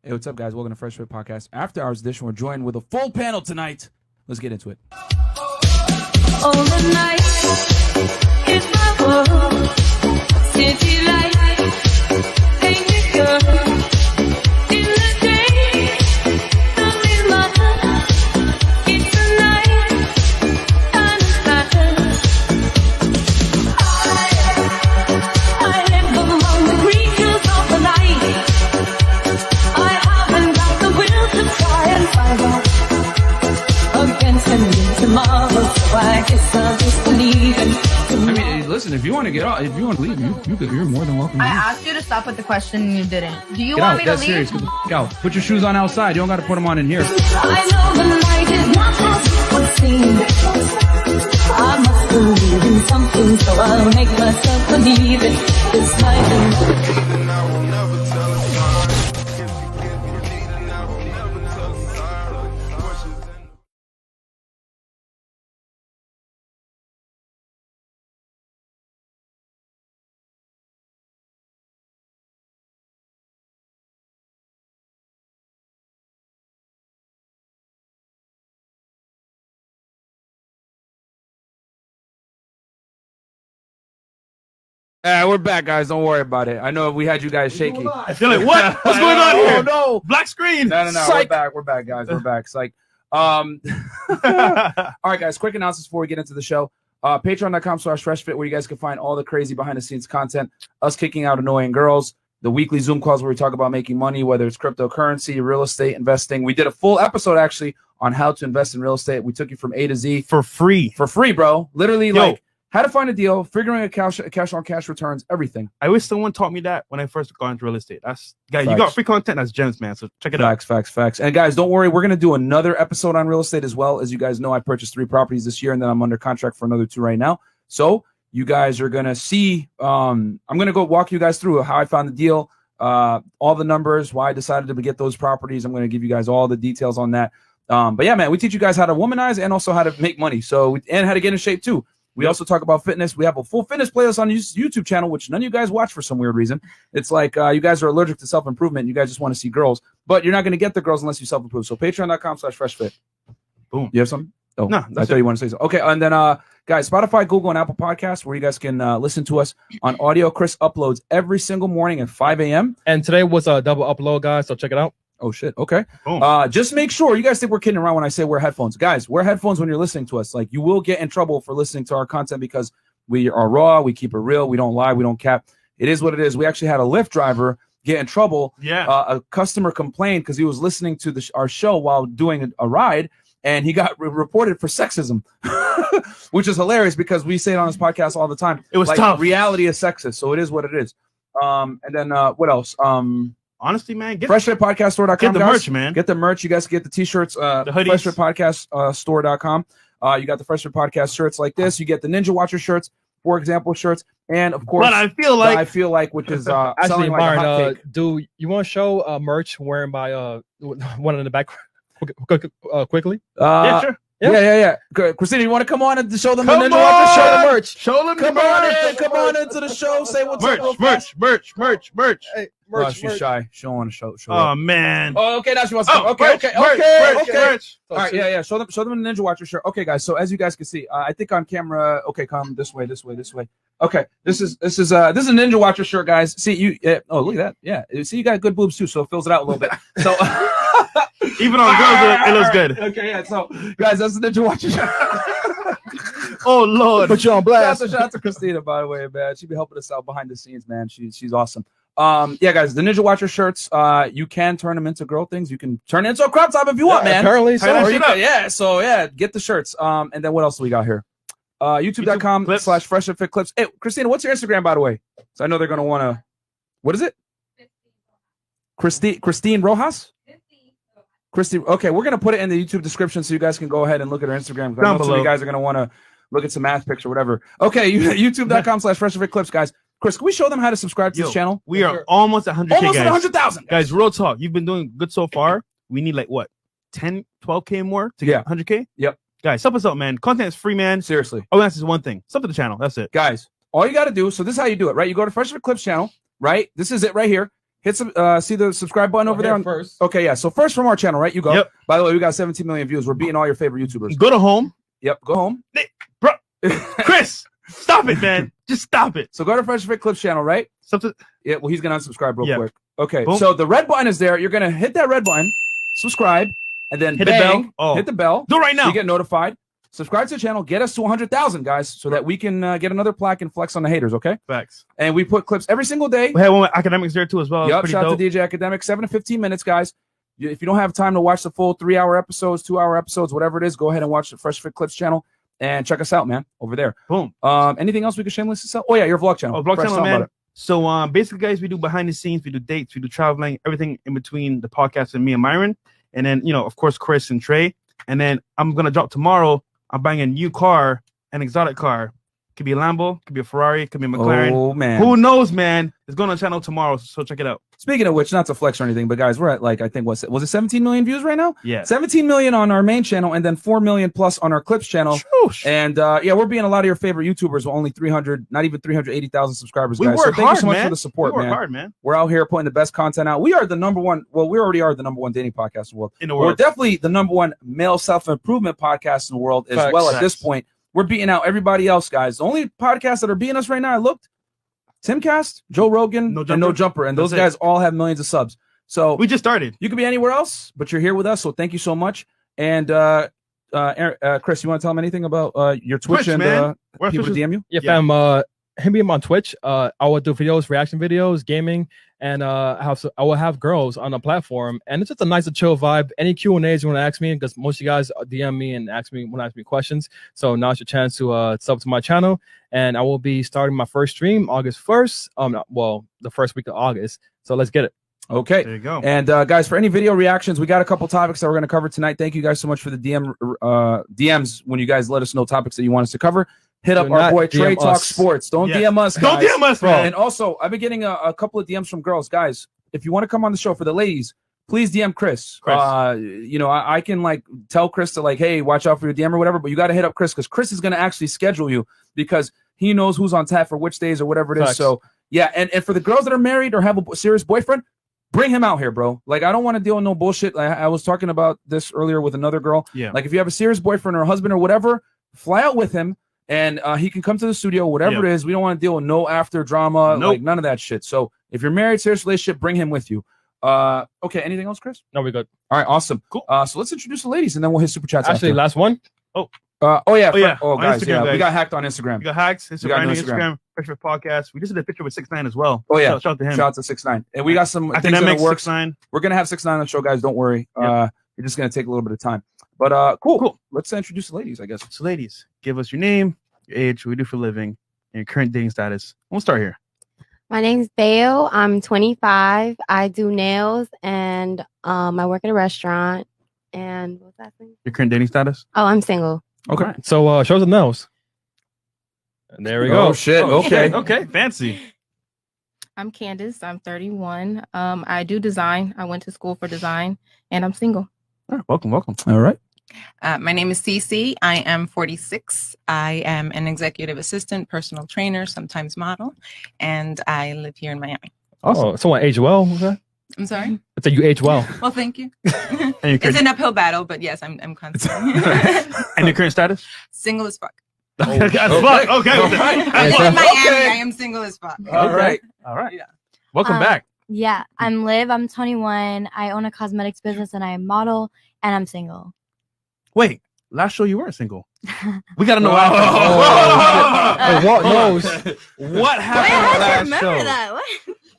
Hey, what's up, guys? Welcome to Fresh Fit Podcast After Hours Edition. We're joined with a full panel tonight. Let's get into it. All the night is my world. City lights, take me girl. In the day, love is mother. It's the night, and it's better. I live among the green hills of the night. I haven't got the will to try and find out against any tomorrow, so I guess I'll just believe in. I mean, listen, if you want to get out, if you want to leave, you're more than welcome. I asked you to stop with the question and you didn't. Do you Get want out. me to That's leave? serious. Get the f*** out. Put your shoes on outside. You don't got to put them on in here. I know the night is not as it would seem. I must believe in something, so I'll make myself believe it. This night We're back, guys. Don't worry about it. I know we had you guys shaky. I feel like, what? What's going on here? Oh, no. Black screen. No. Psych. We're back, guys. We're back. Psych. All right, guys. Quick announcements before we get into the show. Patreon.com/FreshFit, where you guys can find all the crazy behind-the-scenes content. Us kicking out annoying girls. The weekly Zoom calls where we talk about making money, whether it's cryptocurrency, real estate, investing. We did a full episode, actually, on how to invest in real estate. We took you from A to Z. For free. For free, bro. Literally, like, how to find a deal, figuring a cash-on-cash returns, everything. I wish someone taught me that when I first got into real estate. That's guys, Facts. you got free content. That's gems, man. So check it out. Facts. And guys, don't worry. We're going to do another episode on real estate as well. As you guys know, I purchased 3 properties this year, and then I'm under contract for another 2 right now. So you guys are going to see, I'm going to go walk you guys through how I found the deal, all the numbers, why I decided to get those properties. I'm going to give you guys all the details on that. But yeah, man, we teach you guys how to womanize and also how to make money. And how to get in shape too. We also talk about fitness. We have a full fitness playlist on the YouTube channel, which none of you guys watch for some weird reason. It's like you guys are allergic to self-improvement. You guys just want to see girls, but you're not going to get the girls unless you self-improve. So patreon.com/freshfit. Boom. You have something? Oh, no, I thought you wanted to say something. Okay, and then guys, Spotify, Google, and Apple Podcasts, where you guys can listen to us on audio. Chris uploads every single morning at 5 a.m. And today was a double upload, guys, so check it out. Oh, shit. Okay. Boom. Just make sure, you guys think we're kidding around when I say wear headphones. Guys, wear headphones when you're listening to us. Like, you will get in trouble for listening to our content because we are raw, we keep it real, we don't lie, we don't cap. It is what it is. We actually had a Lyft driver get in trouble. Yeah. A customer complained because he was listening to our show while doing a ride, and he got reported for sexism, which is hilarious because we say it on this podcast all the time. It was like, tough. Reality is sexist, so it is what it is. And then what else? Honestly, man, get FreshFitPodcastStore.com. Get the guys. merch, man. Get the merch. You guys get the t-shirts. The hoodies. FreshFitPodcastStore.com. You got the Fresh Fit Podcast shirts like this. You get the Ninja Watcher shirts, for example, shirts, and of course, But I feel like which is Actually, selling like a Byron, hotcake. do you want to show merch wearing by one in the back quickly? yeah, sure. Yeah. Good. Christina, you want to come on and show them Come the Ninja Watcher? Show the on! merch. Show them Come the on merch. in. Come on into the show. Say what's up. real fast. Merch. Hey, Oh, merch, she's merch. shy. She don't want to show. Oh man. Oh, okay. Now she wants to. Oh, Okay. merch. All right, yeah. Show them the Ninja Watcher shirt. Okay, guys. So as you guys can see, I think on camera. Okay, come this way. Okay, this is a Ninja Watcher shirt, guys. See you. Oh, look at that. Yeah. See, you got good boobs too, so it fills it out a little bit. So Even on girls, it looks good. Okay, yeah. So guys, that's the Ninja Watcher shirt. Oh Lord. Put you on blast. Shout out to Christina, by the way, man. She be helping us out behind the scenes, man. She's awesome. Yeah, guys, the Ninja Watcher shirts, you can turn them into girl things. You can turn it into a crop top if you want, man. Apparently, Tie that Or shit you up. can, yeah, so yeah, get the shirts. And then what else do we got here? YouTube.com/FreshFitClips. Hey, Christina, what's your Instagram, by the way? So I know they're gonna wanna. What is it? Christine Rojas. Christy. Okay, we're gonna put it in the YouTube description so you guys can go ahead and look at her Instagram. I know Down some of below. you guys are gonna want to look at some ass pics or whatever. Okay, YouTube.com/FreshFitClips, guys. Chris, can we show them how to subscribe to this channel? We are almost at 100K, Almost guys. at 100,000. Guys, real talk. You've been doing good so far. We need like what? 10, 12K more to get 100K? Yep. Guys, help us out, man. Content is free, man. Seriously. All that's is one thing. Sub to the channel. That's it. Guys, all you got to do, so this is how you do it, right? You go to Fresh Fit Clips channel, right? This is it right here. hit some. See the subscribe button over there on first. Okay, yeah. So first from our channel, right? You go. Yep. By the way, we got 17 million views. We're beating all your favorite YouTubers. Go to home. Yep. Go home. Bro, Chris, stop it, man. Just stop it. So go to Fresh Fit Clips channel, right? Something. Yeah. Well, he's gonna unsubscribe real Yeah. quick. Okay. Boom. So the red button is there. You're gonna hit that red button, subscribe, and then Hit the bang, bell. Oh. hit the bell. Do it right So now. you get notified. Subscribe to the channel. Get us to 100,000 guys, so that we can get another plaque and flex on the haters. Okay. Facts. And we put clips every single day. We had one with academics there too as well. Yep. Pretty Shout out dope. to DJ Academic. 7 to 15 minutes, guys. If you don't have time to watch the full 3-hour episodes, 2-hour episodes, whatever it is, go ahead and watch the Fresh Fit Clips channel and check us out, man, over there. Boom. Anything else we can shamelessly sell? Oh yeah, your vlog channel. Oh, vlog Fresh, channel, tell 'em about man. So basically, guys, we do behind the scenes, we do dates, we do traveling, everything in between the podcast and me and Myron, and then of course Chris and Trey. And then I'm gonna drop tomorrow. I'm buying a new car, an exotic car. Could be a Lambo, could be a Ferrari, could be a McLaren. Oh man. Who knows, man? It's going on the channel tomorrow, so check it out. Speaking of which, not to flex or anything, but guys, we're at like I think was it 17 million views right now? Yeah. 17 million on our main channel, and then 4 million plus on our Clips channel. Shoosh. And yeah, we're being a lot of your favorite YouTubers with only 300, not even 380,000 subscribers, We guys. work So thank hard, you so much man. for the support, we work man. hard, man. We're out here putting the best content out. We are the number one. Well, we already are the number one dating podcast in the world. In the We're world. definitely the number one male self-improvement podcast in the world as Facts. well. At this Facts. point, we're beating out everybody else, guys. The only podcasts that are beating us right now, I looked, Timcast, Joe Rogan, No and Jumper. No Jumper. And those That's it. guys all have millions of subs. So We just started. you could be anywhere else, but you're here with us. So thank you so much. And Chris, you want to tell them anything about your Twitch, Twitch, and man. We're people official- DM you? Yeah, Yeah. fam. Hit me up on Twitch. I will do videos, reaction videos, gaming, and I will have girls on the platform. And it's just a nice and chill vibe. Any Q&As you want to ask me, because most of you guys DM me and want to ask me questions. So now's your chance to sub to my channel. And I will be starting my first stream August 1st. The first week of August. So let's get it. Okay. There you go. And guys, for any video reactions, we got a couple topics that we're going to cover tonight. Thank you guys so much for the DMs when you guys let us know topics that you want us to cover. Hit up Do our not boy Trey DM Talk us. Sports. Don't Yes. DM us, Don't guys. DM us, bro. And also, I've been getting a couple of DMs from girls. Guys, if you want to come on the show for the ladies, please DM Chris. Chris. I can like tell Chris to like, hey, watch out for your DM or whatever, but you got to hit up Chris because Chris is going to actually schedule you because he knows who's on tap for which days or whatever it is. Facts. So yeah, and for the girls that are married or have a serious boyfriend, bring him out here, bro. Like, I don't want to deal with no bullshit. I was talking about this earlier with another girl. Yeah. Like, if you have a serious boyfriend or a husband or whatever, fly out with him, and he can come to the studio, whatever it is. We don't want to deal with no after drama, Nope. like none of that shit. So if you're married, serious relationship, bring him with you. Okay, anything else, Chris? No, we're good. All right, awesome. Cool. So let's introduce the ladies, and then we'll hit super chats. Actually, after. last one. Oh yeah. guys, On Instagram, we guys. got hacked on Instagram. We got hacks. We got Instagram, no Instagram, Fresh Fit Podcast. We just did a picture with 6ix9ine as well. Oh, yeah. Shout out to him. Shout out to 6ix9ine, and we got some things in the Academics, works. 6ix9ine. We're gonna have 6ix9ine on the show, guys. Don't worry. Yep. You're just gonna take a little bit of time, but cool. Cool. Let's introduce the ladies, I guess. So, ladies, give us your name, your age, what you do for a living, and your current dating status. We'll start here. My name's Bayo. I'm 25. I do nails and I work at a restaurant. And what's that thing? Your current dating status. Oh, I'm single. Okay. Alright. So show us the nails. And there we go. Oh shit. Okay. Okay. Fancy. I'm Candace. I'm 31. I do design. I went to school for design, and I'm single. All right, welcome. All right. My name is Cece. I am 46. I am an executive assistant, personal trainer, sometimes model, and I live here in Miami. Oh, someone age well. Was that? I'm sorry. I said you age well. Well, thank you. And your It's current, an uphill battle, but yes, I'm constantly and your current status. single as fuck. As fuck. Okay. All right. I live in Miami. Okay. I am single as fuck. All right. All right. Yeah. Welcome Um, back. Yeah, I'm Liv. I'm 21. I own a cosmetics business and I model and I'm single. Wait. Last show you weren't single. We gotta know. Oh, Oh, what knows? What happened last show? What?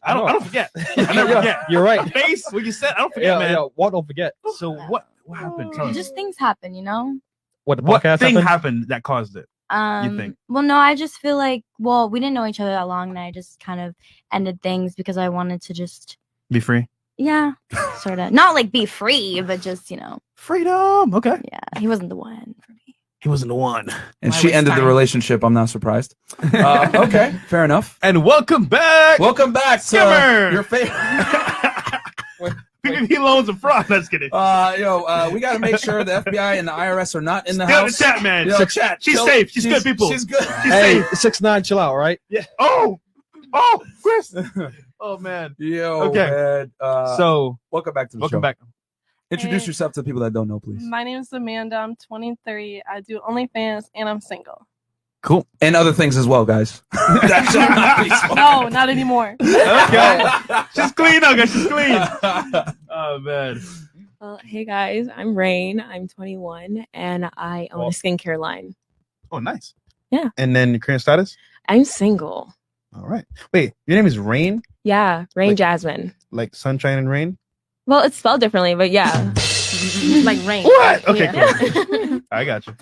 I don't forget. I never forget. You're right. The face what you said. I don't forget, Yeah, man. yeah. What? Don't forget. So what happened? Tell us. Just things happen, you know? What the What podcast thing happened? happened that caused it? think? Well, no, I just feel like, well, we didn't know each other that long, and I just kind of ended things because I wanted to just, Be free. yeah, sort of, not like be free, but just, you know, Freedom. Okay. yeah, he wasn't the one for me. He wasn't the one. And Why she waste ended the time? relationship. I'm not surprised. Okay, fair enough. And welcome back. Welcome back to Skimmer. your favorite. PPP loans and fraud. Let's get it. We got to make sure the FBI and the IRS are not in the Still house. the chat, man. Yo, chat. She's chill. safe. She's good, people. She's good. She's Hey, safe. 6ix9ine, chill out, right? Yeah. Oh, Chris. Oh man. Yo, Okay. man. So welcome back to the show. welcome back. Introduce Hey. yourself to the people that don't know, please. My name is Amanda. I'm 23. I do OnlyFans and I'm single. Cool. And other things as well, guys. That should not be small. No, not anymore. Okay. She's clean, okay. She's clean. Oh man. Hey guys, I'm Rain. I'm 21 and I own a skincare line. Oh, nice. Yeah. And then your current status? I'm single. All right. Wait, your name is Rain? Yeah, Rain Like- Jasmine. Like sunshine and rain? Well, it's spelled differently, but yeah. Like rain. What? Okay, Yeah. cool. I got you.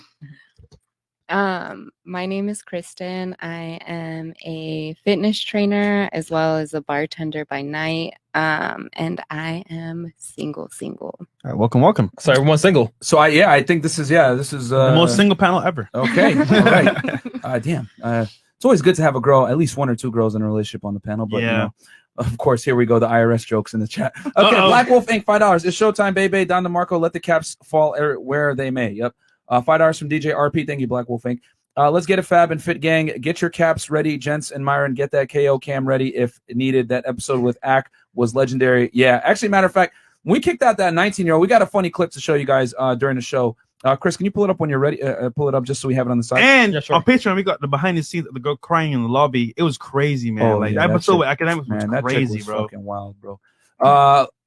My name is Kristen. I am a fitness trainer as well as a bartender by night. And I am single. All right, welcome. So everyone's single. So I think this is The most single panel ever. Okay. All right. Damn. It's always good to have a girl, at least one or two girls in a relationship on the panel. But you Yeah. know, of course, here we go. The IRS jokes in the chat. Okay, Uh-oh. Black Wolf Inc. $5. It's showtime, baby. Don DeMarco, let the caps fall where they may. Yep. $5 from DJ RP. Thank you, Black Wolf Inc. Let's get a fab and fit gang. Get your caps ready, gents and Myron. Get that KO cam ready if needed. That episode with Ack was legendary. Yeah, actually, matter of fact, when we kicked out that 19-year-old, we got a funny clip to show you guys during the show. Chris, can you pull it up when you're ready? Pull it up just so we have it on the side. And Yeah, sure. on Patreon, we got the behind the scenes of the girl crying in the lobby. It was crazy, man. Oh, Like yeah, that that episode chick- with academics was Man, that chick crazy, was bro. fucking wild, bro.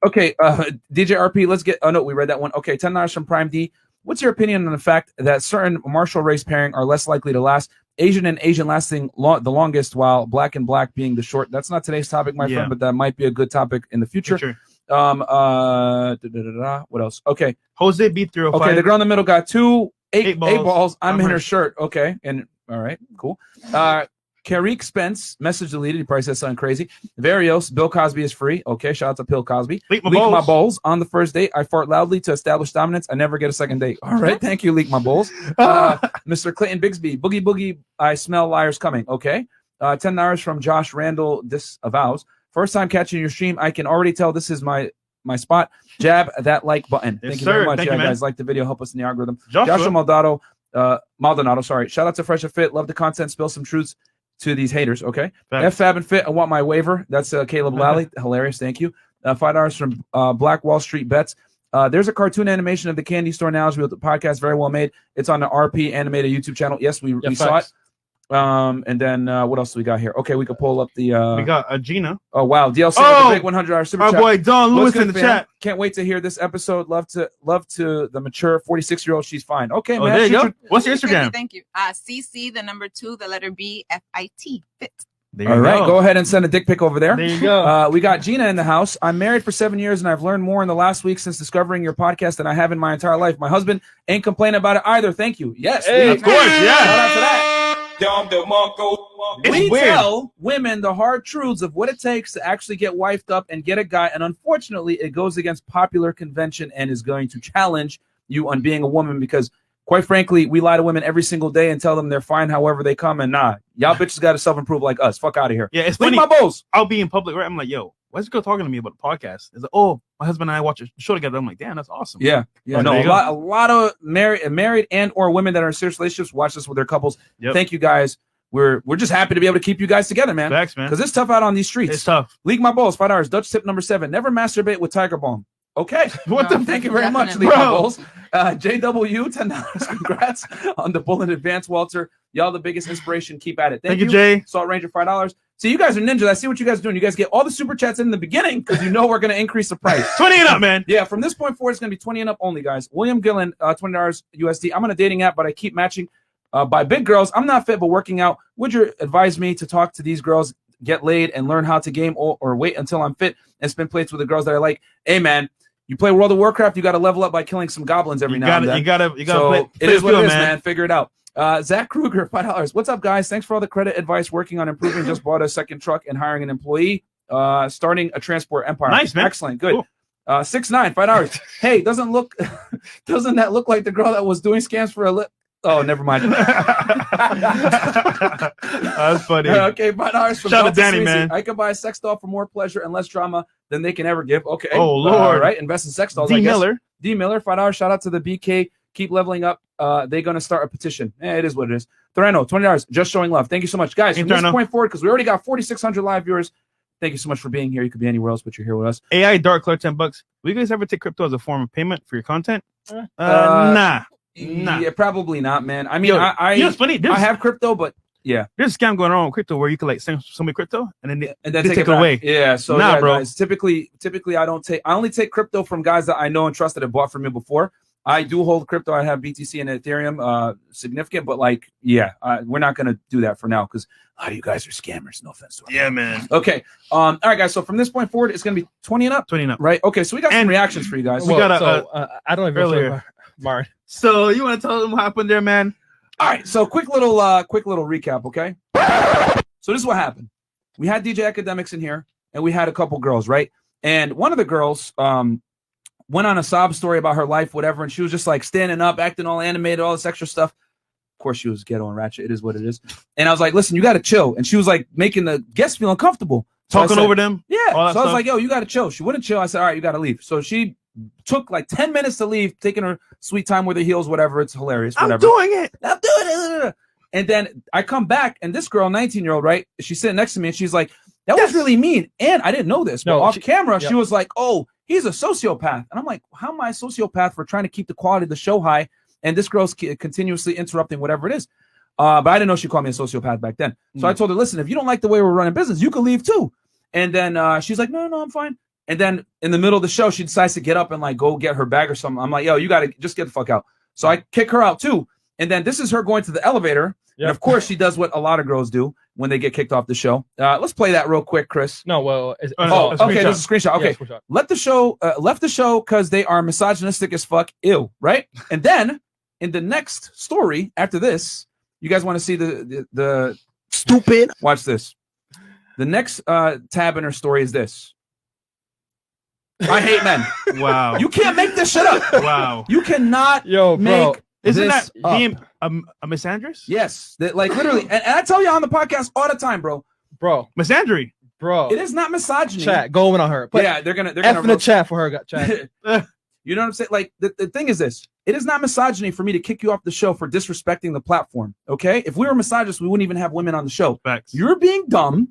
Okay, DJ RP, let's get. Oh no, we read that one. Okay, $10 from Prime D. What's your opinion on the fact that certain martial race pairing are less likely to last? Asian and Asian lasting the longest, while black and black being the short. That's not today's topic, my Yeah. friend, but that might be a good topic in the future. Sure. What else? Okay, Jose B305. okay. The girl in the middle got eight balls. balls. I'm in her hurt. shirt. Okay, and all right, cool. Carrick Spence, message deleted. He probably said something crazy. Varios, Bill Cosby is free. Okay, shout out to Bill Cosby. Leak my Leak balls. my balls. On the first date, I fart loudly to establish dominance. I never get a second date. All right, thank you, Leak my balls. Mr. Clinton Bigsby, Boogie Boogie, I smell liars coming. Okay, $10 from Josh Randall, disavows. First time catching your stream, I can already tell this is my spot. Jab that like button. Yes, Thank you very sir. much. Thank Yeah, you, man. guys, like the video, help us in the algorithm. Joshua. Maldonado, sorry. Shout out to Fresh and Fit. Love the content. Spill some truths to these haters. Okay. Facts. F Fab and Fit. I want my waiver. That's Caleb Lally. Hilarious. Thank you. $5 from Black Wall Street Bets. There's a cartoon animation of the candy store analogy with the podcast. Very well made. It's on the RP animated YouTube channel. Yes, we saw it. facts. And then what else do we got here? Okay, we could pull up the. We got Gina. Oh wow, DLC Oh! with the big $100 super Our chat. boy Don What's Lewis in good, the fam? chat. Can't wait to hear this episode. Love to the mature 46-year-old. She's fine. Okay, Oh, man. there you shoot go. your- What's your Instagram? Thank you. CC, the number 2, the letter B, FIT. Fit. There All you right, go ahead and send a dick pic over there. There you go. We got Gina in the house. I'm married for 7 years, and I've learned more in the last week since discovering your podcast than I have in my entire life. My husband ain't complaining about it either. Thank you. Yes, Hey, we- of course, yeah. Shout out to that. It's We weird. tell women the hard truths of what it takes to actually get wifed up and get a guy, and unfortunately, it goes against popular convention and is going to challenge you on being a woman because, quite frankly, we lie to women every single day and tell them they're fine however they come, and nah, y'all bitches got to self-improve like us. Fuck out of here. Yeah, it's Leave funny. my balls. I'll be in public, right? I'm like, yo, why is this girl talking to me about the podcast? It's like, oh, my husband and I watch a show together. I'm like, damn, that's awesome. Yeah, Oh, no, there a you lot of married and or women that are in serious relationships watch this with their couples. Yep. Thank you guys. We're just happy to be able to keep you guys together, man. Facts, man. Because it's tough out on these streets. It's tough. League my balls, $5. Dutch tip number 7. Never masturbate with Tiger Balm. Okay. What No, the? Thank you very much, definitely. League my Bro. balls. JW, $10. Congrats on the bull in advance, Walter. Y'all the biggest inspiration. Keep at it. Thank you, Jay. Salt Ranger, $5. See, you guys are ninjas. I see what you guys are doing. You guys get all the super chats in the beginning because you know we're going to increase the price. 20 and up, man. Yeah, from this point forward, it's going to be 20 and up only, guys. William Gillen, $20 USD. I'm on a dating app, but I keep matching by big girls. I'm not fit, but working out. Would you advise me to talk to these girls, get laid, and learn how to game, or wait until I'm fit and spin plates with the girls that I like? Hey, man, you play World of Warcraft, you got to level up by killing some goblins every now and then. You gotta So play. it is what the it field, is, man. Figure it out. Zach Kruger, $5. What's up, guys? Thanks for all the credit advice. Working on improving. Just bought a second truck and hiring an employee. Starting a transport empire. Nice, man. Excellent. Good. Cool. 6'9", $5. Hey, doesn't that look like the girl that was doing scams for a lip? Oh, never mind. That's funny. Okay, $5 from Shout out to Delta Danny, Sweezy. man. I can buy a sex doll for more pleasure and less drama than they can ever give. Okay. Oh, All Lord. right. Invest in sex dolls. D I guess. Miller. D Miller, $5. Shout out to the BK. Keep leveling up. They're gonna start a petition. It is what it is. Thoreno, $20. Just showing love. Thank you so much, guys. Hey, From this Thoreno. point forward, because we already got 4,600 live viewers. Thank you so much for being here. You could be anywhere else, but you're here with us. AI Dark Clerk, $10. Will you guys ever take crypto as a form of payment for your content? Nah. Nah. Yeah, probably not, man. I mean, Yo, I you know what's funny? I have crypto, but yeah. There's a scam going on with crypto where you can like send somebody crypto and then they take it back. away. Yeah, so Nah, yeah, bro. guys, typically I only take crypto from guys that I know and trust that have bought from me before. I do hold crypto. I have BTC and Ethereum, significant, but like, yeah, we're not gonna do that for now because a lot of you guys are scammers. No offense to Yeah, man. Okay. All right, guys. So from this point forward, it's gonna be 20 and up. 20 and up. Right. Okay. So we got some reactions for you guys. We got I don't even earlier. Martin. So you want to tell them what happened there, man? All right. So quick little recap. Okay. So this is what happened. We had DJ Academics in here, and we had a couple girls, right? And one of the girls went on a sob story about her life, whatever, and she was just like standing up, acting all animated, all this extra stuff. Of course, she was ghetto and ratchet. It is what it is. And I was like, listen, you got to chill. And she was like making the guests feel uncomfortable. So Talking over them? Yeah. So all I that was stuff? like, yo, you got to chill. She wouldn't chill. I said, all right, you got to leave. So she took like 10 minutes to leave, taking her sweet time with her heels, whatever. It's hilarious. Whatever. I'm doing it. I'm doing it. And then I come back, and this girl, 19-year-old, right? She's sitting next to me, and she's like, that was really mean. And I didn't know this, but off camera, she was like, oh, he's a sociopath. And I'm like, how am I a sociopath for trying to keep the quality of the show high? And this girl's continuously interrupting whatever it is. But I didn't know she called me a sociopath back then. So I told her, listen, if you don't like the way we're running business, you can leave too. And then she's like, no, I'm fine. And then in the middle of the show, she decides to get up and like go get her bag or something. I'm like, yo, you got to just get the fuck out. So I kick her out too. And then this is her going to the elevator. Yep. And of course, she does what a lot of girls do when they get kicked off the show. Let's play that real quick, Chris. No, well, okay, there's a screenshot. Okay, yeah, left the show because they are misogynistic as fuck. Ew, right? And then in the next story after this, you guys want to see the stupid? Watch this. The next tab in her story is this. I hate men. Wow. You can't make this shit up. Wow. You cannot make Isn't this that up. being a misandrous? Yes. Like literally. And I tell you on the podcast all the time, bro. Misandry. Bro. It is not misogyny. Chat, go in on her. But yeah, they're gonna F in the roast- chat for her. Chat. You know what I'm saying? Like the thing is this. It is not misogyny for me to kick you off the show for disrespecting the platform. Okay? If we were misogynists, we wouldn't even have women on the show. Facts. You're being dumb.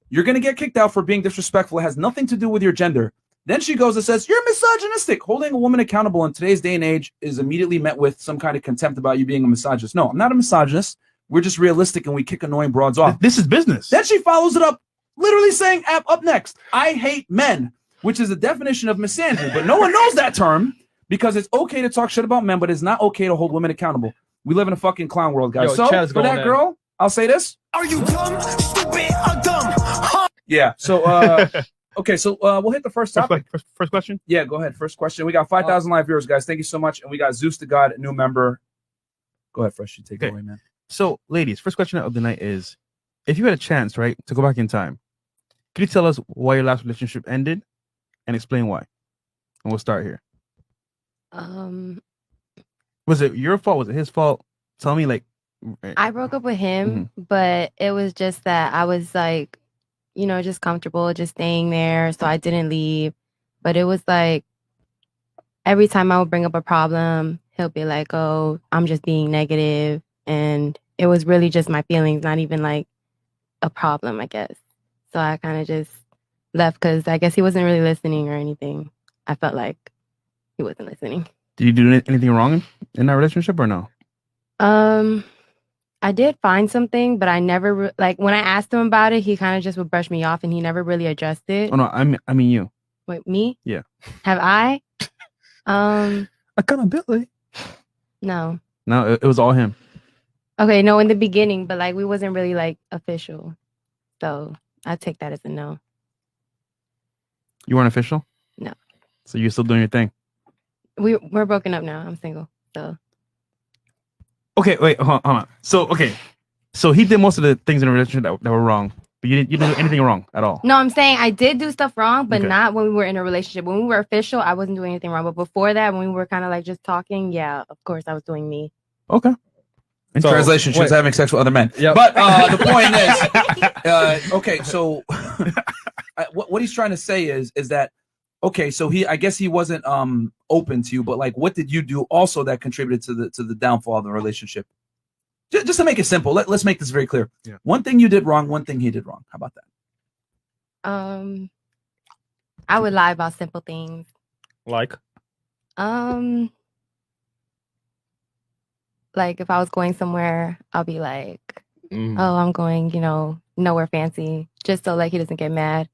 You're gonna get kicked out for being disrespectful. It has nothing to do with your gender. Then she goes and says, you're misogynistic. Holding a woman accountable in today's day and age is immediately met with some kind of contempt about you being a misogynist. No, I'm not a misogynist. We're just realistic and we kick annoying broads off. This is business. Then she follows it up, literally saying, up next, I hate men, which is a definition of misandry. But no one knows that term because it's okay to talk shit about men, but it's not okay to hold women accountable. We live in a fucking clown world, guys. Yo, so Chad's for that going in. girl, I'll say this. Are you dumb, stupid, or dumb? Huh? Yeah. So, okay. So we'll hit the first topic. First question? Yeah, go ahead. First question. We got 5,000 live viewers, guys. Thank you so much. And we got Zeus to God, new member. Go ahead, Fresh. You take it away, man. So, ladies, first question of the night is, if you had a chance, right, to go back in time, could you tell us why your last relationship ended and explain why? And we'll start here. Was it your fault? Was it his fault? Tell me, like. I broke up with him, but it was just that I was like, you know, just comfortable, just staying there. So I didn't leave. But it was like every time I would bring up a problem, he'll be like, oh, I'm just being negative. And it was really just my feelings, not even like a problem, I guess. So I kind of just left because I guess he wasn't really listening or anything. I felt like he wasn't listening. Did you do anything wrong in that relationship or no? I did find something, but I never like when I asked him about it, he kind of just would brush me off and he never really addressed it. Oh no, I mean you. Wait, me? Yeah. Have I? Accountability. No. No, it was all him. Okay, no, in the beginning, but like we wasn't really like official. So I take that as a no. You weren't official? No. So you're still doing your thing? We're broken up now. I'm single. So okay, wait, hold on. So he did most of the things in a relationship that were wrong, but you didn't do anything wrong at all. no, I'm saying I did do stuff wrong, but Okay. not when we were in a relationship. When we were official, I wasn't doing anything wrong. But before that, when we were kind of like just talking, yeah, of course I was doing me. Okay. In translation, she was having sex with other men. Yep. But the point is, okay, so what he's trying to say is that, okay, so I guess he wasn't open to you, but like, what did you do also that contributed to the downfall of the relationship? Just to make it simple, let's make this very clear. Yeah. One thing you did wrong, one thing he did wrong. How about I would lie about simple things. Like, Like if I was going somewhere, I'll be like, mm. "Oh, I'm going, nowhere fancy," just so like he doesn't get mad.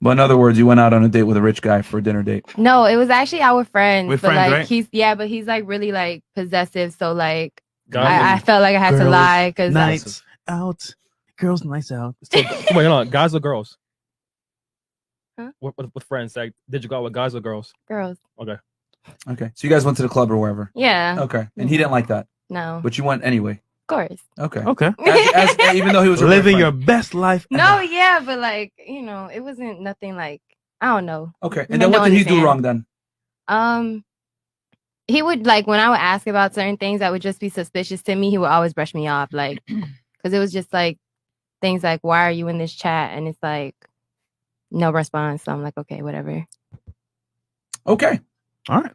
But in other words, you went out on a date with a rich guy for a dinner date. No, it was actually our friends. With but friends, like right? but he's like really like possessive. So like guys, I felt like I had to lie because Nights out, girls' nights out. wait, hold on, guys or girls? Huh? With friends, like, did you go out with guys or girls? girls. Okay. Okay. So you guys went to the club or wherever. Yeah. Okay. And he didn't like that, No. but you went anyway. Of course. Okay. Okay. Even though he was your Living boyfriend. your best life. No, yeah, but like, it wasn't nothing like I don't know. Okay. And then what did he do understand. wrong then? He would like when I would ask about certain things that would just be suspicious to me, he would always brush me off, like because it was just like things like, "Why are you in this chat?" And it's like no response. So I'm like, okay, whatever. Okay. All right.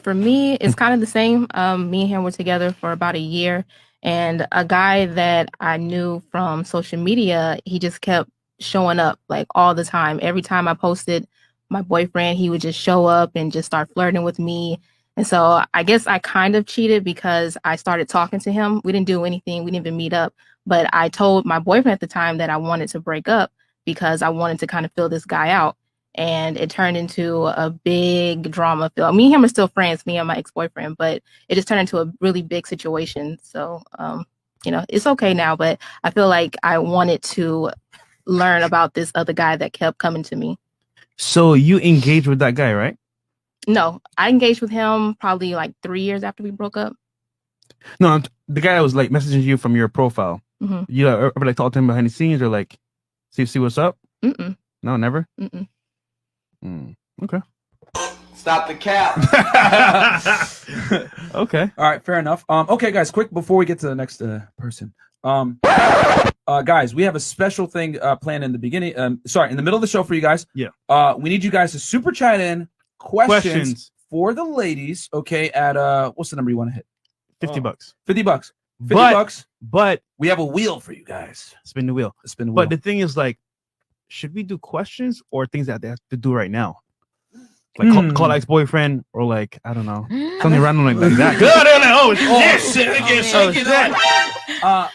For me, it's kind of the same. Me and him were together for about a year, and a guy that I knew from social media, he just kept showing up like all the time. Every time I posted my boyfriend, he would just show up and just start flirting with me. And so I guess I kind of cheated because I started talking to him. We didn't do anything. We didn't even meet up. But I told my boyfriend at the time that I wanted to break up because I wanted to kind of fill this guy out. And it turned into a big drama. Me and him are still friends, me and my ex-boyfriend, but it just turned into a really big situation. So, it's okay now, but I feel like I wanted to learn about this other guy that kept coming to me. So you engaged with that guy, right? No, I engaged with him probably like 3 years after we broke up. No, the guy that was like messaging you from your profile. Mhm. You ever like talk to him behind the scenes or like see what's up? Mm-mm. No, never. Mm-mm. Okay. Stop the cap. Okay. All right. Fair enough. Okay, guys. Quick before we get to the next person. Guys, we have a special thing planned in the beginning. In the middle of the show for you guys. Yeah. We need you guys to super chat in questions for the ladies. Okay. At what's the number you want to hit? $50. $50. $50 But we have a wheel for you guys. Spin the wheel. Spin the wheel. But the thing is, like, should we do questions or things that they have to do right now? Like call ex-boyfriend or like, I don't know, something random like that. Oh shit!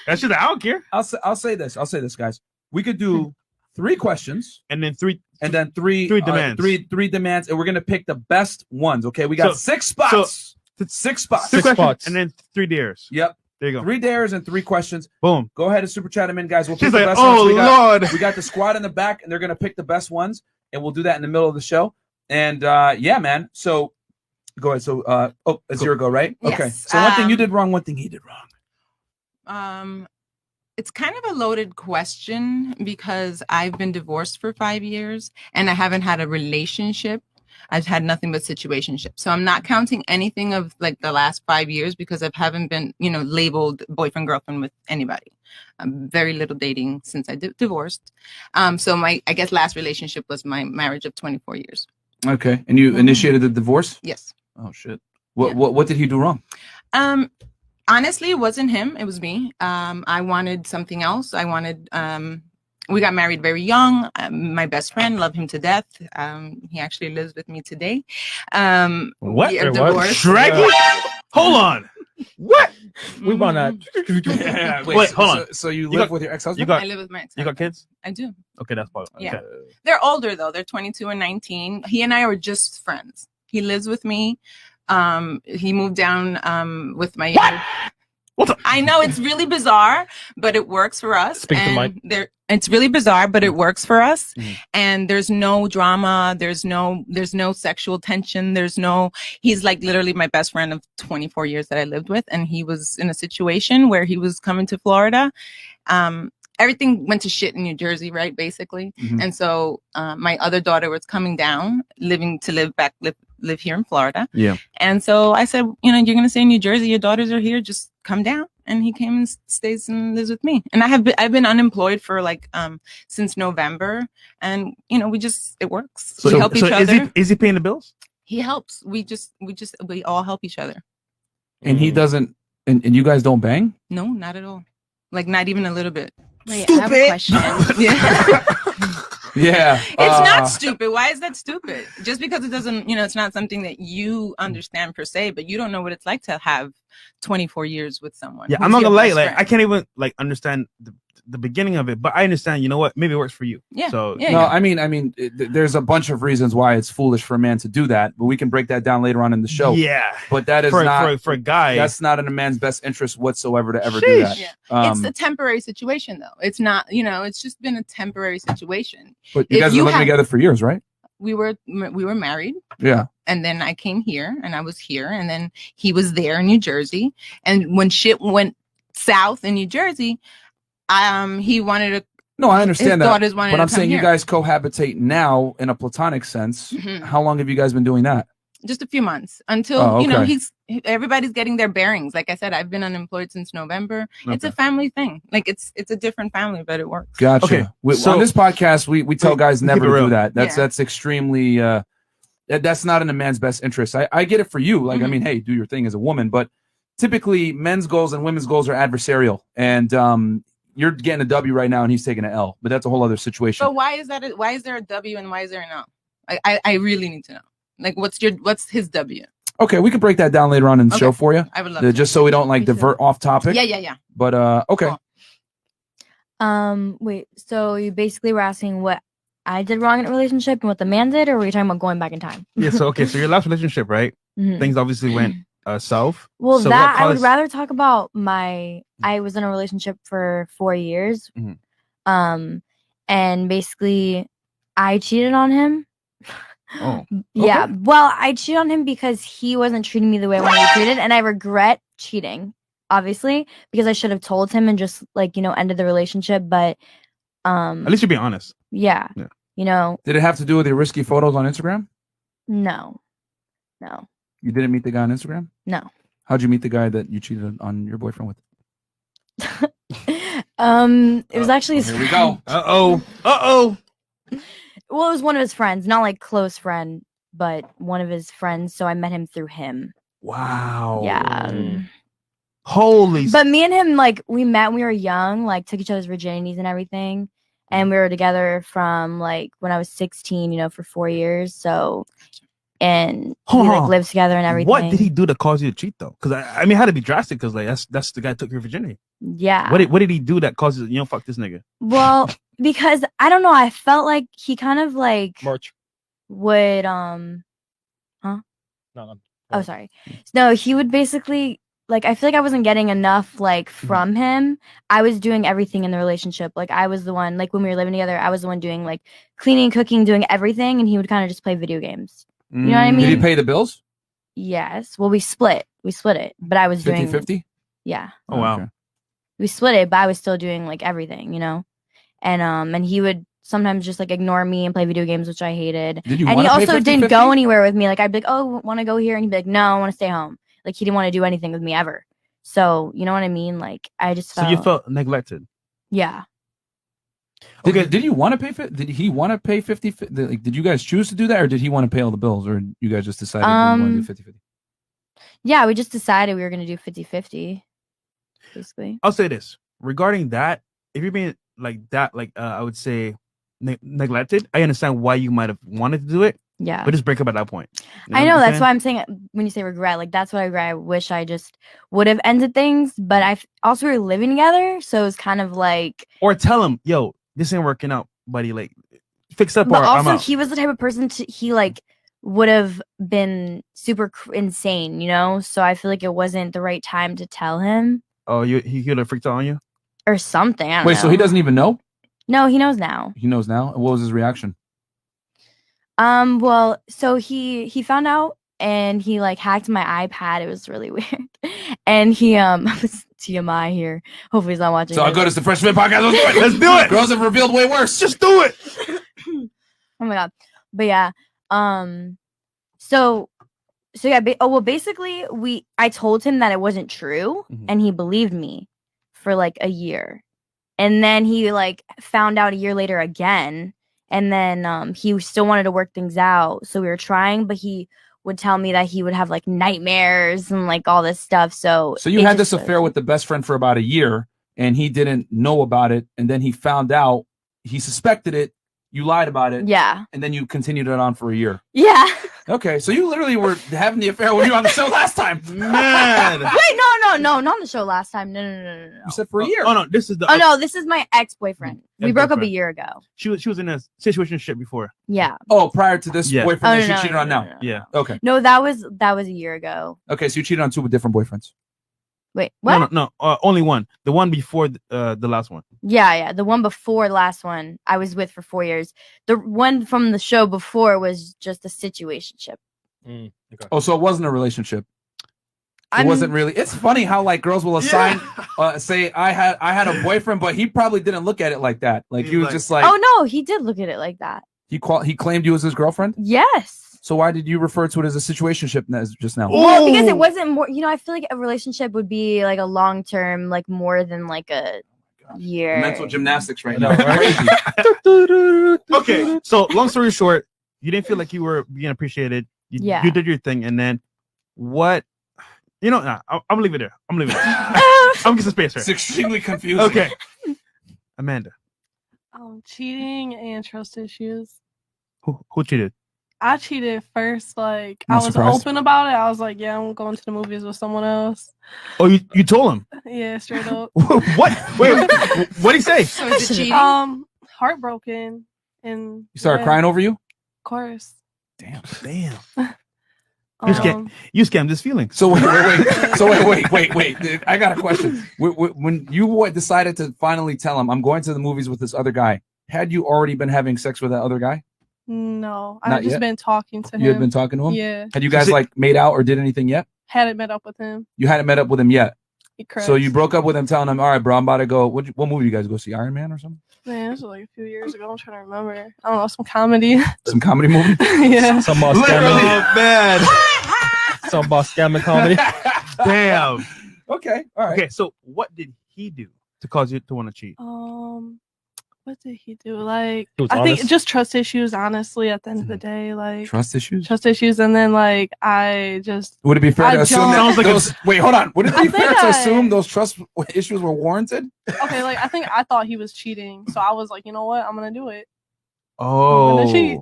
Actually, I don't care. I'll say this, guys. We could do 3 questions and then three demands. Three demands, and we're gonna pick the best ones. Okay, we got 6 spots. 6 spots. 6 spots, and then 3 dares. Yep. There you go. 3 dares and 3 questions. Boom. Go ahead and super chat them in, guys. We'll pick She's the like, best oh ones. Lord. We got the squad in the back, and they're gonna pick the best ones, and we'll do that in the middle of the show. And yeah, man. So go ahead. So it's your go, right? Yes. Okay. So one thing you did wrong, one thing he did wrong. It's kind of a loaded question because I've been divorced for 5 years and I haven't had a relationship. I've had nothing but situationship. So I'm not counting anything of like the last 5 years because I haven't been, labeled boyfriend, girlfriend with anybody. Very little dating since I divorced. So my, I guess, last relationship was my marriage of 24 years. Okay. And you initiated the divorce? Yes. Oh shit. What did he do wrong? Honestly, it wasn't him. It was me. I wanted something else. I wanted, we got married very young. My best friend, love him to death. He actually lives with me today. What? We are divorced. Shrek? Hold on. What? We want that. Yeah. Wait, hold on. So you live with your ex-husband? I live with my ex-husband. You got kids? I do. Okay, that's fine. Yeah. They're older though. They're 22 and 19. He and I were just friends. He lives with me. He moved down with my I know it's really bizarre, but it works for us. Speak to Mike. It's really bizarre, but it works for us. And there's no drama. There's no sexual tension. He's like literally my best friend of 24 years that I lived with. And he was in a situation where he was coming to Florida. Everything went to shit in New Jersey, right? Basically. And so, my other daughter was coming down, live here in Florida. Yeah. And so I said, you're going to stay in New Jersey. Your daughters are here. Just come down. And he came and stays and lives with me. And I've been unemployed for like, since November. And, it works. So we help each other. Is he paying the bills? He helps. We all help each other. And he doesn't, and you guys don't bang? No, not at all. Like not even a little bit. Wait, I have a question. Yeah. Yeah. It's not stupid. Why is that stupid? Just because it doesn't, it's not something that you understand per se, but you don't know what it's like to have 24 years with someone. Yeah, who's I'm not your gonna lie. best Like, friend. I can't even like understand the beginning of it, but I understand. You know what? Maybe it works for you. Yeah. So Yeah. No, I mean, there's a bunch of reasons why it's foolish for a man to do that, but we can break that down later on in the show. yeah. But that is For not a guy. That's not in a man's best interest whatsoever to ever do that. Yeah. It's a temporary situation, though. It's not, it's just been a temporary situation. But you If guys you were living had- together for years, right? We were married. Yeah. And then I came here and I was here and then he was there in New Jersey. And when shit went south in New Jersey, he wanted to. No, I understand his that. daughters wanted But to I'm come saying you here. guys cohabitate now in a platonic sense. Mhm. How long have you guys been doing that? Just a few months until, Oh, okay. everybody's getting their bearings. Like I said, I've been unemployed since November. It's a family thing. Like it's a different family, but it works. Gotcha. Okay, On this podcast, we tell guys keep never it to real. do that. Yeah. That's extremely that's not in a man's best interest. I get it for you. Like, I mean, hey, do your thing as a woman, but typically men's goals and women's goals are adversarial. And you're getting a W right now and he's taking an L, but that's a whole other situation. So why is that? Why is there a W and why is there an L? I really need to know. Like, what's his W? Okay, we can break that down later on in the show for you. I would love to. Just so we don't like Me too. divert off topic. Yeah. But okay. Cool. Wait, so you basically were asking what I did wrong in a relationship and what the man did, or were you talking about going back in time? Yeah. So so your last relationship, right? Mhm. Things obviously went south. Well, So that what I would caused- rather talk about I was in a relationship for 4 years. Mhm. And basically I cheated on him. Oh. Yeah. Okay. Well, I cheated on him because he wasn't treating me the way I wanted to be treated, and I regret cheating, obviously, because I should have told him and just ended the relationship, but At least you're being honest. yeah. Yeah. Did it have to do with your risky photos on Instagram? No. You didn't meet the guy on Instagram? No. How'd you meet the guy that you cheated on your boyfriend with? It was actually his Here we go. Uh-oh. Well, it was one of his friends, not like close friend, but one of his friends. So I met him through him. Wow. Yeah. Holy. But me and him, we met when we were young, took each other's virginities and everything. And we were together from when I was 16, for 4 years. So, and we lived together and everything. What did he do to cause you to cheat though? Because I mean, it had to be drastic. Because that's the guy that took your virginity. Yeah. What did he do that causes fuck this nigga? Well, because I don't know, I felt like he kind of March. would No. Oh, sorry. No, he would basically I feel like I wasn't getting enough from him. I was doing everything in the relationship. I was the one when we were living together, I was the one doing cleaning, cooking, doing everything, and he would kind of just play video games. You know what I mean? Did he pay the bills? Yes. Well, we split it, but I was doing 50-50? Yeah. Oh wow. Okay. We split it, but I was still doing everything, and he would sometimes just ignore me and play video games, which I hated. Did you And he wanna pay also didn't 50-50? go anywhere with me. I'd be like, "Oh, want to go here?" And he'd be like, "No, I want to stay home." He didn't want to do anything with me ever. So you know what I mean? I just So you felt neglected. yeah. Did you want to pay? Did he want to pay 50? Did you guys choose to do that, or did he want to pay all the bills, or you guys just decided you want to do 50-50? Yeah, we just decided we were gonna do 50-50, basically. I'll say this regarding that: if you're being like that, I would say neglected. I understand why you might have wanted to do it. Yeah. But just break up at that point. I know, that's why I'm saying when you say regret, that's what I regret. I wish I just would have ended things, but also we were living together, so it was kind of or tell him, yo, this ain't working out, buddy. Fix up but or I'm also out. he was the type of person he would have been super insane, so I feel like it wasn't the right time to tell him Oh, he could have freaked out on you? or something. I don't Wait, know. so he doesn't even know? No, he knows now. He knows now. And what was his reaction? Well, so he found out and he hacked my iPad. It was really weird. And he was TMI here. Hopefully he's not watching. So how this. good is the Freshman Podcast? Let's do it. Let's do it. Girls have revealed way worse. Just do it. Oh my god. But yeah. So yeah, basically I told him that it wasn't true and he believed me for a year. And then he found out a year later again, and then he still wanted to work things out. So we were trying, but he would tell me that he would have nightmares and all this stuff. So you had this affair with the best friend for about a year, and he didn't know about it, and then he found out, he suspected it, you lied about it, Yeah. and then you continued it on for a year. Yeah. Okay, so you literally were having the affair when you were on the show last time. Man. Wait, no, not on the show last time. No. You said for a year. Oh no, this is the. Oh no, this is my ex-boyfriend. We broke up a Ex-boyfriend. year ago. She was in a situationship before. Yeah. Oh, prior to this Yeah. boyfriend Oh, that no, she cheated on now. Yeah. Okay. No, that was a year ago. Okay, so you cheated on 2 with different boyfriends. Wait, what? No. Only one. The one before the last one. Yeah. The one before last one I was with for 4 years. The one from the show before was just a situationship. Okay. Oh, so it wasn't a relationship. It wasn't really. It's funny how like girls will assign, say I had a boyfriend, but he probably didn't look at it like that. Like he was just like, Oh no, he did look at it like that. he claimed you as his girlfriend. Yes. So why did you refer to it as a situationship just now? Well, because it wasn't more. I feel like a relationship would be like a long term, like more than like a year. Mental gymnastics right I now. know, right? Crazy. Okay, so long story short, you didn't feel like you were being appreciated. Yeah. You did your thing, and then what? Nah, I'm gonna leave it there. I'm gonna get some space here. It's extremely confusing. Okay, Amanda, Cheating and trust issues. who cheated? I cheated first. Like Not I was surprised. open about it. I was like, yeah, I'm going to the movies with someone else. Oh, you told him. Yeah, straight up. What? Wait, what did he say? So is it cheating? Heartbroken, and You started yeah, crying over you? Of course. Damn. Um, You scammed his feelings. So wait. So wait. I got a question. When you decided to finally tell him, I'm going to the movies with this other guy, had you already been having sex with that other guy? No, Not I've just yet? been talking to him. You had been talking to him? Yeah. Had you guys like made out or did anything yet? Hadn't met up with him. You hadn't met up with him yet. Correct. So you broke up with him, telling him, all right, bro, I'm about to go. What movie you guys go see? Iron Man or something? Man, this was like a few years ago. I'm trying to remember. I don't know, some comedy. Some comedy movie? Yeah. Some boss Literally, scamming. man. Some boss scamming comedy. Damn. Okay. All right. Okay, so what did he do to cause you to want to cheat? What did he do? Like, He was I think honest? just trust issues. Honestly, at the end of the day, like Trust issues? trust issues, and then like I just Would it be fair I to assume jumped- that Sounds like a- those, wait, hold on. Would it I be fair think to I- assume those trust issues were warranted? okay. Like I think I thought he was cheating, so I was like, you know what, I'm gonna do it. Oh. cheat.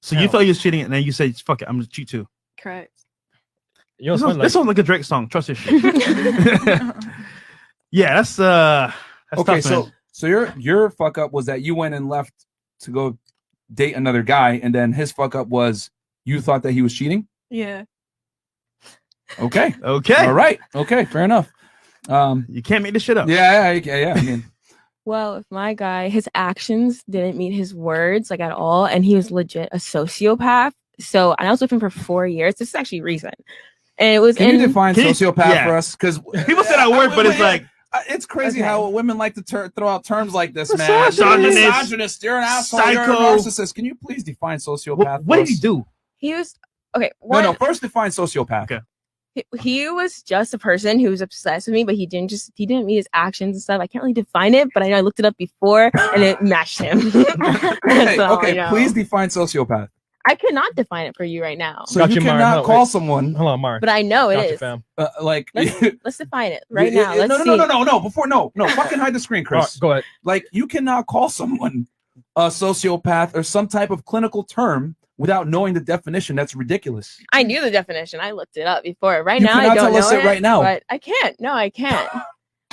So you thought he was cheating, and then you said, fuck it, I'm gonna cheat too. Correct. You know, This it's funny, sounds, this sounds like a Drake song, Trust Issue. Yeah, that's Okay, tough, man. so your fuck up was that you went and left to go date another guy, and then his fuck up was you thought that he was cheating? Yeah. Okay. Okay. All right. Okay, fair enough. You can't make this shit up. Yeah. I mean, Well, if my guy, his actions didn't meet his words like at all, and he was legit a sociopath. So, and I was with him for 4 years. This is actually recent, and it was can you define Can you- sociopath yeah. for us? Because People say that word, but it's like it's crazy Okay. how women like to throw out terms like this, man. Misogynist. Misogynist. You're an asshole. You're a Psycho. narcissist. Can you please define sociopath? what for did he us? do? he was okay. No, One, no. First, define sociopath. Okay. he was just a person who was obsessed with me, but he didn't meet his actions and stuff. I can't really define it, but I know I looked it up before and it matched him. Okay, So, okay. you know. Please define sociopath. I cannot define it for you right now, So Got you you, Myron. cannot Hold on, call wait. someone Hold on, Mark. but I know it Gotcha, is. fam. like. Let's define it right now. Let's see. No. Before no. Fucking hide the screen, All right, Chris. go ahead. Like you cannot call someone a sociopath or some type of clinical term without knowing the definition. That's ridiculous. I knew the definition. I looked it up before. Right You now, I cannot don't tell know us it right now. But I can't. No, I can't.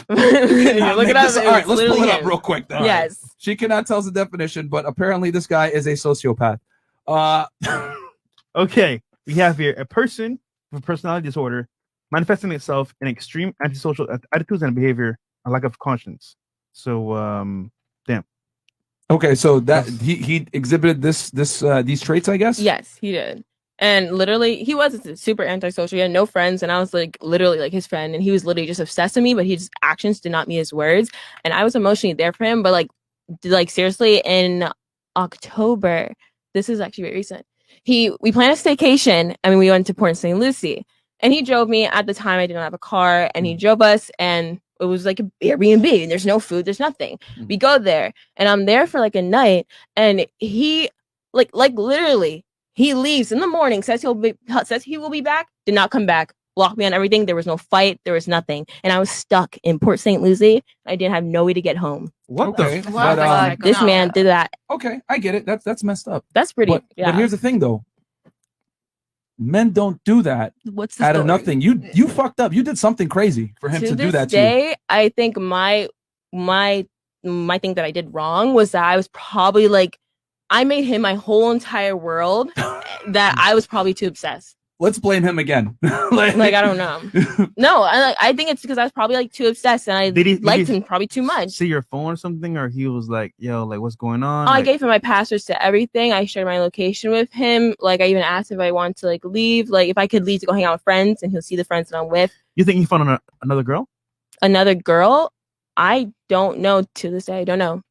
Look All it up. right, let's pull it up him. real quick. Then. Yes. She cannot tell us the definition, but apparently this guy is a sociopath. Okay, we have here a person with personality disorder manifesting itself in extreme antisocial attitudes and behavior and lack of conscience. So, damn. Okay, so that he exhibited these traits, I guess. Yes, he did. And literally, he was super antisocial. He had no friends, and I was like literally like his friend, and he was literally just obsessed with me. But his actions did not meet his words, and I was emotionally there for him. But like seriously, in October, this is actually very recent. We planned a staycation. I mean, we went to Port St. Lucie, and he drove me. At the time, I did not have a car, and he drove us, and it was like an Airbnb. And there's no food, there's nothing. We go there, and I'm there for like a night, and he like literally. He leaves in the morning, says he will be back, did not come back blocked me on everything. There was no fight. There was nothing. And I was stuck in Port St. Lucie. I didn't have no way to get home. What Okay. the? But, This man did that. okay, I get it. That's messed up. That's pretty. But here's the thing, though. Men don't do that What's the out of story? nothing. You fucked up. You did something crazy for him to do that to you. Day, I think my thing that I did wrong was that I was probably like, I made him my whole entire world. That I was probably too obsessed. Let's blame him again. Like I don't know. No, I think it's because I was probably like too obsessed and I liked him probably too much. See your phone or something, or he was like, "Yo, like what's going on?" I Like, gave him my passwords to everything. I shared my location with him. Like I even asked if I wanted to like leave, like if I could leave to go hang out with friends, and he'll see the friends that I'm with. you think he found another girl? Another girl? I don't know to this day. I don't know.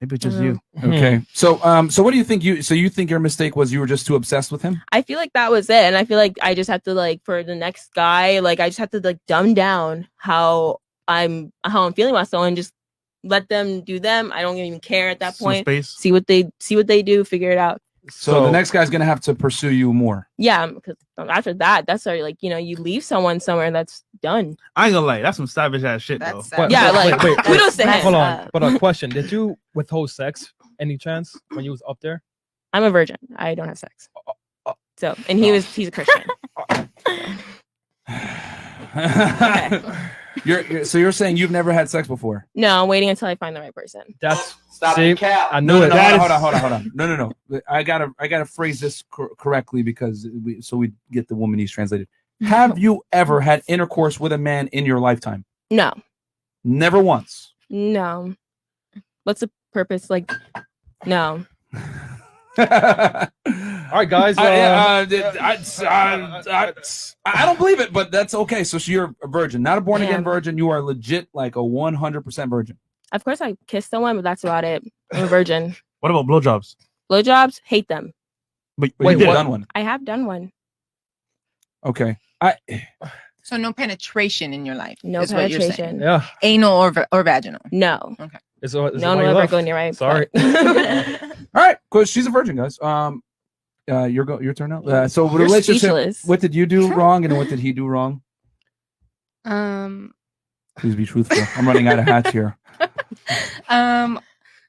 Maybe it's just you. Okay. So what do you think you think your mistake was you were just too obsessed with him? I feel like that was it, and I feel like I just have to like for the next guy, like I just have to like dumb down how I'm feeling about someone, just let them do them. I don't even care at that Some point. space. See what they do, figure it out. So the next guy's gonna have to pursue you more. Yeah, because after that, that's already like you leave someone somewhere that's done. I ain't gonna lie, that's some savage ass shit though. Yeah, like kudos to him. Hold on. But a question: did you withhold sex any chance when you was up there? I'm a virgin. I don't have sex. So, and he's a Christian. You're saying you've never had sex before? No, I'm waiting until I find the right person. That's Stop see, the cap. I knew it. Hold on. No. I gotta phrase this correctly because so we get the womanese translated. Have you ever had intercourse with a man in your lifetime? No. Never once. No. What's the purpose? Like, no. All right, guys. I don't believe it, but that's okay. So you're a virgin, not a born again virgin. You are legit like a 100% virgin. Of course, I kissed someone, but that's about it. I'm a virgin. What about blowjobs? Blowjobs, hate them. But Wait, you what? did. Done one? I have done one. Okay. So no penetration in your life. No is what you're saying. penetration. Yeah. Anal or vaginal. No. Okay. It's No why one you will ever left. go near my Sorry. All right, because she's a virgin, guys. Your turn now. So the You're relationship. speechless. What did you do wrong, and what did he do wrong? Please be truthful. I'm running out of hats here.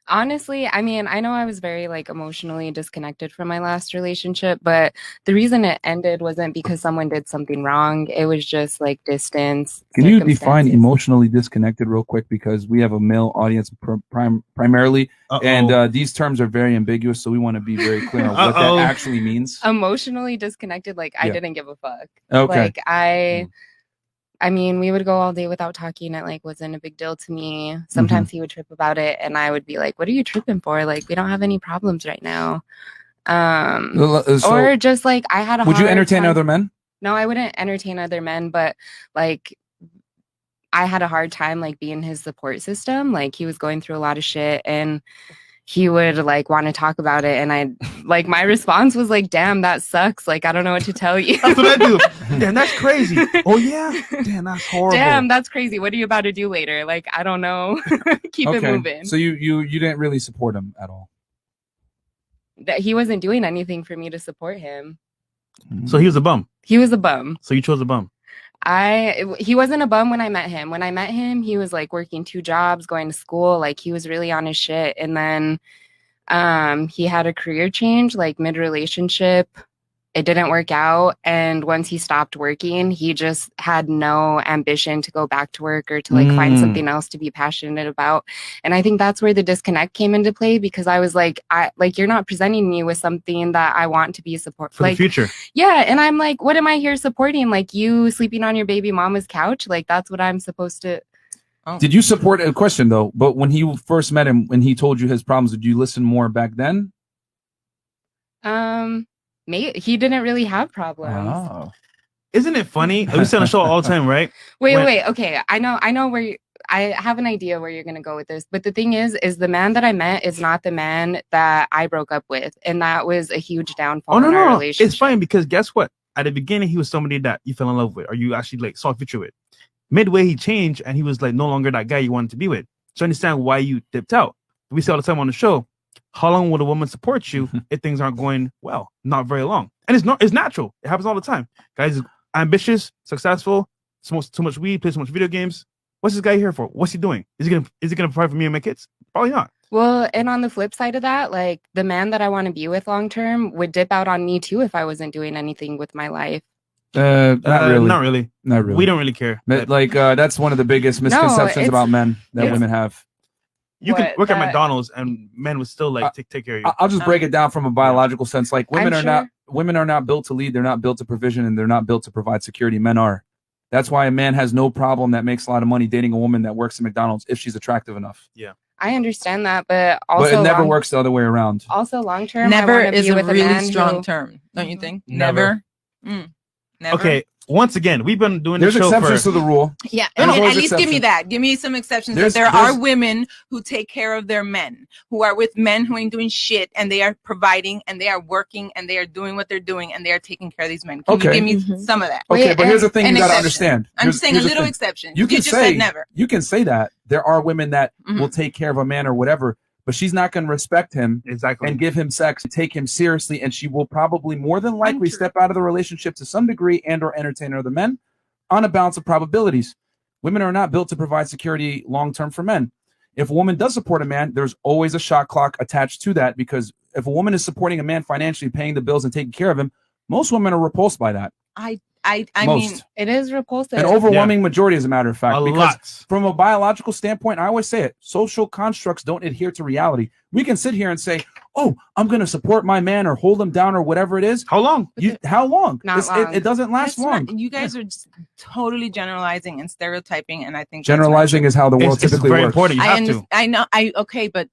Honestly, I mean, I know I was very like emotionally disconnected from my last relationship, but the reason it ended wasn't because someone did something wrong. It was just like distance. Can you define circumstances. emotionally disconnected real quick, because we have a male audience primarily, and these terms are very ambiguous, so we want to be very clear on what that actually means. Emotionally disconnected? Like I Yeah. didn't give a fuck. Okay. Like I mean, we would go all day without talking. It like wasn't a big deal to me. Sometimes he would trip about it, and I would be like, "What are you tripping for? Like, we don't have any problems right now." Or just like I had a. Would you hard entertain time- other men? No, I wouldn't entertain other men, but like I had a hard time like being his support system. Like he was going through a lot of shit, and he would like want to talk about it, and I like my response was like, "Damn, that sucks. Like I don't know what to tell you." That's what I do. Damn, that's crazy. Oh yeah. Damn, that's horrible. Damn, that's crazy. What are you about to do later? Like I don't know. Keep it moving. So you didn't really support him at all. That he wasn't doing anything for me to support him. So he was a bum. He was a bum. So you chose a bum. He wasn't a bum when I met him. When I met him, he was like working 2 jobs, going to school. Like he was really on his shit. And then he had a career change, like mid-relationship. It didn't work out. And once he stopped working, he just had no ambition to go back to work or to like find something else to be passionate about. And I think that's where the disconnect came into play, because I was like, you're not presenting me with something that I want to be support For the future. Yeah. And I'm like, what am I here supporting? Like you sleeping on your baby mama's couch? Like that's what I'm supposed to. Did you support a question though? But when you first met him, when he told you his problems, did you listen more back then? He didn't really have problems. Oh. Isn't it funny? We say on the show all the time, right? Wait. Okay. I know where I have an idea where you're going to go with this. But the thing is the man that I met is not the man that I broke up with. And that was a huge downfall in our relationship. It's fine because guess what? At the beginning, he was somebody that you fell in love with or you actually like saw a future with. Midway, he changed and he was like no longer that guy you wanted to be with. So I understand why you dipped out. We say all the time on the show, how long will a woman support you if things aren't going well? Not very long. And it's natural. It happens all the time. Guys ambitious, successful, smokes too much weed, plays too much video games. What's this guy here for? What's he doing? Is he gonna provide for me and my kids? Probably not. Well, and on the flip side of that, like the man that I want to be with long term would dip out on me too if I wasn't doing anything with my life. Not really. Not really. Not really. We don't really care. But, like that's one of the biggest misconceptions it's- about men that women have. You could What, work at that- McDonald's and men would still like take care of you. I'll just break it down from a biological sense. Like women I'm are not built to lead. They're not built to provision, and they're not built to provide security. Men are. That's why a man has no problem that makes a lot of money dating a woman that works at McDonald's if she's attractive enough. Yeah. I understand that, but also But it never works the other way around. Also, long term, Never I is be a with really man strong who, term, don't you think? Never. Never. Never. Okay. Once again, we've been doing There's this show exceptions for to the rule. Yeah, There's and always at least give me exceptions. that. Give me some exceptions. There's- There there's- are women who take care of their men, who are with men who ain't doing shit, and they are providing, and they are working, and they are doing what they're doing, and they are taking care of these men. Can Okay. you give me some of that? Okay, Wait, but here's the thing An you got to exception. understand. I'm Here's- saying a here's the little thing. exception. You can just say said never. You can say that there are women that Mhm. will take care of a man or whatever, but she's not going to respect him exactly and give him sex, take him seriously, and she will probably more than likely Untrue. step out of the relationship to some degree and or entertain other men on a balance of probabilities. Women are not built to provide security long term for men. If a woman does support a man, there's always a shot clock attached to that, because if a woman is supporting a man financially, paying the bills and taking care of him, most women are repulsed by that. I Most. mean, it is repulsive. An overwhelming majority, as a matter of fact, a because lot. from a biological standpoint, I always say it, social constructs don't adhere to reality. We can sit here and say, oh, I'm going to support my man or hold him down or whatever it is. How long? How long? Not long. It doesn't last that's not- long. you guys are just totally generalizing and stereotyping, and I think that's not Generalizing true. is how the world It's typically very works. important. You I have to. I know. Okay, but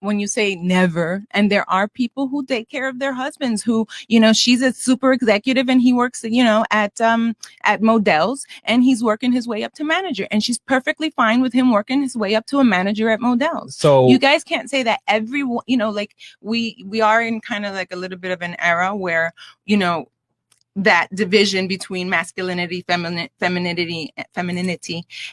when you say never, and there are people who take care of their husbands, who, she's a super executive and he works, at Modell's, and he's working his way up to manager, and she's perfectly fine with him working his way up to a manager at Modell's. So You guys can't say that everyone, like we are in kind of like a little bit of an era where, that division between masculinity, femininity,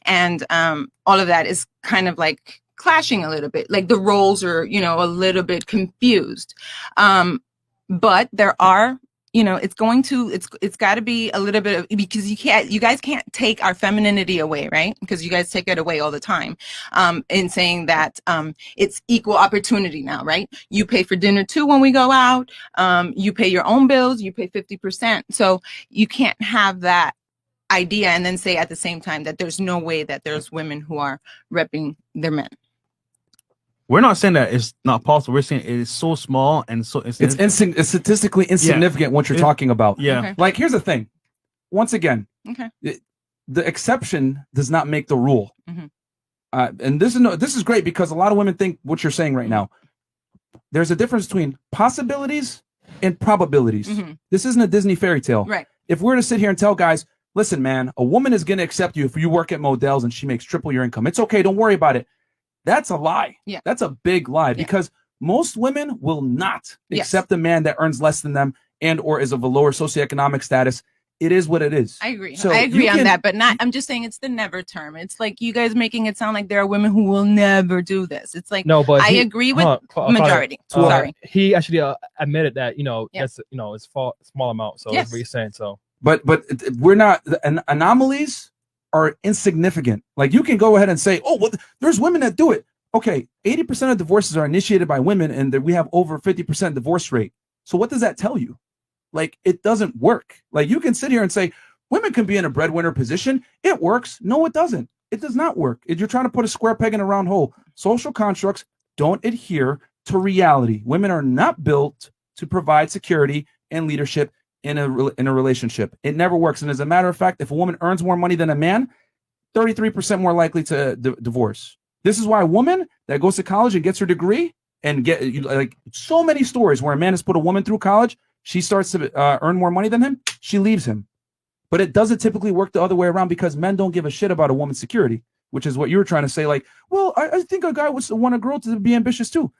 and all of that is kind of like clashing a little bit. Like the roles are, a little bit confused. But there are, it's got to be a little bit of, because you guys can't take our femininity away, right? Because you guys take it away all the time, in saying that it's equal opportunity now, right? You pay for dinner too when we go out. You pay your own bills. You pay 50%. So you can't have that idea and then say at the same time that there's no way that there's women who are repping their men. We're not saying that it's not possible. We're saying it is so small and so It's statistically insignificant what you're talking about. Yeah. Okay. Like, here's the thing. Once again, Okay. the exception does not make the rule. Mhm. And this is great, because a lot of women think what you're saying right now. There's a difference between possibilities and probabilities. Mhm. This isn't a Disney fairy tale. Right. If we're to sit here and tell guys, listen, man, a woman is going to accept you if you work at Modell's and she makes triple your income. It's okay. Don't worry about it. That's a lie. Yeah. That's a big lie, Yeah. because most women will not Yes. accept a man that earns less than them and or is of a lower socioeconomic status. It is what it is. I agree. So I agree you on can- that, but I'm just saying it's the never term. It's like you guys making it sound like there are women who will never do this. It's like, no, but I agree with majority. Sorry. He actually admitted that Yeah. that's it's small amount. So Yes. that's what he's saying. So But we're not, anomalies are insignificant. Like, you can go ahead and say, oh, well, there's women that do it. Okay, 80% of divorces are initiated by women, and that we have over 50% divorce rate. So what does that tell you? Like, it doesn't work. Like, you can sit here and say women can be in a breadwinner position. It works. No, it doesn't. It does not work. You're trying to put a square peg in a round hole. Social constructs don't adhere to reality. Women are not built to provide security and leadership in a relationship. It never works. And as a matter of fact, if a woman earns more money than a man, 33% more likely to divorce. This is why a woman that goes to college and gets her degree and like so many stories where a man has put a woman through college, she starts to earn more money than him, she leaves him. But it doesn't typically work the other way around, because men don't give a shit about a woman's security, which is what you were trying to say. Like, well, I think a guy would want a girl to be ambitious too.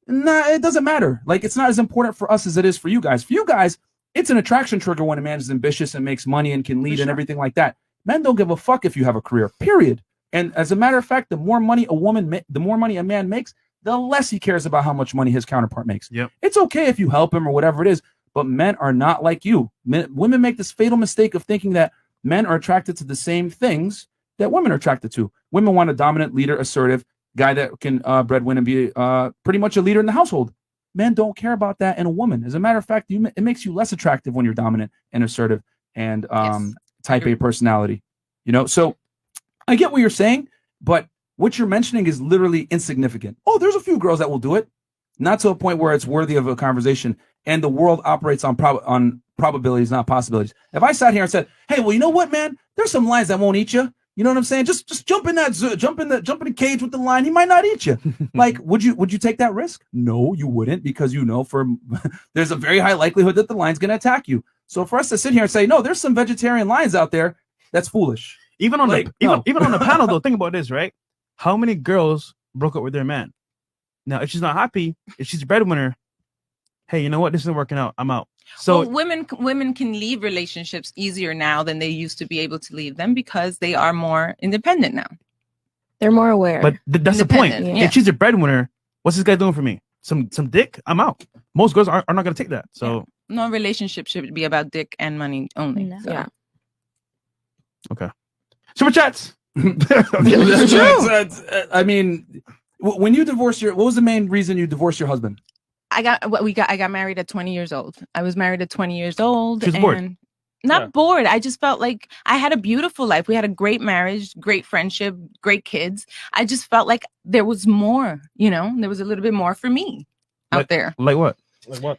Nah, it doesn't matter. Like, it's not as important for us as it is for you guys. For you guys, it's an attraction trigger when a man is ambitious and makes money and can lead and everything like that. Men don't give a fuck if you have a career, period. And as a matter of fact, the more money a man makes, the less he cares about how much money his counterpart makes. Yep. It's okay if you help him or whatever it is, but men are not like you. Women make this fatal mistake of thinking that men are attracted to the same things that women are attracted to. Women want a dominant leader, assertive guy that can breadwin and be pretty much a leader in the household. Men don't care about that in a woman. As a matter of fact, it makes you less attractive when you're dominant and assertive and type A personality. You know, so I get what you're saying, but what you're mentioning is literally insignificant. Oh, there's a few girls that will do it, not to a point where it's worthy of a conversation. And the world operates on probabilities, not possibilities. If I sat here and said, "Hey, well, you know what, man? There's some lions that won't eat you." You know what I'm saying? Just jump in that jump in the cage with the lion. He might not eat you. Like, would you take that risk? No, you wouldn't, because you know there's a very high likelihood that the lion's going to attack you. So for us to sit here and say, "No, there's some vegetarian lions out there," that's foolish. Even on even on the panel though, think about this, right? How many girls broke up with their man? Now, if she's not happy, if she's a breadwinner, hey, you know what? This isn't working out. I'm out. So women can leave relationships easier now than they used to be able to leave them because they are more independent now. They're more aware. But that's the point. Yeah. If she's a breadwinner, what's this guy doing for me? Some dick? I'm out. Most girls are not going to take that. So no relationship should be about dick and money only. No. So. Yeah. Okay. Super chats. That's true. I mean, when you divorced what was the main reason you divorced your husband? I got married at 20 years old. I was married at 20 years old. She was bored. Not bored. I just felt like I had a beautiful life. We had a great marriage, great friendship, great kids. I just felt like there was more, you know, there was a little bit more for me out there. Like what? Like what?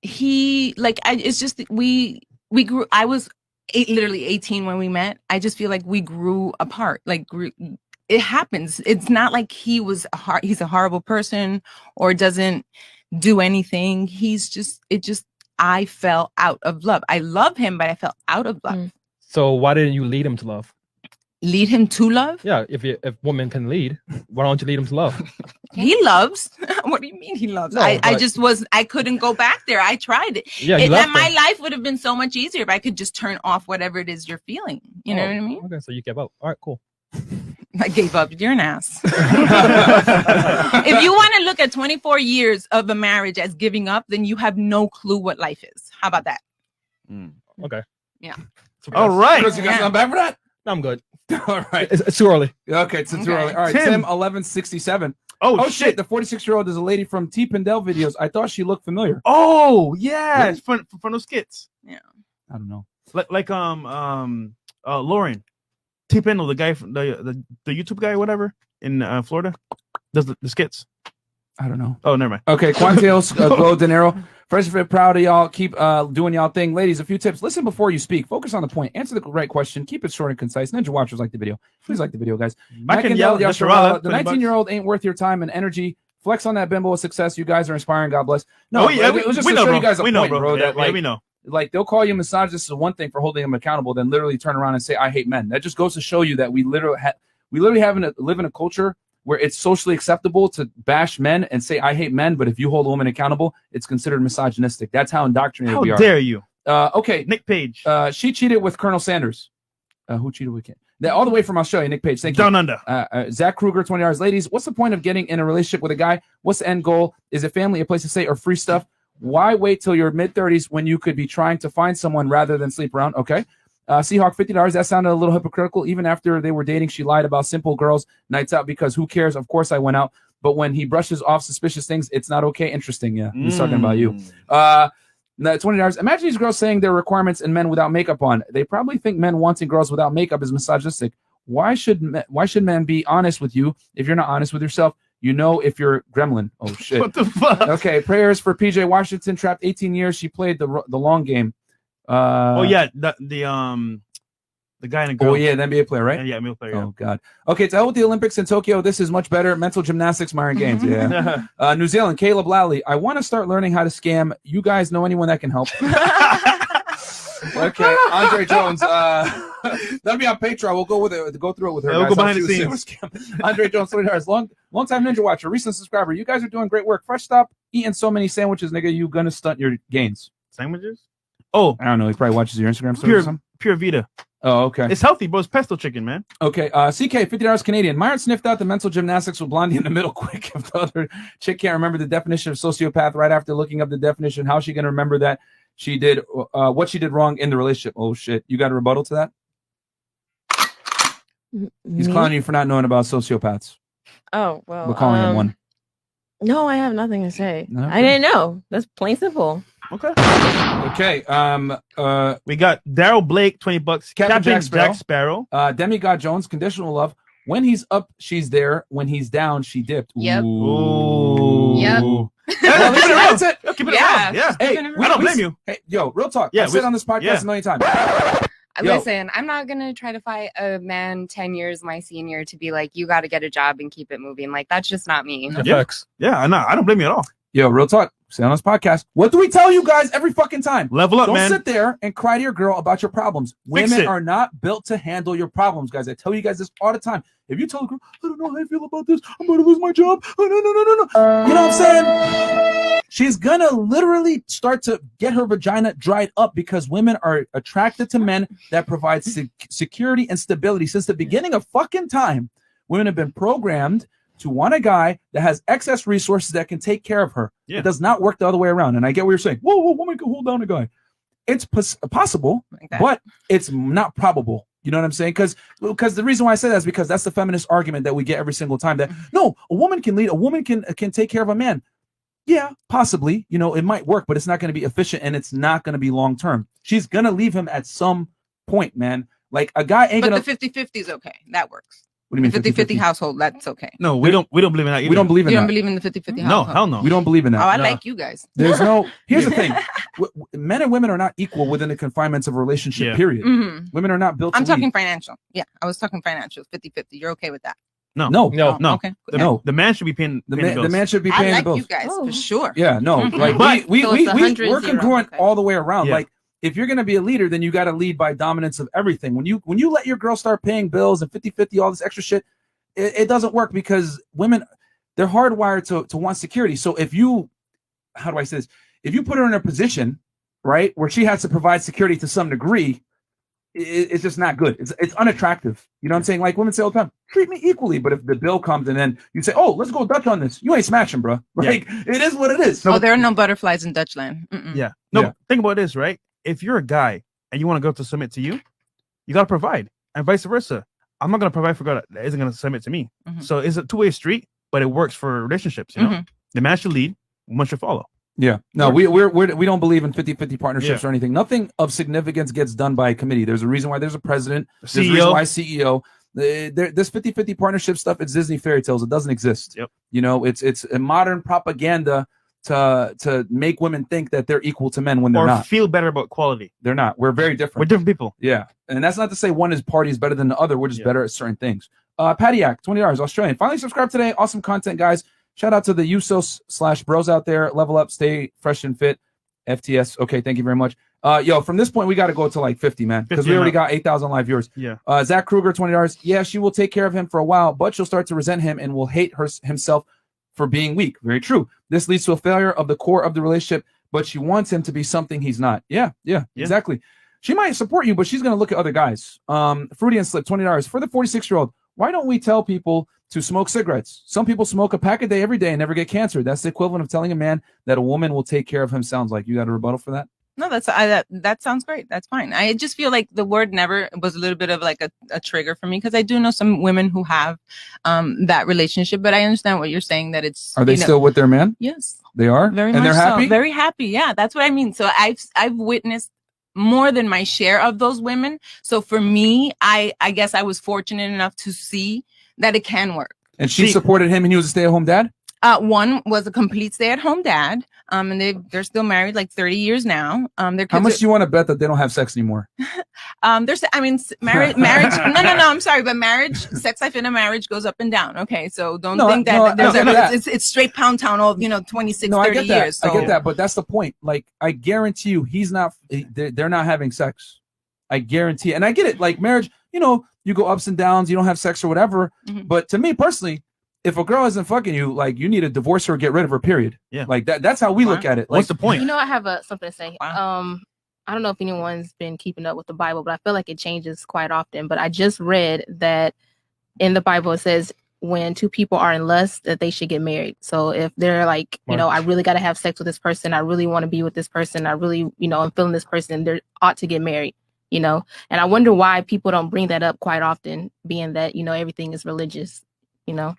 It's just we grew. I was literally 18 when we met. I just feel like we grew apart. It happens. It's not like he's a horrible person or doesn't do anything. I fell out of love. I love him, but I fell out of love. So why didn't you lead him to love? Lead him to love? Yeah, if women can lead, why don't you lead him to love? He loves. What do you mean he loves? No, I couldn't go back there. I tried it. Yeah, my life would have been so much easier if I could just turn off whatever it is you're feeling. You know what I mean? Okay, so you gave up. All right, cool. I gave up. You're an ass. If you want to look at 24 years of a marriage as giving up, then you have no clue what life is. How about that? Okay. Yeah. All right. Chris, you got something back for that? No, I'm good. All right. It's too early. Okay, it's too early. All right, Tim 1167. Oh shit. The 46-year-old is a lady from T. Pendel videos. I thought she looked familiar. Oh yeah, it's from those skits. Yeah. I don't know. Like Lauren T. Pendle, the guy from the YouTube guy, whatever, in Florida, does the skits. I don't know. Oh, never mind. Okay, Quantios Glow De Niro. Fresh fit, proud of y'all. Keep doing y'all thing. Ladies, a few tips. Listen before you speak. Focus on the point. Answer the right question. Keep it short and concise. Ninja watchers like the video. Please like the video, guys. Mike and Yell, the 19-year-old ain't worth your time and energy. Flex on that bimbo of success. You guys are inspiring. God bless. No, it was just to know, show bro. you guys a we point, know, bro. Yeah, that, we know. Like they'll call you misogynist is one thing for holding them accountable, then literally turn around and say, "I hate men." That just goes to show you that we literally live in a culture where it's socially acceptable to bash men and say, "I hate men," but if you hold a woman accountable, it's considered misogynistic. That's how indoctrinated we are. How dare you? Okay, Nick Page. She cheated with Colonel Sanders. Who cheated with him? All the way from Australia, Nick Page. Thank you. Down under. Zach Kruger, 20 hours. Ladies, what's the point of getting in a relationship with a guy? What's the end goal? Is it family, a place to stay, or free stuff? Why wait till your mid-30s when you could be trying to find someone rather than sleep around? Okay. Seahawk, $50. That sounded a little hypocritical. Even after they were dating, she lied about simple girls' nights out because who cares? Of course I went out. But when he brushes off suspicious things, it's not okay. Interesting. Yeah. He's talking about you. $20. Imagine these girls saying their requirements in men without makeup on. They probably think men wanting girls without makeup is misogynistic. Why should men be honest with you if you're not honest with yourself? You know if you're gremlin. Oh, shit. What the fuck? Okay, prayers for PJ Washington, trapped 18 years. She played the long game. Oh, yeah, the guy in the girl. Oh, yeah, the NBA player, right? Yeah, NBA player. Yeah. Oh, God. Okay, to hell with the Olympics in Tokyo. This is much better. Mental gymnastics, Myron Gaines. Yeah. New Zealand, Caleb Lally. I want to start learning how to scam. You guys know anyone that can help? Okay, Andre Jones. That'll be on Patreon. We'll go through it with her. Yeah, we'll go behind the scenes. Andre Jones, $20. Long time Ninja Watcher, recent subscriber. You guys are doing great work. Fresh stop, eating so many sandwiches, nigga. You gonna stunt your gains? Sandwiches? Oh, I don't know. He probably watches your Instagram stories or something. Pure Vita. Oh, okay. It's healthy, bro. It's pesto chicken, man. Okay. CK, $50 Canadian. Myron sniffed out the mental gymnastics with Blondie in the middle quick. If the other chick can't remember the definition of sociopath right after looking up the definition, how's she going to remember that she did what she did wrong in the relationship? Oh, shit. You got a rebuttal to that? He's clowning you for not knowing about sociopaths. Oh, well. We're calling him one. No, I have nothing to say. No? I didn't know. That's plain simple. Okay. Okay. We got Daryl Blake, $20. Captain Jack Sparrow. Demigod Jones, conditional love. When he's up, she's there. When he's down, she dipped. Yep. Ooh. Yep. Well, that's it. Keep it around. Yeah. Hey, I don't blame you. Hey, yo, real talk. Yeah, I've said on this podcast a million times. Yo. Listen, I'm not gonna try to fight a man 10 years my senior to be like, you got to get a job and keep it moving. Like, that's just not me. Yeah, I know. I don't blame you at all. Yo, real talk. Say on this podcast. What do we tell you guys every fucking time? Level up, Don't man. sit there and cry to your girl about your problems. Fix Women it. are not built to handle your problems, guys. I tell you guys this all the time. If you tell a girl, I don't know how I feel about this, I'm going to lose my job. Oh, no. You know what I'm saying? She's going to literally start to get her vagina dried up because women are attracted to men that provide security and stability. Since the beginning of fucking time, women have been programmed to want a guy that has excess resources that can take care of her. Yeah. It does not work the other way around. And I get what you're saying. Whoa, woman can hold down a guy. It's possible, but it's not probable. You know what I'm saying? Because the reason why I say that is because that's the feminist argument that we get every single time that no, a woman can lead, a woman can take care of a man. Yeah, possibly. You know, it might work, but it's not going to be efficient and it's not going to be long term. She's going to leave him at some point, man. Like a guy ain't But going the 50-50 is okay. That works. What do you mean 50-50 household, that's okay. No, we don't believe in that either. We don't believe in You that. don't believe in the 50-50 No, household? hell no. We don't believe in that. Oh, I No. like you guys. There's no. Here's the thing: men and women are not equal within the confinements of a relationship. Yeah. Period. Mhm. Women are not built. I'm to talking lead. financial. Yeah, I was talking financial. 50-50. You're okay with that? No. No. Okay. No. The man should be paying The paying man should be paying I like the bills. you guys for sure. Yeah, no, like But- we're So it's 100-0, congruent okay. all the way around. Yeah. Like if you're gonna be a leader, then you got to lead by dominance of everything. When you let your girl start paying bills and 50-50, all this extra shit, it doesn't work because women, they're hardwired to want security. So if you, how do I say this? If you put her in a position, right, where she has to provide security to some degree, it's just not good. It's unattractive. You know what I'm saying? Like women say all the time, treat me equally. But if the bill comes and then you say, oh, let's go Dutch on this, you ain't smashing, bro. Like it is what it is. Oh, there are no butterflies in Dutchland. Mm-mm. Yeah. No, Yeah. think about this, right? If you're a guy and you want a girl to submit to you, you got to provide, and vice versa. I'm not going to provide for a girl that isn't going to submit to me. Mhm. So it's a two-way street, but it works for relationships. You know, Mhm. the man should lead, woman should follow. Yeah, no, we don't believe in 50-50 partnerships or anything. Nothing of significance gets done by a committee. There's a reason why there's a president. There's a reason why CEO. This 50-50 partnership stuff, it's Disney fairy tales. It doesn't exist. Yep. You know, it's a modern propaganda to make women think that they're equal to men when they're Or not. feel better about quality. They're not. We're very We're different. different people. Yeah, and that's not to say one party is better than the other. We're just better at certain things. Pattiac, $20, Australian. Finally subscribed today. Awesome content, guys. Shout out to the Usos/bros out there. Level up, stay fresh and fit. FTS. Okay, thank you very much. Yo, from this point, we got to go to like 50, man, because 50 we already and got 8,000 live viewers. Yeah. Zach Kruger, $20. Yeah, she will take care of him for a while, but she'll start to resent him and will hate himself for being weak. Very true. This leads to a failure of the core of the relationship, but she wants him to be something he's not. Yeah, exactly. She might support you, but she's going to look at other guys. Fruity and Slip, $20. For the 46-year-old, why don't we tell people to smoke cigarettes? Some people smoke a pack a day every day and never get cancer. That's the equivalent of telling a man that a woman will take care of him. Sounds like you got a rebuttal for that? No, that sounds great. That's fine. I just feel like the word never was a little bit of like a trigger for me because I do know some women who have that relationship, but I understand what you're saying that it's. Are they still with their man? Yes. They are? Very and much they're happy? so. Very happy. Yeah, that's what I mean. So I've witnessed more than my share of those women. So for me, I guess I was fortunate enough to see that it can work. And she supported him and he was a stay-at-home dad? One was a complete stay-at-home dad. And they're still married like 30 years now. Their kids How much do you want to bet that they don't have sex anymore? marriage. No. I'm sorry, but sex life in a marriage goes up and down. Okay, so don't think that it's straight pound town all 26, 30 I get that. years. So. I get that, but that's the point. Like, I guarantee you, they're not having sex. I guarantee, and I get it. Like marriage, you go ups and downs. You don't have sex or whatever. Mm-hmm. But to me personally, if a girl isn't fucking you, like you need to divorce her or get rid of her, period. Yeah. Like that's how we look at it. Like, what's the point? I have something to say. Wow. I don't know if anyone's been keeping up with the Bible, but I feel like it changes quite often. But I just read that in the Bible it says when two people are in lust that they should get married. So if they're like, you know, I really got to have sex with this person, I really want to be with this person, I really, you know, I'm feeling this person, they ought to get married, you know. And I wonder why people don't bring that up quite often, being that, you know, everything is religious, you know.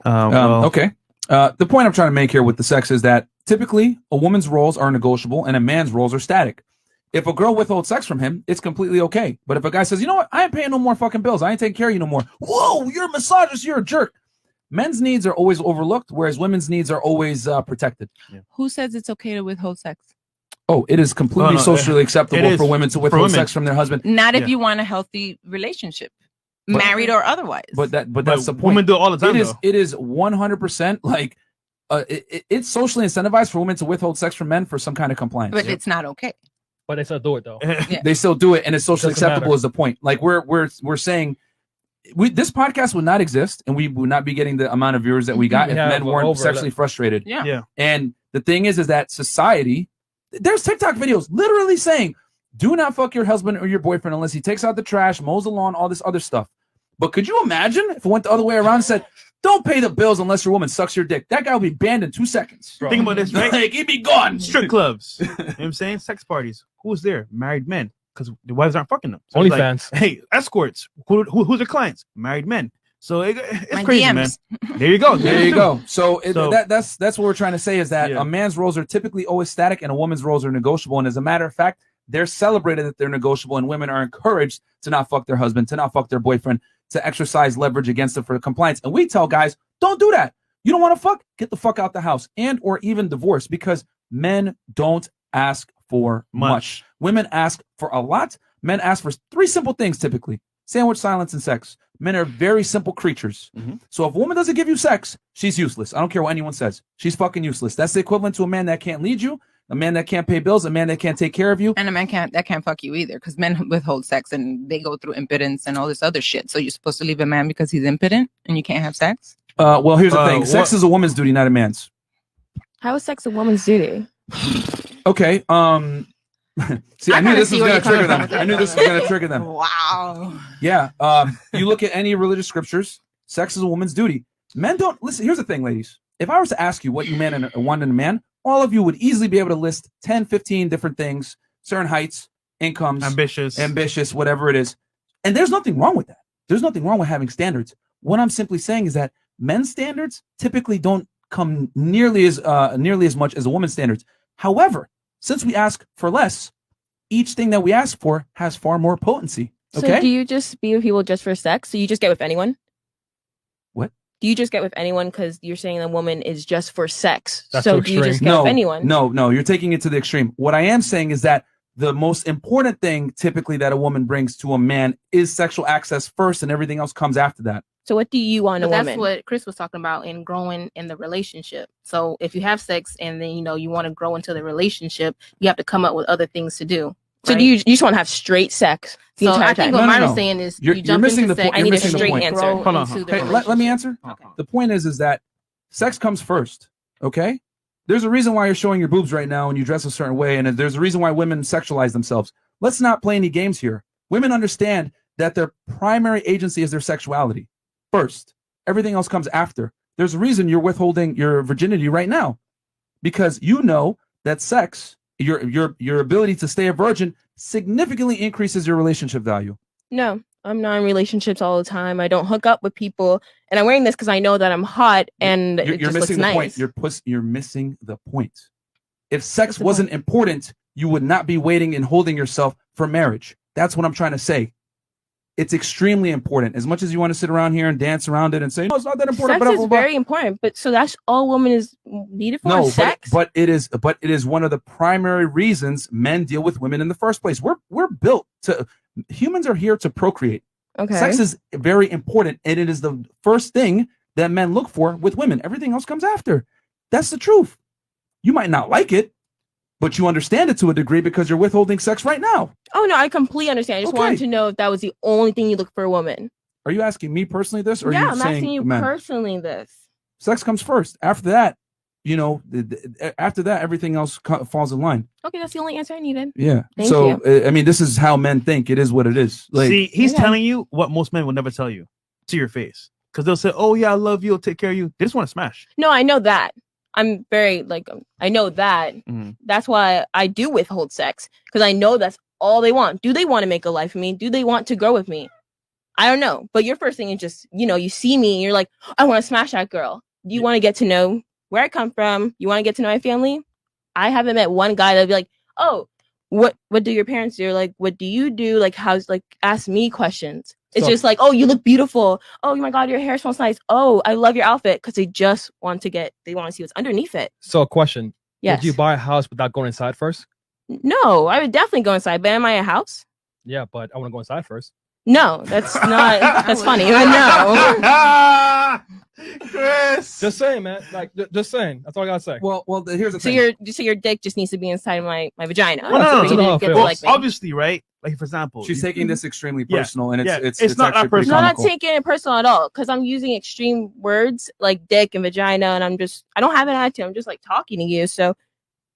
Okay. The point I'm trying to make here with the sex is that typically a woman's roles are negotiable and a man's roles are static. If a girl withholds sex from him, it's completely okay. But if a guy says, you know what, I ain't paying no more fucking bills, I ain't taking care of you no more. Whoa, you're a misogynist, you're a jerk. Men's needs are always overlooked, whereas women's needs are always protected. Who says it's okay to withhold sex? Oh, it is completely socially acceptable for women to withhold sex from their husband. Not if you want a healthy relationship, married or otherwise. But that's the point. Women do it all the time. It is 100% like it's socially incentivized for women to withhold sex from men for some kind of compliance. But it's not okay. But they still do it though. They still do it, and it's socially Doesn't acceptable. matter. Is the point? Like we're saying, this podcast would not exist, and we would not be getting the amount of viewers that we got if men weren't sexually frustrated. Yeah. And the thing is that society, there's TikTok videos literally saying, do not fuck your husband or your boyfriend unless he takes out the trash, mows the lawn, all this other stuff. But could you imagine if it went the other way around and said, don't pay the bills unless your woman sucks your dick? That guy would be banned in 2 seconds. Think about this, right? Like, he'd be gone. Strip clubs. You know what I'm saying? Sex parties. Who's there? Married men. Because the wives aren't fucking them. So it's OnlyFans. like, hey, escorts. Who's their clients? Married men. So it's My crazy, DMs. man. There you go. There you go. So that's what we're trying to say is that a man's roles are typically always static and a woman's roles are negotiable. And as a matter of fact, they're celebrated that they're negotiable, and women are encouraged to not fuck their husband, to not fuck their boyfriend, to exercise leverage against them for compliance. And we tell guys, don't do that. You don't want to fuck? Get the fuck out the house, and or even divorce, because men don't ask for much. Women ask for a lot. Men ask for 3 simple things typically: sandwich, silence, and sex. Men are very simple creatures. So if a woman doesn't give you sex, she's useless. I don't care what anyone says. She's fucking useless. That's the equivalent to a man that can't lead you, a man that can't pay bills, a man that can't take care of you. And a man that can't fuck you either, because men withhold sex and they go through impotence and all this other shit. So you're supposed to leave a man because he's impotent and you can't have sex? Well, here's the thing. Sex is a woman's duty, not a man's. How is sex a woman's duty? Okay. See, I knew this was going to trigger them. I knew this was going to trigger them. Wow. Yeah. You look at any religious scriptures, sex is a woman's duty. Men don't listen. Here's the thing, ladies. If I was to ask you what you want in a man, all of you would easily be able to list 10, 15 different things, certain heights, incomes, ambitious, whatever it is. And there's nothing wrong with that. There's nothing wrong with having standards. What I'm simply saying is that men's standards typically don't come nearly as much as a woman's standards. However, since we ask for less, each thing that we ask for has far more potency. Okay. So do you just be with people just for sex? So you just get with anyone? What? Do you just get with anyone because you're saying a woman is just for sex? That's so too do you extreme. just get with anyone? No, you're taking it to the extreme. What I am saying is that the most important thing typically that a woman brings to a man is sexual access first, and everything else comes after that. So what do you want But a that's woman? what Chris was talking about in growing in the relationship. So if you have sex and then you want to grow into the relationship, you have to come up with other things to do. So right? do you just want to have straight sex the So entire I think time? what Myra's saying is You're you jump missing into the sex. point. I You're need a missing the straight point. answer. Grow Hold on. into the Hey, let me answer. The point is that sex comes first. Okay. There's a reason why you're showing your boobs right now and you dress a certain way, and there's a reason why women sexualize themselves. Let's not play any games here. Women understand that their primary agency is their sexuality first. Everything else comes after. There's a reason you're withholding your virginity right now, because you know that sex, your ability to stay a virgin, significantly increases your relationship value. No, I'm not in relationships all the time. I don't hook up with people, and I'm wearing this because I know that I'm hot and it You're just looks missing the nice. point. You're missing the point. If sex wasn't important, you would not be waiting and holding yourself for marriage. That's what I'm trying to say. It's extremely important. As much as you want to sit around here and dance around it and say, no, it's not that important. Sex blah, is blah, blah. very important, but so that's all women is needed for No, sex. but it is one of the primary reasons men deal with women in the first place. We're built to, humans are here to procreate. Okay. Sex is very important, and it is the first thing that men look for with women. Everything else comes after. That's the truth. You might not like it, but you understand it to a degree because you're withholding sex right now. Oh no, I completely understand. I just wanted to know if that was the only thing you look for a woman. Are you asking me personally this, or Yeah, are you I'm saying asking you men? personally this. Sex comes first. After that, after that, everything else falls in line. Okay, that's the only answer I needed. Yeah. Thank So I mean, this is how men think. It is what it is. Like, see, he's telling you what most men will never tell you to your face, because they'll say, "Oh yeah, I love you. I'll take care of you." They just want to smash. No, I know that. I'm very I know that. That's why I do withhold sex, because I know that's all they want. Do they want to make a life of me? Do they want to grow with me? I don't know. But your first thing is just, you see me and you're like, I want to smash that girl. Do you want to get to know where I come from? You want to get to know my family? I haven't met one guy that'd be like, oh, what do your parents do? Like, what do you do? Like, ask me questions. It's just like, oh, you look beautiful. Oh my God, your hair smells nice. Oh, I love your outfit. Because they just want to see what's underneath it. So, a question. Yes. Would you buy a house without going inside first? No, I would definitely go inside. But am I a house? Yeah, but I want to go inside first. No, that's not. That's funny, but no. Chris, just saying, man. Like, just saying. That's all I gotta say. Well, here's the thing. So your dick just needs to be inside my vagina. No. Well, obviously, right? Like, for example, she's taking this extremely personal, and it's not that personal. No, I'm not taking it personal at all, because I'm using extreme words like dick and vagina, and I don't have an attitude. I'm just like talking to you. So,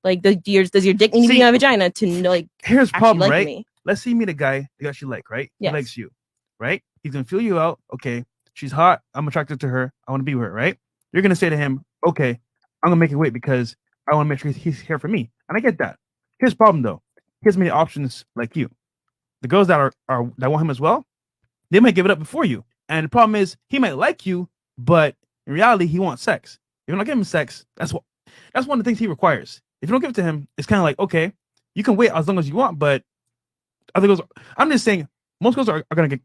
like, does your dick need to be in my vagina to know? Here's the problem, like right? Me? Let's say you meet a guy you actually like, right? Yes. He likes you, right? He's gonna feel you out. Okay, she's hot. I'm attracted to her. I want to be with her, right? You're gonna say to him, okay, I'm gonna make it wait because I want to make sure he's here for me. And I get that. Here's the problem though. Here's many options like you. The girls that are that want him as well, they might give it up before you. And the problem is he might like you, but in reality, he wants sex. If you don't give him sex, that's one of the things he requires. If you don't give it to him, it's kind of like, okay, you can wait as long as you want, but other girls, I'm just saying, most girls are gonna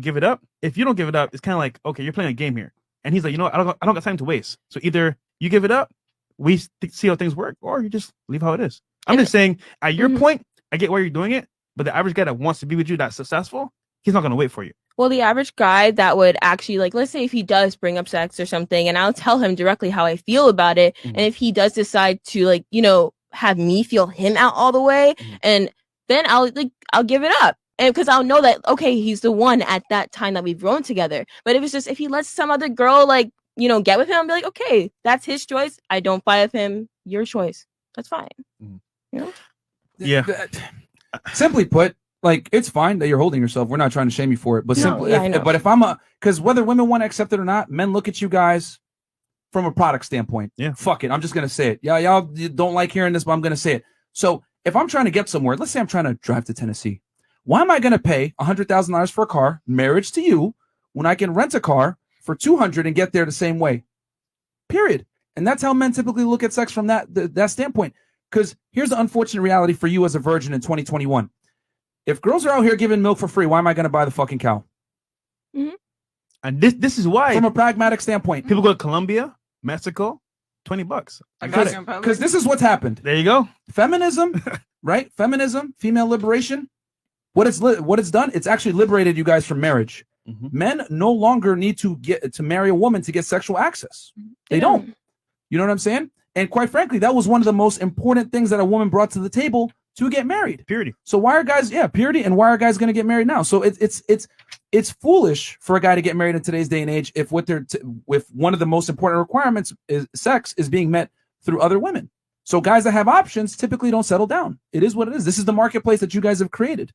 give it up. If you don't give it up, it's kind of like, okay, you're playing a game here. And he's like, I don't got time to waste. So either you give it up, we see how things work, or you just leave how it is. I'm just saying, at your point, I get why you're doing it, but the average guy that wants to be with you, that's successful, he's not gonna wait for you. Well, the average guy that would actually, like, let's say if he does bring up sex or something, and I'll tell him directly how I feel about it, and if he does decide to, like, have me feel him out all the way, and then I'll give it up. And because I'll know that, okay, he's the one at that time that we've grown together. But if he lets some other girl, get with him, I'll be like, okay, that's his choice. I don't fight with him. Your choice. That's fine. Yeah. Simply put, like, it's fine that you're holding yourself. We're not trying to shame you for it. But if I'm because whether women want to accept it or not, men look at you guys from a product standpoint. Yeah. Fuck it. I'm just going to say it. Yeah, y'all don't like hearing this, but I'm going to say it. So if I'm trying to get somewhere, let's say I'm trying to drive to Tennessee. Why am I going to pay $100,000 for a car, marriage to you, when I can rent a car for $200 and get there the same way? Period. And that's how men typically look at sex from that standpoint. Because here's the unfortunate reality for you as a virgin in 2021. If girls are out here giving milk for free, why am I going to buy the fucking cow? And this is why, from a pragmatic standpoint, people go to Colombia, Mexico, $20. Because this is what's happened. There you go. Feminism, right? Feminism, female liberation. What it's done, it's actually liberated you guys from marriage. Men no longer need to marry a woman to get sexual access. They don't. You know what I'm saying? And quite frankly, that was one of the most important things that a woman brought to the table to get married. Purity. So why are guys, purity, and why are guys going to get married now? So it's foolish for a guy to get married in today's day and age if if one of the most important requirements is sex is being met through other women. So guys that have options typically don't settle down. It is what it is. This is the marketplace that you guys have created.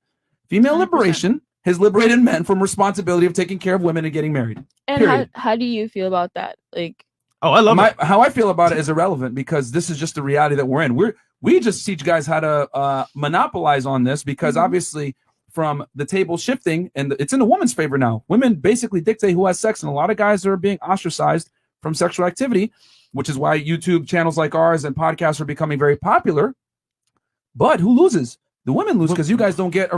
Female 100%. Liberation has liberated men from responsibility of taking care of women and getting married. And how do you feel about that? Like, oh, I love it. How I feel about it is irrelevant because this is just the reality that we're in. We just teach guys how to monopolize on this because obviously from the table shifting, and it's in the woman's favor now. Women basically dictate who has sex, and a lot of guys are being ostracized from sexual activity, which is why YouTube channels like ours and podcasts are becoming very popular. But who loses? The women lose because you guys don't get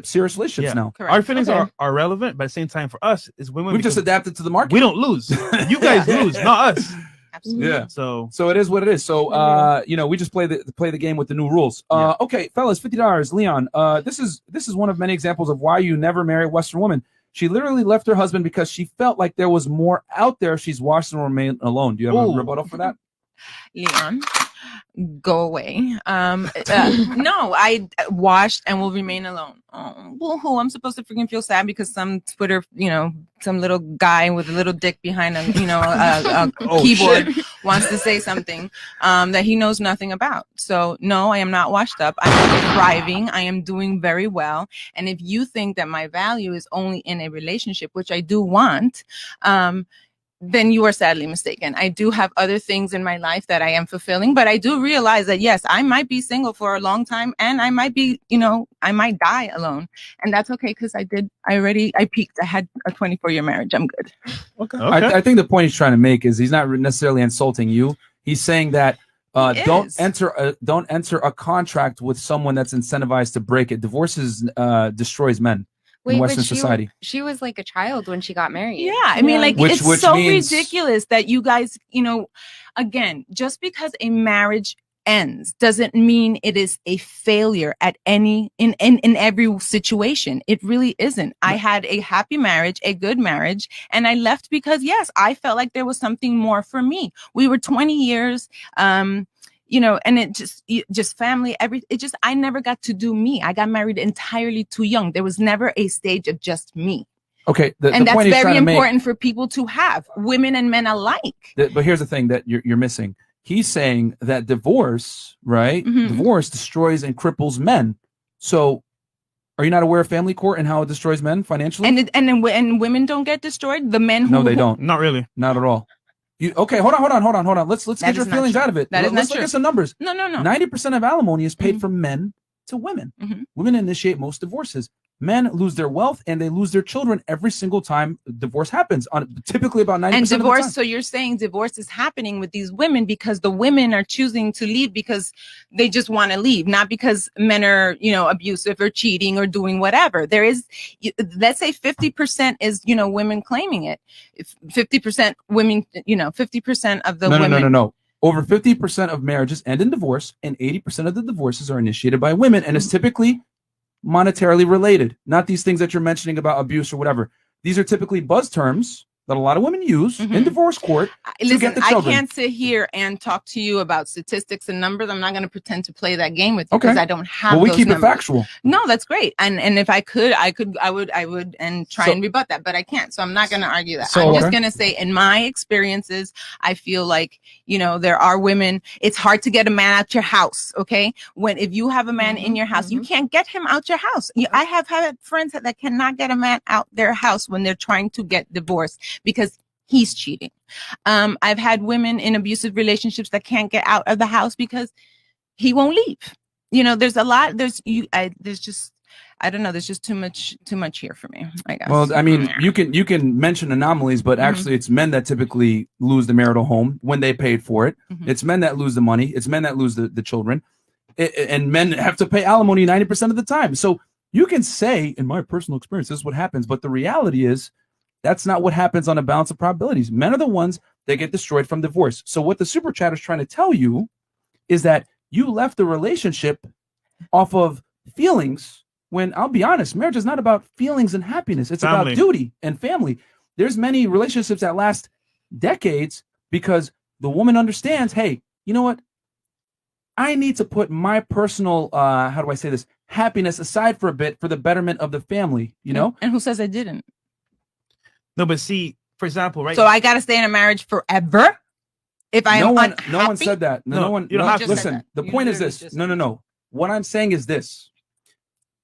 serious relationships now. Correct. Our feelings are relevant, but at the same time, for us, is women. We've just adapted to the market. We don't lose. You guys lose, not us. Absolutely. Yeah. So it is what it is. So we just play the game with the new rules. Okay, fellas, $50. Leon, this is one of many examples of why you never marry a Western woman. She literally left her husband because she felt like there was more out there if she's watched and remained alone. Do you have a rebuttal for that? Leon, Go away. No, I washed and will remain alone. Oh, woohoo. I'm supposed to freaking feel sad because some Twitter, some little guy with a little dick behind a keyboard wants to say something that he knows nothing about. So no, I am not washed up. I'm thriving. I am doing very well. And if you think that my value is only in a relationship, which I do want, then you are sadly mistaken. I do have other things in my life that I am fulfilling, but I do realize that yes, I might be single for a long time and I might be, I might die alone. And that's okay because I peaked. I had a 24-year marriage. I'm good. Okay. I think the point he's trying to make is he's not necessarily insulting you. He's saying that don't enter a contract with someone that's incentivized to break it. Divorces destroys men. In Western society, she was like a child when she got married. Yeah, I mean, like it's so ridiculous that you guys, again, just because a marriage ends doesn't mean it is a failure at in every situation. It really isn't. I had a happy marriage, a good marriage, and I left because yes, I felt like there was something more for me. We were 20 years. And it just family, I never got to do me. I got married entirely too young. There was never a stage of just me. Okay. And that's very important for people to have, women and men alike. But here's the thing that you're missing. He's saying that divorce, right? Mm-hmm. Divorce destroys and cripples men. So are you not aware of family court and how it destroys men financially? And women don't get destroyed? The men who... No, they don't. Not really. Not at all. Okay, hold on. Let's get your feelings out of it. Let's look at some numbers. No. 90% of alimony is paid from men to women. Mm-hmm. Women initiate most divorces. Men lose their wealth and they lose their children every single time divorce happens. Typically about 90% and divorce. Of the time. So you're saying divorce is happening with these women because the women are choosing to leave because they just want to leave, not because men are, abusive or cheating or doing whatever. There is, let's say 50% is, women claiming it. 50% women, 50% of the women. No. Over 50% of marriages end in divorce, and 80% of the divorces are initiated by women, and it's typically monetarily related, not these things that you're mentioning about abuse or whatever. These are typically buzz terms that a lot of women use in divorce court to get the children. I can't sit here and talk to you about statistics and numbers. I'm not going to pretend to play that game with you because I don't have Well, we those keep numbers. it factual. No, that's great. And if I could, I would and try and rebut that, but I can't. So I'm not going to argue that. I'm just going to say in my experiences, I feel like, there are women, it's hard to get a man out your house. Okay. If you have a man in your house, you can't get him out your house. I have had friends that cannot get a man out their house when they're trying to get divorced because he's cheating. I've had women in abusive relationships that can't get out of the house because he won't leave. There's a lot. There's just too much here for me, I guess. Well, I mean, you can mention anomalies, but actually it's men that typically lose the marital home when they paid for it. It's men that lose the money. It's men that lose the children. And men have to pay alimony 90% of the time. So you can say, in my personal experience, this is what happens. But the reality is, that's not what happens on a balance of probabilities. Men are the ones that get destroyed from divorce. So what the super chat is trying to tell you is that you left the relationship off of feelings when, I'll be honest, marriage is not about feelings and happiness. It's about duty and family. There's many relationships that last decades because the woman understands, hey, you know what? I need to put my personal, how do I say this, happiness aside for a bit for the betterment of the family, And who says I didn't? No, but see, for example, right? So I got to stay in a marriage forever? If I am unhappy? No one said that. No one. You don't have to. Listen, the point is this. No. What I'm saying is this.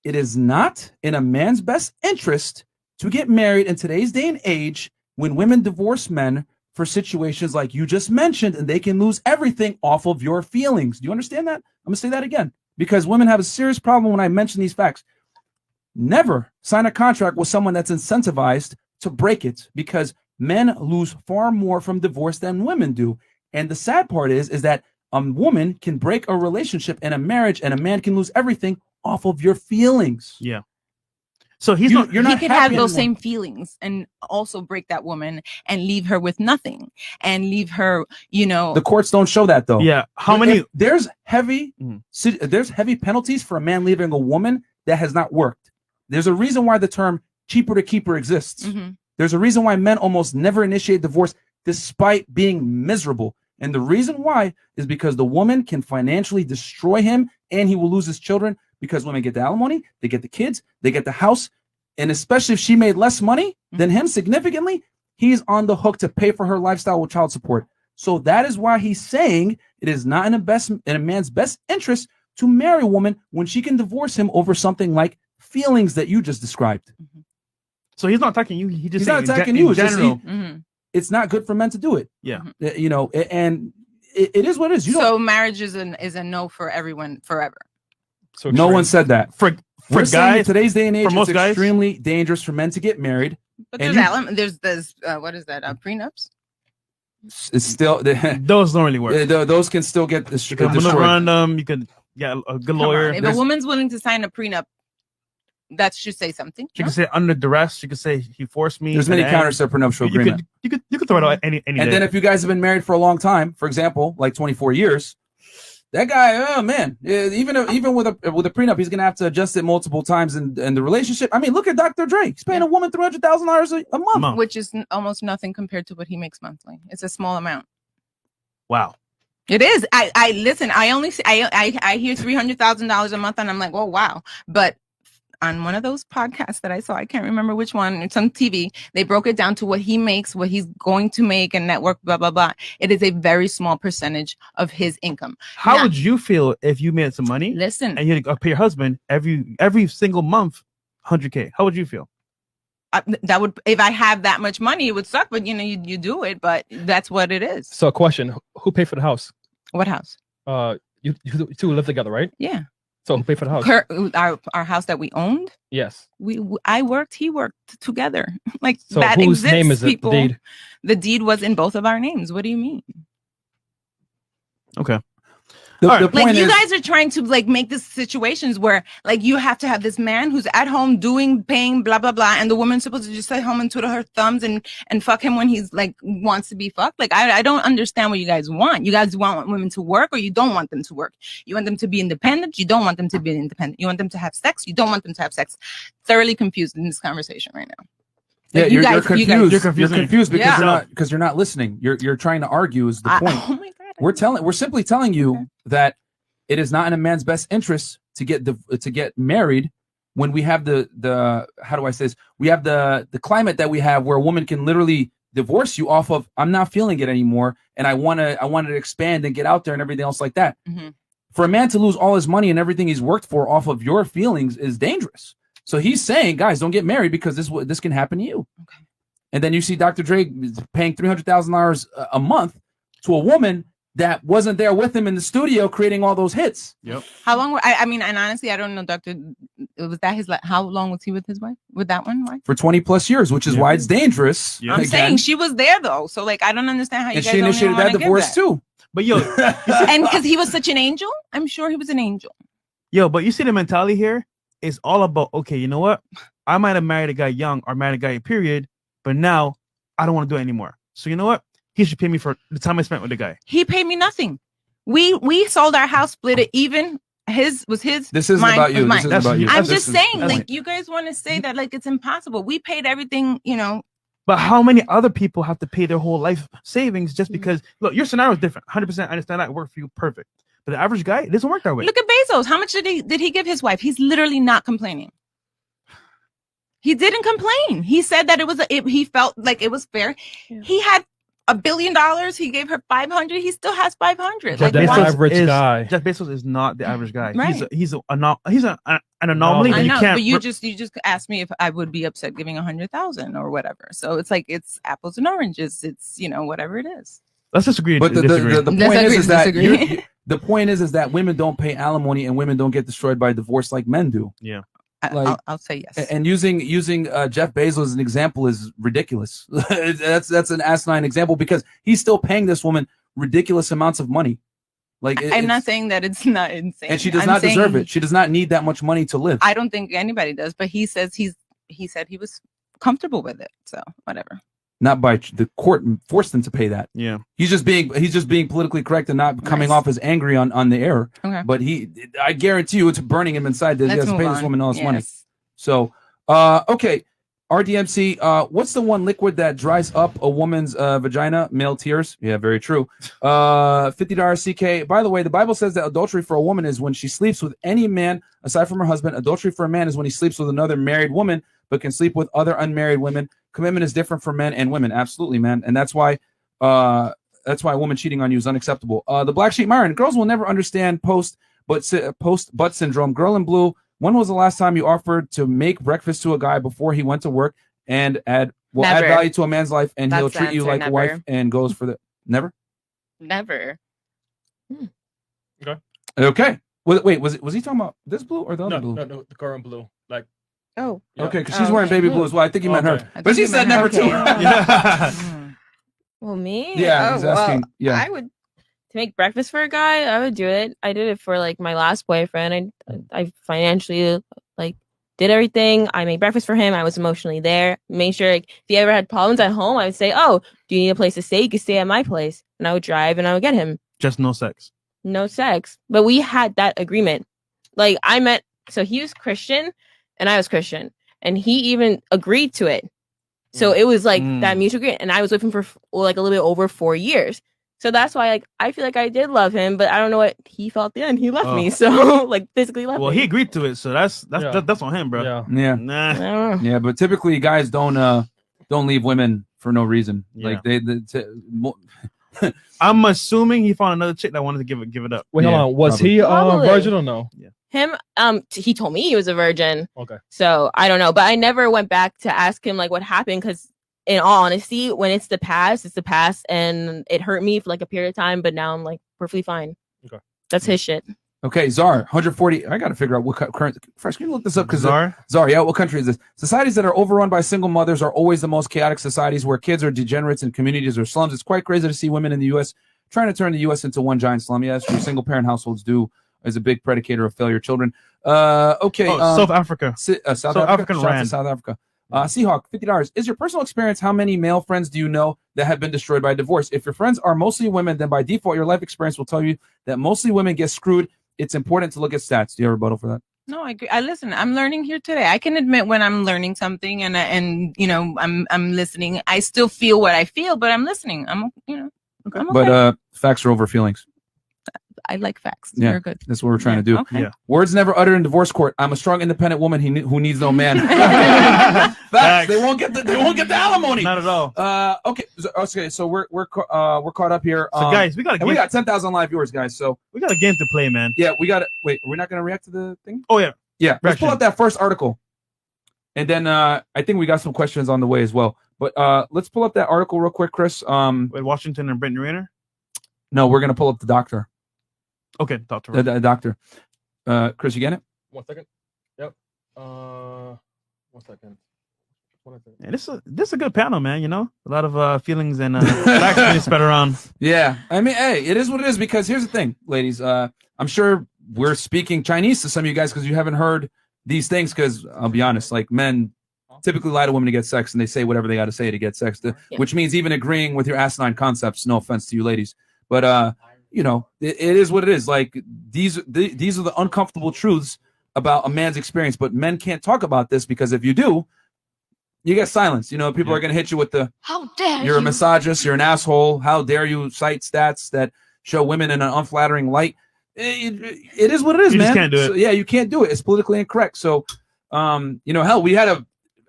It is not in a man's best interest to get married in today's day and age when women divorce men for situations like you just mentioned, and they can lose everything off of your feelings. Do you understand that? I'm going to say that again, because women have a serious problem when I mention these facts. Never sign a contract with someone that's incentivized to break it, because men lose far more from divorce than women do. And the sad part is that a woman can break a relationship and a marriage, and a man can lose everything off of your feelings. Yeah. So you're not. He could have those same feelings and also break that woman and leave her with nothing and leave her, The courts don't show that though. Yeah. How many? There's heavy penalties for a man leaving a woman that has not worked. There's a reason why the term cheaper to keeper exists. There's a reason why men almost never initiate divorce despite being miserable. And the reason why is because the woman can financially destroy him and he will lose his children because women get the alimony, they get the kids, they get the house. And especially if she made less money than him significantly, he's on the hook to pay for her lifestyle with child support. So that is why he's saying it is not in a man's best interest to marry a woman when she can divorce him over something like feelings that you just described. So he's not attacking you. He's not attacking you. It's just general. it's not good for men to do it. Yeah. You know, and it is what it is. You So don't, marriage is a no for everyone forever. So no one said that. For We're saying in guys, today's day and age, for most it's guys- extremely dangerous for men to get married. But And there's what is that? Prenups. It's still those don't really work. Those can still get You can destroyed. run them. You can get a good Come lawyer. on. If a woman's willing to sign a prenup, that should say something. She can say under duress. She can say he forced me. There's many and counters to a prenuptial you agreement. You could throw it out any And day. then if you guys have been married for a long time, for example, like 24 years, that guy, oh man, even with a prenup, he's gonna have to adjust it multiple times in the relationship. I mean, look at Dr. Dre. He's paying a woman $300,000 a month. Which is almost nothing compared to what he makes monthly. It's a small amount. Wow. It is. I listen. I only see. I hear $300,000 a month, and I'm like, oh wow. But on one of those podcasts that I saw, I can't remember which one. It's on TV. They broke it down to what he makes, what he's going to make, and network, blah blah blah. It is a very small percentage of his income. How Now, would you feel if you made some money? Listen, and you had to pay your husband every single month, $100K? How would you feel? that would, if I have that much money, it would suck. But you know, you do it. But that's what it is. So, question: who paid for the house? What house? You two live together, right? Yeah. So who paid for the house? Our house that we owned. Yes. I worked, he worked together. Like So that whose exists, name is it, the people. deed? The deed was in both of our names. What do you mean? Okay. The Like point you is, guys are trying to like make this situations where like you have to have this man who's at home paying blah blah blah, and the woman's supposed to just stay home and twiddle her thumbs and fuck him when he's like wants to be fucked. Like I don't understand what you guys want. You guys want women to work, or you don't want them to work. You want them to be independent. You don't want them to be independent. You want them to have sex. You don't want them to have sex. Thoroughly confused in this conversation right now. yeah, Like, you're you confused. guys- You're confused because Yeah. you're not listening. You're trying to argue is the point. Oh my God. We're simply telling you that it is not in a man's best interest to get married when we have the how do I say this? We have the climate that we have where a woman can literally divorce you off of I'm not feeling it anymore and I want to expand and get out there and everything else like that. Mm-hmm. For a man to lose all his money and everything he's worked for off of your feelings is dangerous. So he's saying, guys, don't get married because this can happen to you. Okay. And then you see Dr. Dre paying $300,000 a month to a woman that wasn't there with him in the studio creating all those hits. Yep. How long? I mean, and honestly, I don't know, Doctor. Was that his? How long was he with his wife? With that one wife? For 20 plus years, which is why it's dangerous. I'm Again. saying she was there though, so like I don't understand how you And guys she don't even initiated that wanna give divorce that. too. But yo, And because he was such an angel, I'm sure he was an angel. but you see the mentality here is all about, okay, you know what? I might have married a guy young or married a guy period, but now I don't want to do it anymore. So you know what? He should pay me for the time I spent with the guy. He paid me nothing. We sold our house, split it even. His was his. This isn't mine about you. was mine. This isn't about you. I'm This just is- saying, that's like it. you guys want to say that like it's impossible. We paid everything, you know. But how many other people have to pay their whole life savings Mm-hmm. just because? Look, your scenario is different. 100%. I understand that. It worked for you. Perfect. But the average guy, it doesn't work that way. Look at Bezos. How much did he give his wife? He's literally not complaining. He didn't complain. He said that he felt like it was fair. He had $1 billion. He gave her 500. He still has 500. Jeff Bezos guy. Jeff Bezos is not the average guy. Right. He's an anomaly. I that know, you can't but you just asked me if I would be upset giving 100,000 or whatever. So it's like it's apples and oranges. It's whatever it is. Let's disagree. But the Let's point agree is to that disagree. the point is that women don't pay alimony and women don't get destroyed by divorce like men do. Yeah. Like, I'll say yes. And using Jeff Bezos as an example is ridiculous. that's an asinine example because he's still paying this woman ridiculous amounts of money. Like I'm not saying that it's not insane. and she does I'm not deserve saying it. She does not need that much money to live. I don't think anybody does, but he says he said he was comfortable with it. So whatever. Not by the court forced him to pay that. Yeah. He's just being politically correct and not coming off as angry on the air. Okay. But I guarantee you it's burning him inside that he Let's has to move pay this on. woman all this money. Yes. So okay. RDMC, what's the one liquid that dries up a woman's vagina? Male tears. Yeah, very true. $50 CK. By the way, the Bible says that adultery for a woman is when she sleeps with any man aside from her husband. Adultery for a man is when he sleeps with another married woman, but can sleep with other unmarried women. Commitment is different for men and women. Absolutely, man. And that's why a woman cheating on you is unacceptable. The Black Sheep Myron, girls will never understand post butt syndrome. Girl in blue. When was the last time you offered to make breakfast to a guy before he went to work and add value to a man's life, and That's he'll the treat you answer, like a wife never. and goes for the never? Never. Okay. Wait, was he talking about this blue or the other blue? No, the girl in blue. Like, Oh. Okay, because she's wearing baby blue as well. I think he meant Okay. her. But she said never too. Well, me? Yeah, Oh, he's asking. Yeah. I would to make breakfast for a guy. I would do it. I did it for like my last boyfriend. I financially like did everything. I made breakfast for him. I was emotionally there. Made sure like, if he ever had problems at home, I would say, "Oh, do you need a place to stay? You can stay at my place." And I would drive and I would get him. Just no sex. No sex, but we had that agreement. Like so he was Christian and I was Christian, and he even agreed to it. So it was like that mutual agreement, and I was with him for like a little bit over 4 years. So that's why like I feel like I did love him, but I don't know what he felt then. He left me, so like physically left me. Well, he agreed to it, so that's on him, bro. Yeah. Nah. Yeah, but typically guys don't leave women for no reason. Yeah. Like I'm assuming he found another chick that wanted to give it up. Wait, hold on. Was he Probably. virgin or no? Yeah. Him, he told me he was a virgin. Okay. So I don't know, but I never went back to ask him like what happened, because in all honesty, when it's the past, and it hurt me for like a period of time, but now I'm like perfectly fine. Okay. That's his shit. Okay, Czar, 140. I got to figure out what current. First, can you look this up? Because Czar? Czar, yeah, what country is this? Societies that are overrun by single mothers are always the most chaotic societies, where kids are degenerates and communities are slums. It's quite crazy to see women in the U.S. trying to turn the U.S. into one giant slum. Yes, true. Single parent households do is a big predicator of failure children. Okay. South Africa. South South Africa. African Shout out to rand. South Africa. Seahawk, $50. Is your personal experience how many male friends do you know that have been destroyed by divorce? If your friends are mostly women, then by default, your life experience will tell you that mostly women get screwed. It's important to look at stats. Do you have a rebuttal for that? No, I agree. I listen. I'm learning here today. I can admit when I'm learning something, and you know, I'm listening. I still feel what I feel, but I'm listening. I'm I'm okay. But facts are over feelings. I like facts. Yeah, You're good. that's what we're trying to do. Okay. Yeah. Words never uttered in divorce court. I'm a strong, independent woman who needs no man. Facts. They won't get the alimony. Not at all. Okay. So we're caught up here. So guys, we got we got 10,000 live viewers, guys. So we got a game to play, man. yeah, we got to wait. We're not going to react to the thing. Oh yeah. Yeah. Let's pull Reaction. up that first article, and then I think we got some questions on the way as well. But let's pull up that article real quick, Chris. With Washington and Brittany Rayner. No, we're going to pull up the doctor. Okay, Dr. The doctor. Chris, you get it? 1 second. Yep. 1 second. Yeah, this is a good panel, man. You know, a lot of feelings and facts being spread around. Yeah, I mean, hey, it is what it is. Because here's the thing, ladies. I'm sure we're speaking Chinese to some of you guys because you haven't heard these things. Because I'll be honest, like men typically lie to women to get sex, and they say whatever they got to say to get sex, which means even agreeing with your asinine concepts. No offense to you, ladies, but you know, it is what it is. Like these are the uncomfortable truths about a man's experience. But men can't talk about this because if you do, you get silenced. You know, people are going to hit you with the How dare you're a misogynist, you're an asshole. How dare you cite stats that show women in an unflattering light? It is what it is, You man. just can't do it. So, yeah, you can't do it. It's politically incorrect. So, you know, hell, we had a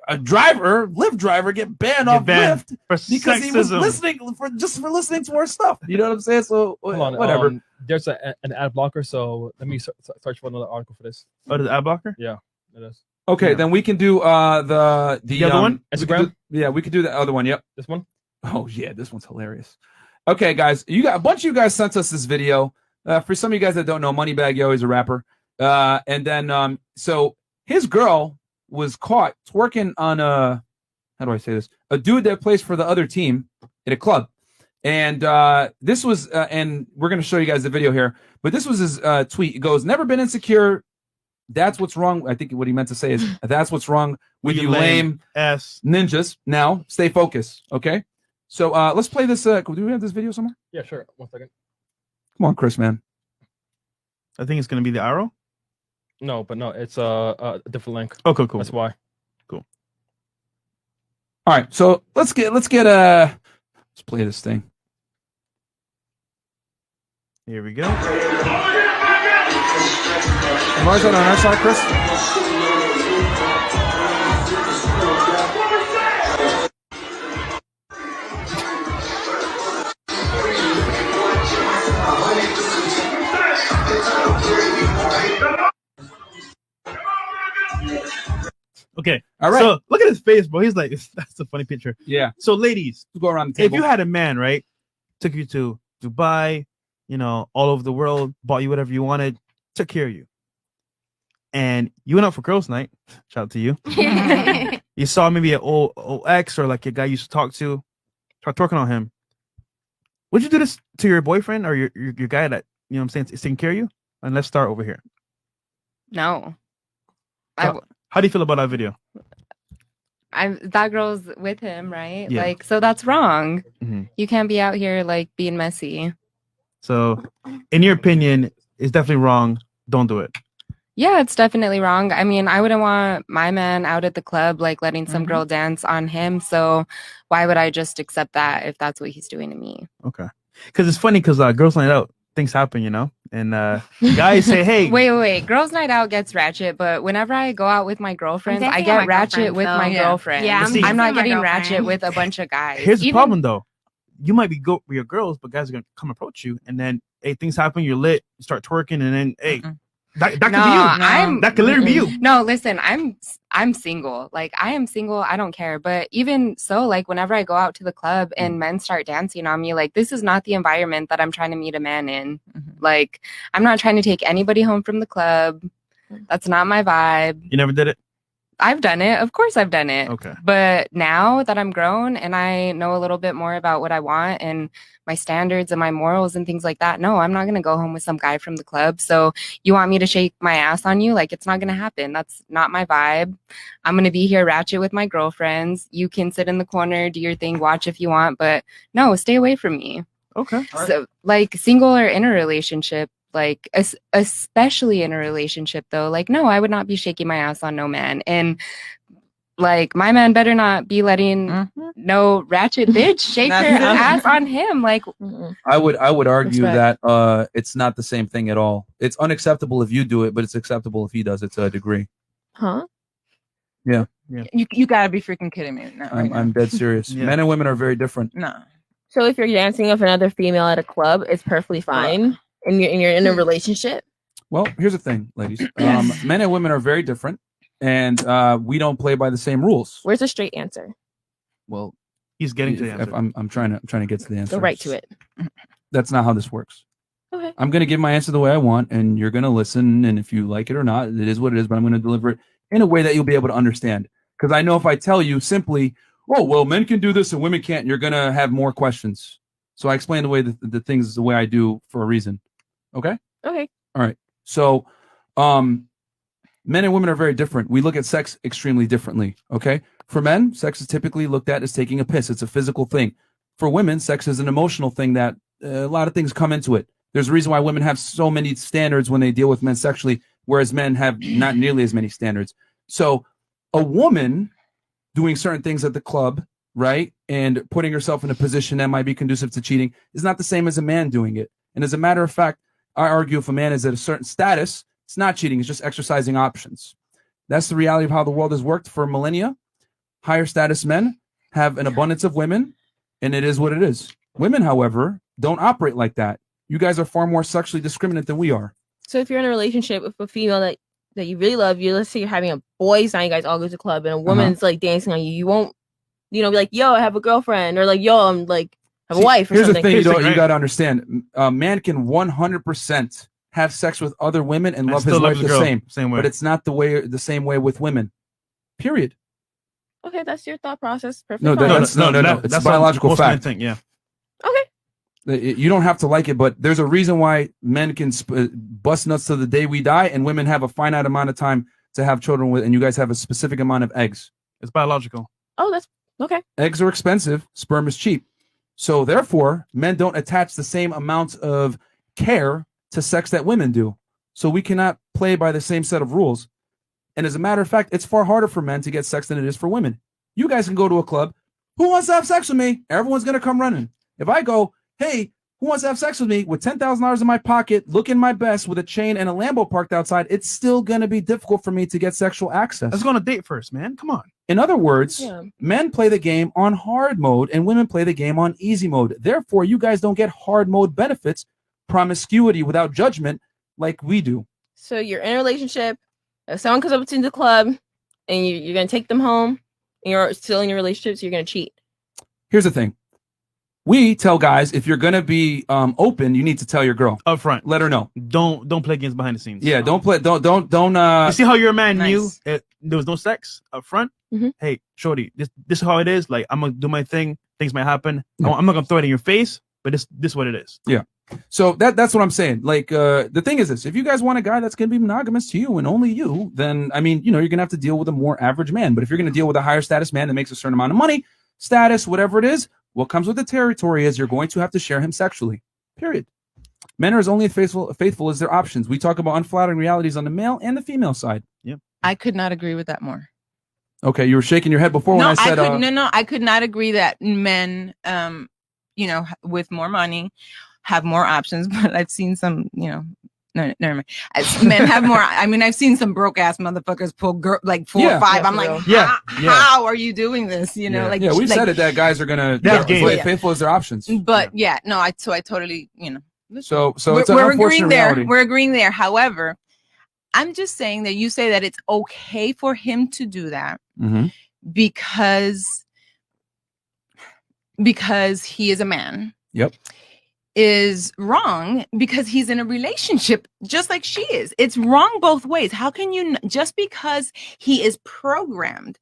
Lyft driver get banned off Lyft for because he was sexism. listening for listening to our stuff. You know what I'm saying? So Hold on, whatever. There's an ad blocker, so let me search for another article for this. Oh, the ad blocker? Yeah, it is. Okay, then we can do the other one? Instagram? We could do the other one. Yep. This one? Oh yeah, this one's hilarious. Okay, guys, a bunch of you guys sent us this video. For some of you guys that don't know, Moneybagg Yo is a rapper. And then so his girl was caught twerking on a dude that plays for the other team at a club. And this was and we're gonna show you guys the video here, but this was his tweet. It goes, "Never been insecure. That's what's wrong." I think what he meant to say is that's what's wrong with you lame ass ninjas. Now stay focused. Okay. So let's play this. Do we have this video somewhere? Yeah, sure. 1 second. Come on, Chris, man. I think it's gonna be the arrow. No, but no, it's a different link. Okay, cool. That's why. Cool. All right, so let's play this thing. Here we go. Why is that on our side, Chris? Okay. All right. So look at his face, bro. He's like, that's a funny picture. Yeah. So ladies, Let's go around the if table. you had a man, right, took you to Dubai, all over the world, bought you whatever you wanted, took care of you, and you went out for girls' night. Shout out to you. You saw maybe an old ex or like a guy you used to talk to, start talking on him. Would you do this to your boyfriend or your guy that what I'm saying is taking care of you? And let's start over here. No. How do you feel about that video? That girl's with him, right? Yeah. Like, so that's wrong. Mhm. You can't be out here like being messy. So, in your opinion, it's definitely wrong. Don't do it. Yeah, it's definitely wrong. I mean, I wouldn't want my man out at the club, like letting some girl dance on him. So why would I just accept that if that's what he's doing to me? Okay. Because it's funny because girls night out, things happen, and guys say, hey. Wait. Girls' night out gets ratchet, but whenever I go out with my girlfriends, I dancing get with my ratchet with girlfriends, my though. girlfriend. Yeah, I'm I'm not dancing with my getting girlfriend. ratchet with a bunch of guys. Here's the Even- problem, though. You might be good with your girls, but guys are going to come approach you, and then, hey, things happen, you're lit, you start twerking, and then, hey, that could be you. That could literally be you. No, listen, I'm single. Like, I am single. I don't care. But even so, like, whenever I go out to the club and men start dancing on me, like, this is not the environment that I'm trying to meet a man in. Like, I'm not trying to take anybody home from the club. That's not my vibe. You never did it? I've done it. Of course I've done it. Okay. But now that I'm grown and I know a little bit more about what I want and my standards and my morals and things like that, no, I'm not going to go home with some guy from the club. So you want me to shake my ass on you? Like, it's not going to happen. That's not my vibe. I'm going to be here ratchet with my girlfriends. You can sit in the corner, do your thing, watch if you want, but no, stay away from me. Okay. So like single or in a relationship, like especially in a relationship though, like no, I would not be shaking my ass on no man. And like my man better not be letting no ratchet bitch shake her ass on him. Like I would argue Respect. that it's not the same thing at all. It's unacceptable if you do it, but it's acceptable if he does it to a degree. Huh? Yeah. You gotta be freaking kidding me. No, I'm dead serious. Yeah. Men and women are very different. no. So if you're dancing with another female at a club, it's perfectly fine, and you're in a relationship. Well, here's the thing, ladies. Men and women are very different, and we don't play by the same rules. Where's the straight answer? Well, he's getting to the if answer. I'm trying to get to the answer. Go right to it. That's not how this works. Okay. I'm going to give my answer the way I want, and you're going to listen. And if you like it or not, it is what it is. But I'm going to deliver it in a way that you'll be able to understand. Because I know if I tell you simply, "Oh, well, men can do this and women can't," you're going to have more questions. So I explain the way the things the way I do for a reason. Okay. Okay. All right. So, men and women are very different. We look at sex extremely differently. Okay. For men, sex is typically looked at as taking a piss. It's a physical thing. For women, sex is an emotional thing that a lot of things come into it. There's a reason why women have so many standards when they deal with men sexually, whereas men have not nearly as many standards. So a woman doing certain things at the club, right, and putting herself in a position that might be conducive to cheating is not the same as a man doing it. And as a matter of fact, I argue if a man is at a certain status, it's not cheating, it's just exercising options. That's the reality of how the world has worked for millennia. Higher status men have an abundance of women, and it is what it is. Women, however, don't operate like that. You guys are far more sexually discriminate than we are. So if you're in a relationship with a female that you really love, let's say you're having a boys' night, you guys all go to the club, and a woman's like dancing on you, you won't, be like, yo, I have a girlfriend, or like, yo, I'm like, have a wife, or Here's something. the thing you got to understand. A man can 100% have sex with other women and love his still wife love his the girl, same way. but it's not the same way with women. Period. Okay, that's your thought process. Perfect. No, that's it's a biological most men fact. think, yeah. Okay. You don't have to like it, but there's a reason why men can bust nuts to the day we die, and women have a finite amount of time to have children with, and you guys have a specific amount of eggs. It's biological. Oh, that's okay. Eggs are expensive. Sperm is cheap. So therefore, men don't attach the same amount of care to sex that women do. So we cannot play by the same set of rules. And as a matter of fact, it's far harder for men to get sex than it is for women. You guys can go to a club. Who wants to have sex with me? Everyone's going to come running. If I go, hey, who wants to have sex with me with $10,000 in my pocket, looking my best with a chain and a Lambo parked outside, it's still going to be difficult for me to get sexual access. Let's go on a date first, man. Come on. In other words, men play the game on hard mode and women play the game on easy mode. Therefore, you guys don't get hard mode benefits, promiscuity without judgment like we do. So you're in a relationship. If someone comes up to the club and you're going to take them home and you're still in your relationship, so you're going to cheat. Here's the thing. We tell guys, if you're gonna be open, you need to tell your girl up front. Let her know. Don't play games behind the scenes. Yeah, don't play. Don't. You see how your man Nice. knew there was no sex up front? Hey, shorty, this is how it is. Like, I'm gonna do my thing. Things might happen. Yeah. I'm not gonna throw it in your face, but this is what it is. Yeah. So that's what I'm saying. Like, the thing is this: if you guys want a guy that's gonna be monogamous to you and only you, then I mean, you're gonna have to deal with a more average man. But if you're gonna deal with a higher status man that makes a certain amount of money, status, whatever it is. What comes with the territory is you're going to have to share him sexually. Period. Men are as only as faithful as their options. We talk about unflattering realities on the male and the female side. Yep. I could not agree with that more. Okay, you were shaking your head before when I said I could not agree that men, with more money, have more options. But I've seen some, no, never mind. Men have more. I mean, I've seen some broke ass motherfuckers pull like 4 or 5. I'm like, how are you doing this? You know, we said it that guys are gonna play faithful as their options. But I totally, So we're it's an agreeing unfortunate there. reality. We're agreeing there. However, I'm just saying that you say that it's okay for him to do that because he is a man. Yep. Is wrong because he's in a relationship just like she is. It's wrong both ways. How can you, just because he is programmed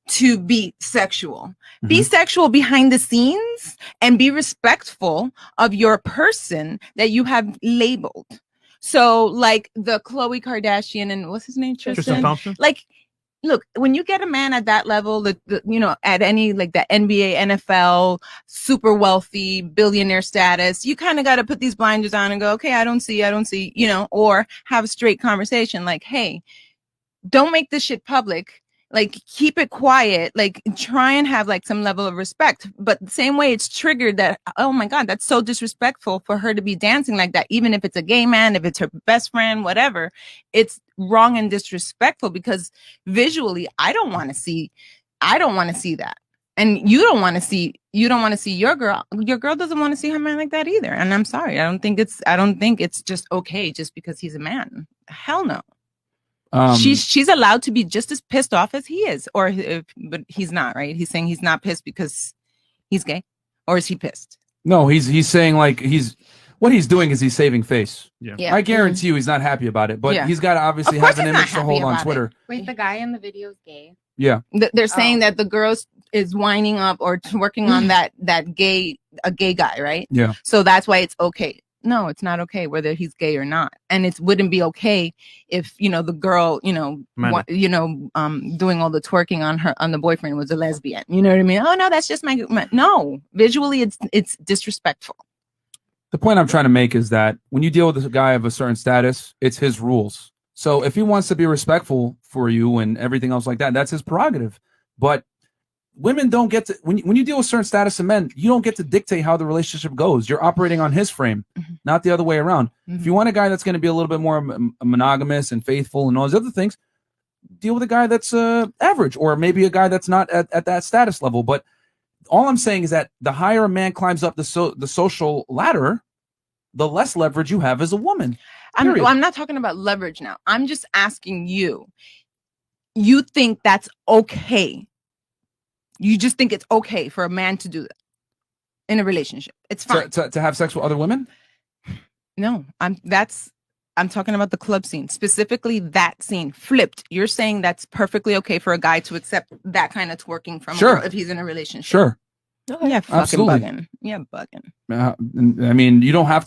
to be sexual, be sexual behind the scenes and be respectful of your person that you have labeled. So like the Khloe Kardashian and what's his name? Tristan Thompson. Like, look, when you get a man at that level, at any like that NBA, NFL, super wealthy, billionaire status, you kind of got to put these blinders on and go, okay, I don't see, or have a straight conversation like, hey, don't make this shit public. Like, keep it quiet, like try and have like some level of respect. But the same way it's triggered that, oh my God, that's so disrespectful for her to be dancing like that. Even if it's a gay man, if it's her best friend, whatever, it's wrong and disrespectful because visually, I don't want to see that. And you don't want to see your girl. Your girl doesn't want to see her man like that either. And I'm sorry. I don't think it's just okay just because he's a man. Hell no. She's allowed to be just as pissed off as he is, but he's not, right? He's saying he's not pissed because he's gay, or is he pissed? No, he's saying like what he's doing is he's saving face. Yeah. I guarantee you he's not happy about it, but he's got to obviously have an image to hold on Twitter. Wait, the guy in the video is gay? Yeah. They're saying that the girl is winding up or working on a gay guy, right? Yeah. So that's why it's okay. No, it's not okay whether he's gay or not, and it wouldn't be okay if the girl doing all the twerking on the boyfriend was a lesbian. You know what I mean? Oh no, that's just my no. Visually, it's disrespectful. The point I'm trying to make is that when you deal with a guy of a certain status, it's his rules. So if he wants to be respectful for you and everything else like that, that's his prerogative. But women don't get to, when you deal with certain status of men, you don't get to dictate how the relationship goes. You're operating on his frame, not the other way around. If you want a guy that's going to be a little bit more monogamous and faithful and all those other things, deal with a guy that's average, or maybe a guy that's not at that status level. But all I'm saying is that the higher a man climbs up the social ladder, the less leverage you have as a woman. I'm not talking about leverage now. I'm just asking you. You think that's okay? You just think it's okay for a man to do that in a relationship? It's fine to have sex with other women. No, I'm talking about the club scene, specifically that scene flipped. You're saying that's perfectly okay for a guy to accept that kind of twerking from a girl if he's in a relationship. Sure. Yeah, fucking absolutely. bugging. Yeah, bugging. I mean, you don't have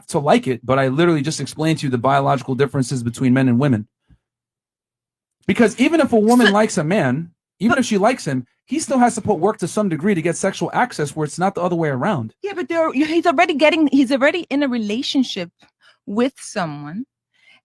to like it, but I literally just explained to you the biological differences between men and women. Because even if a woman likes a man, even if she likes him, he still has to put work to some degree to get sexual access, where it's not the other way around. Yeah, but he's already in a relationship with someone.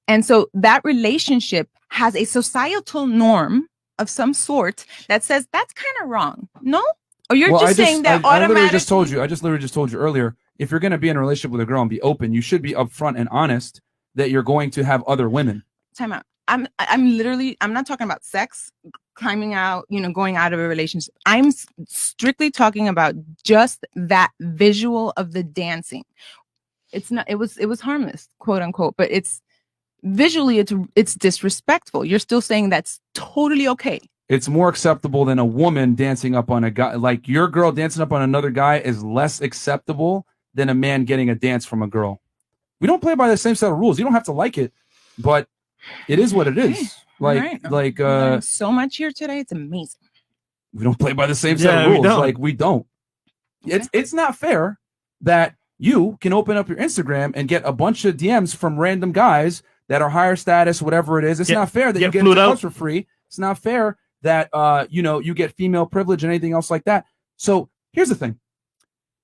And so that relationship has a societal norm of some sort that says that's kind of wrong. No? Or you're Well, just saying that I literally automatically. just told you. I just literally just told you earlier. If you're going to be in a relationship with a girl and be open, you should be upfront and honest that you're going to have other women. Time out. I'm not talking about sex, climbing out, going out of a relationship. I'm strictly talking about just that visual of the dancing. It was harmless, quote unquote, but it's visually it's disrespectful. You're still saying that's totally okay. It's more acceptable than a woman dancing up on a guy. Like your girl dancing up on another guy is less acceptable than a man getting a dance from a girl. We don't play by the same set of rules. You don't have to like it, but it is what it is. Learned so much here today. It's amazing. We don't play by the same set of rules. We don't. It's not fair that you can open up your Instagram and get a bunch of DMs from random guys that are higher status, whatever it is. It's not fair that you get into clubs for free. It's not fair that you get female privilege and anything else like that. So here's the thing.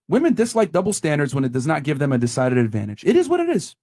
Women dislike double standards when it does not give them a decided advantage. It is what it is.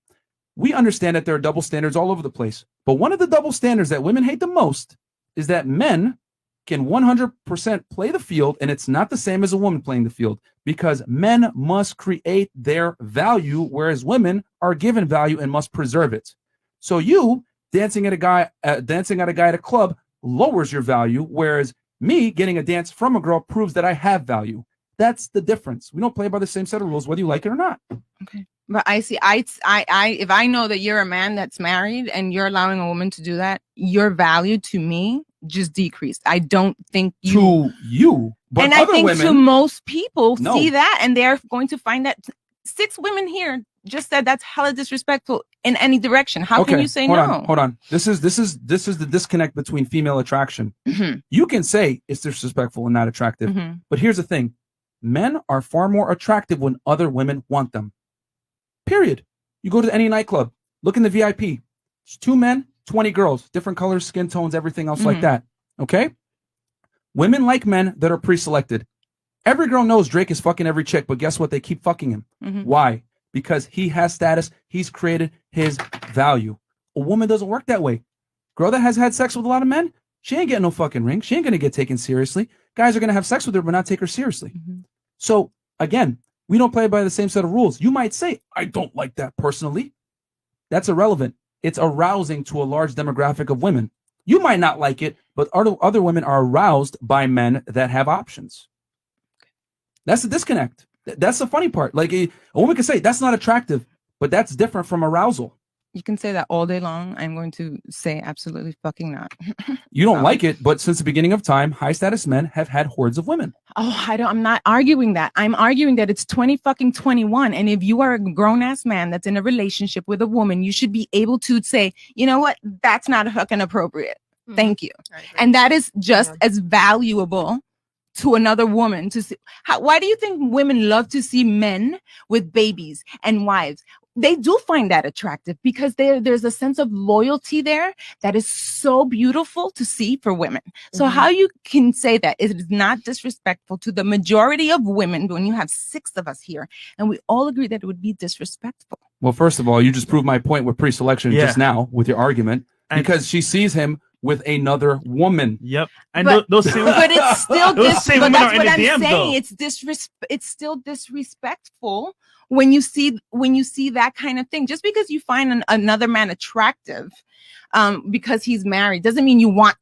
We understand that there are double standards all over the place. But one of the double standards that women hate the most is that men can 100% play the field, and it's not the same as a woman playing the field, because men must create their value, whereas women are given value and must preserve it. So you dancing at a guy at a club lowers your value, whereas me getting a dance from a girl proves that I have value. That's the difference. We don't play by the same set of rules, whether you like it or not. Okay. But I see, if I know that you're a man that's married and you're allowing a woman to do that, your value to me just decreased. I don't think to you, but and other I think women, to most people no. see that, and they're going to find that 6 women here just said that's hella disrespectful in any direction. How can you say no? Hold on. This is the disconnect between female attraction. Mm-hmm. You can say it's disrespectful and not attractive, but here's the thing: men are far more attractive when other women want them. Period. You go to any nightclub, look in the VIP. It's 2 men, 20 girls, different colors, skin tones, everything else like that. Okay? Women like men that are pre-selected. Every girl knows Drake is fucking every chick, but guess what? They keep fucking him. Why? Because he has status. He's created his value. A woman doesn't work that way. Girl that has had sex with a lot of men, she ain't getting no fucking ring. She ain't going to get taken seriously. Guys are going to have sex with her, but not take her seriously. So, again, we don't play by the same set of rules. You might say, I don't like that personally. That's irrelevant. It's arousing to a large demographic of women. You might not like it, but other women are aroused by men that have options. That's the disconnect. That's the funny part. Like a woman can say, that's not attractive, but that's different from arousal. You can say that all day long. I'm going to say absolutely fucking not. You don't like it, but since the beginning of time, high status men have had hordes of women. Oh, I'm not arguing that. I'm arguing that it's 2021. And if you are a grown ass man that's in a relationship with a woman, you should be able to say, you know what? That's not fucking appropriate. Thank you. And that is just as valuable to another woman to see. Why do you think women love to see men with babies and wives? They do find that attractive because there's a sense of loyalty there that is so beautiful to see for women. So how you can say that it is not disrespectful to the majority of women when you have 6 of us here and we all agree that it would be disrespectful. Well, first of all, you just proved my point with pre-selection just now with your argument, because she sees him with another woman. Yep. And but those same, but it's still those same women are in the DM, though. It's still disrespectful when you see that kind of thing. Just because you find another man attractive because he's married doesn't mean you want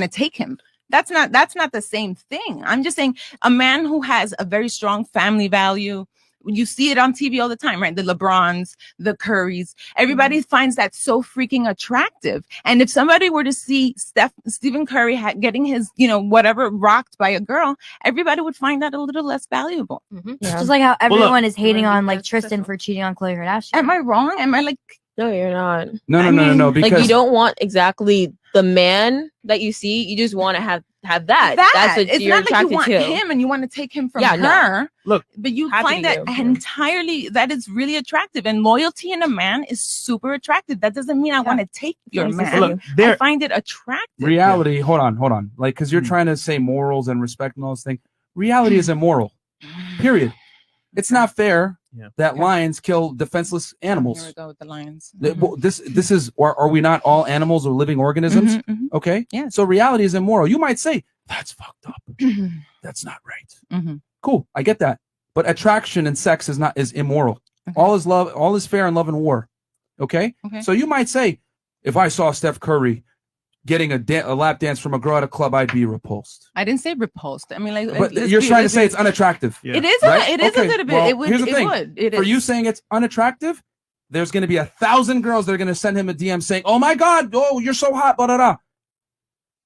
to take him. That's not the same thing. I'm just saying a man who has a very strong family value. You see it on TV all the time, right? The LeBrons, the Currys, everybody finds that so freaking attractive. And if somebody were to see Stephen Curry getting his, whatever rocked by a girl, everybody would find that a little less valuable. It's just like how everyone is hating on like Tristan for cheating on Khloe Kardashian. Am I wrong? Am I like? No, you're not. No. Because like you don't want exactly the man that you see. You just want to have that. That's what it's you're not like attracted you want to. him and you want to take him from Yeah, her. no. Look, but you Happy find to that do. entirely that is really attractive, and loyalty in a man is super attractive. That doesn't mean I want to take your man. Look, I find it attractive. reality, hold on. Like, because you're trying to say morals and respect and all those things. Reality is immoral. Period. It's not fair Yeah. that lions kill defenseless Here we animals. go with the lions. Well, this is, or are we not all animals or living organisms? Mhm, mhm. Okay. Yes. So reality is immoral. You might say that's fucked up. That's not right. Mhm. Cool. I get that. But attraction and sex is immoral. Okay. All is love. All is fair in love and war. Okay. Okay. So you might say, if I saw Steph Curry getting a lap dance from a girl at a club, I'd be repulsed. I didn't say repulsed. I mean, like, But let's you're be- trying to let's say be- it's unattractive. Yeah. It is. Right? It is Okay, a little bit. well, It would. here's the It thing. would. It For is. you saying it's unattractive, there's going to be 1,000 girls that are going to send him a DM saying, "Oh my God, oh you're so hot." Blah, blah, blah.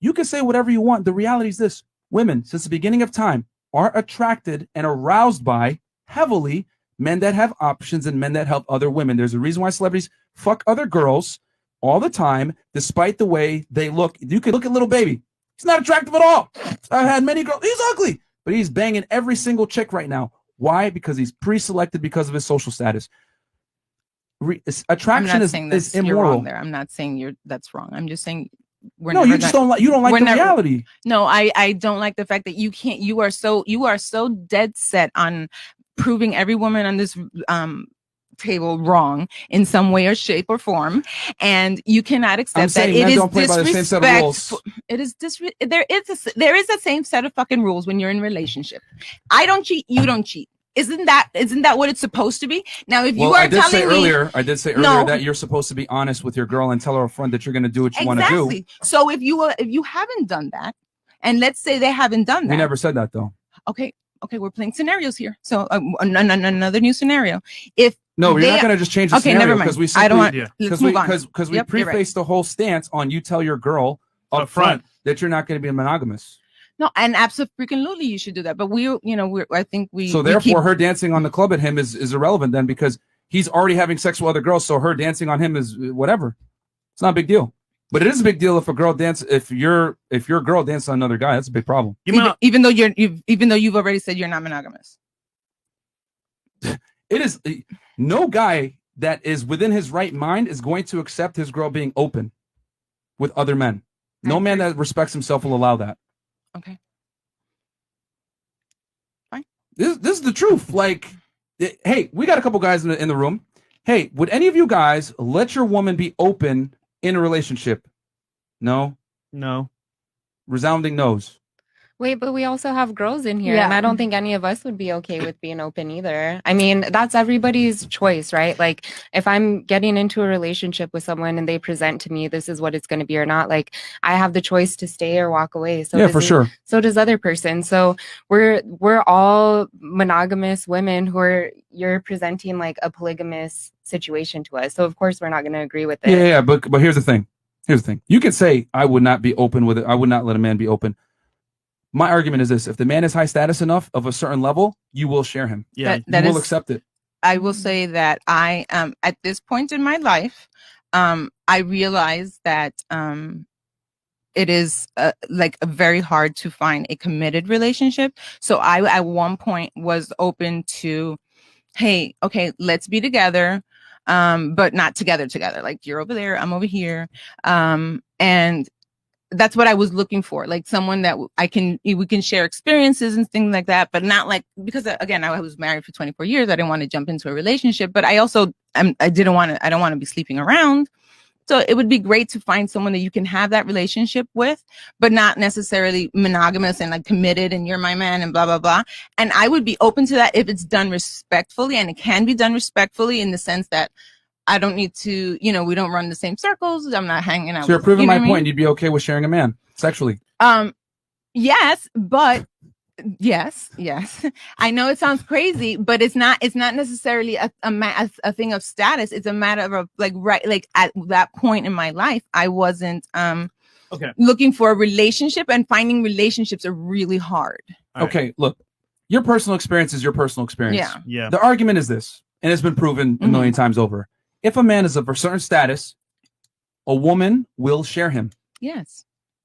You can say whatever you want. The reality is this: women, since the beginning of time, are attracted and aroused by heavily men that have options and men that help other women. There's a reason why celebrities fuck other girls all the time, despite the way they look. You could look at Little Baby. He's not attractive at all. I've had many girls. He's ugly, but he's banging every single chick right now. Why? Because he's pre-selected because of his social status. I'm Attraction not is saying that's you're immoral. wrong there. I'm not saying that's wrong. I'm just saying we're No, never you just gonna- don't like. You don't like we're the never- reality. No, I don't like the fact that you can't. You are so dead set on proving every woman on this table wrong in some way or shape or form, and you cannot I'm accept that saying it men is don't play by the same set of rules. It is there is a same set of fucking rules when you're in a relationship. I don't cheat, you don't cheat. Isn't that what it's supposed to be? Now, if you Well, are I did say telling me earlier. I did say earlier No. that you're supposed to be honest with your girl and tell her up front that you're going to do what you want to do. exactly. So if you haven't done that, and let's say they haven't done that, We never said that though. okay, we're playing scenarios here. So another new scenario. If No, you're they- not going to just change the okay, scenario never mind. because we I don't want. Yeah. Let's move on. because we Yep, you're right. prefaced the whole stance on you tell your girl up Up front. front that you're not going to be monogamous. No, and absolutely, you should do that. But I think we. So we therefore, keep- her dancing on the club at him is irrelevant then because he's already having sex with other girls. So her dancing on him is whatever. It's not a big deal. But it is a big deal if your girl dances on another guy. That's a big problem. You might even though you've already said you're not monogamous. It is no guy that is within his right mind is going to accept his girl being open with other men. No man that respects himself will allow that. Okay. Fine. This is the truth. Like, hey, we got a couple guys in the room. Hey, would any of you guys let your woman be open in a relationship? No. no. Resounding no's. Wait, but we also have girls in here, Yeah. and I don't think any of us would be okay with being open either. I mean, that's everybody's choice, right? Like, if I'm getting into a relationship with someone and they present to me this is what it's going to be or not, like, I have the choice to stay or walk away. So Yeah, does for sure. So does other person. So we're all monogamous women you're presenting like a polygamous situation to us. So of course we're not going to agree with it. Yeah, but here's the thing. You can say I would not be open with it. I would not let a man be open. My argument is this: if the man is high status enough of a certain level, you will share him. Yeah. That you will is- accept it. I will say that I at this point in my life, I realize that it is like very hard to find a committed relationship. So I at one point was open to, hey, okay, let's be together, but not together. Like you're over there, I'm over here, and that's what I was looking for, like someone that we can share experiences and things like that, but not like, because again, I was married for 24 years. I didn't want to jump into a relationship, but I also, I don't want to be sleeping around. So it would be great to find someone that you can have that relationship with, but not necessarily monogamous and like committed and you're my man and blah, blah, blah. And I would be open to that if it's done respectfully, and it can be done respectfully in the sense that I don't need to, we don't run the same circles. I'm not hanging out. So you're with, proving you know my what I mean? point. You'd be okay with sharing a man sexually. Yes, but yes. I know it sounds crazy, but it's not necessarily a thing of status. It's a matter of like, right, like at that point in my life, I wasn't looking for a relationship, and finding relationships are really hard. All right. Okay, look, your personal experience is your personal experience. Yeah. Yeah. The argument is this, and it's been proven a million times over. If a man is of a certain status, a woman will share him. Yes.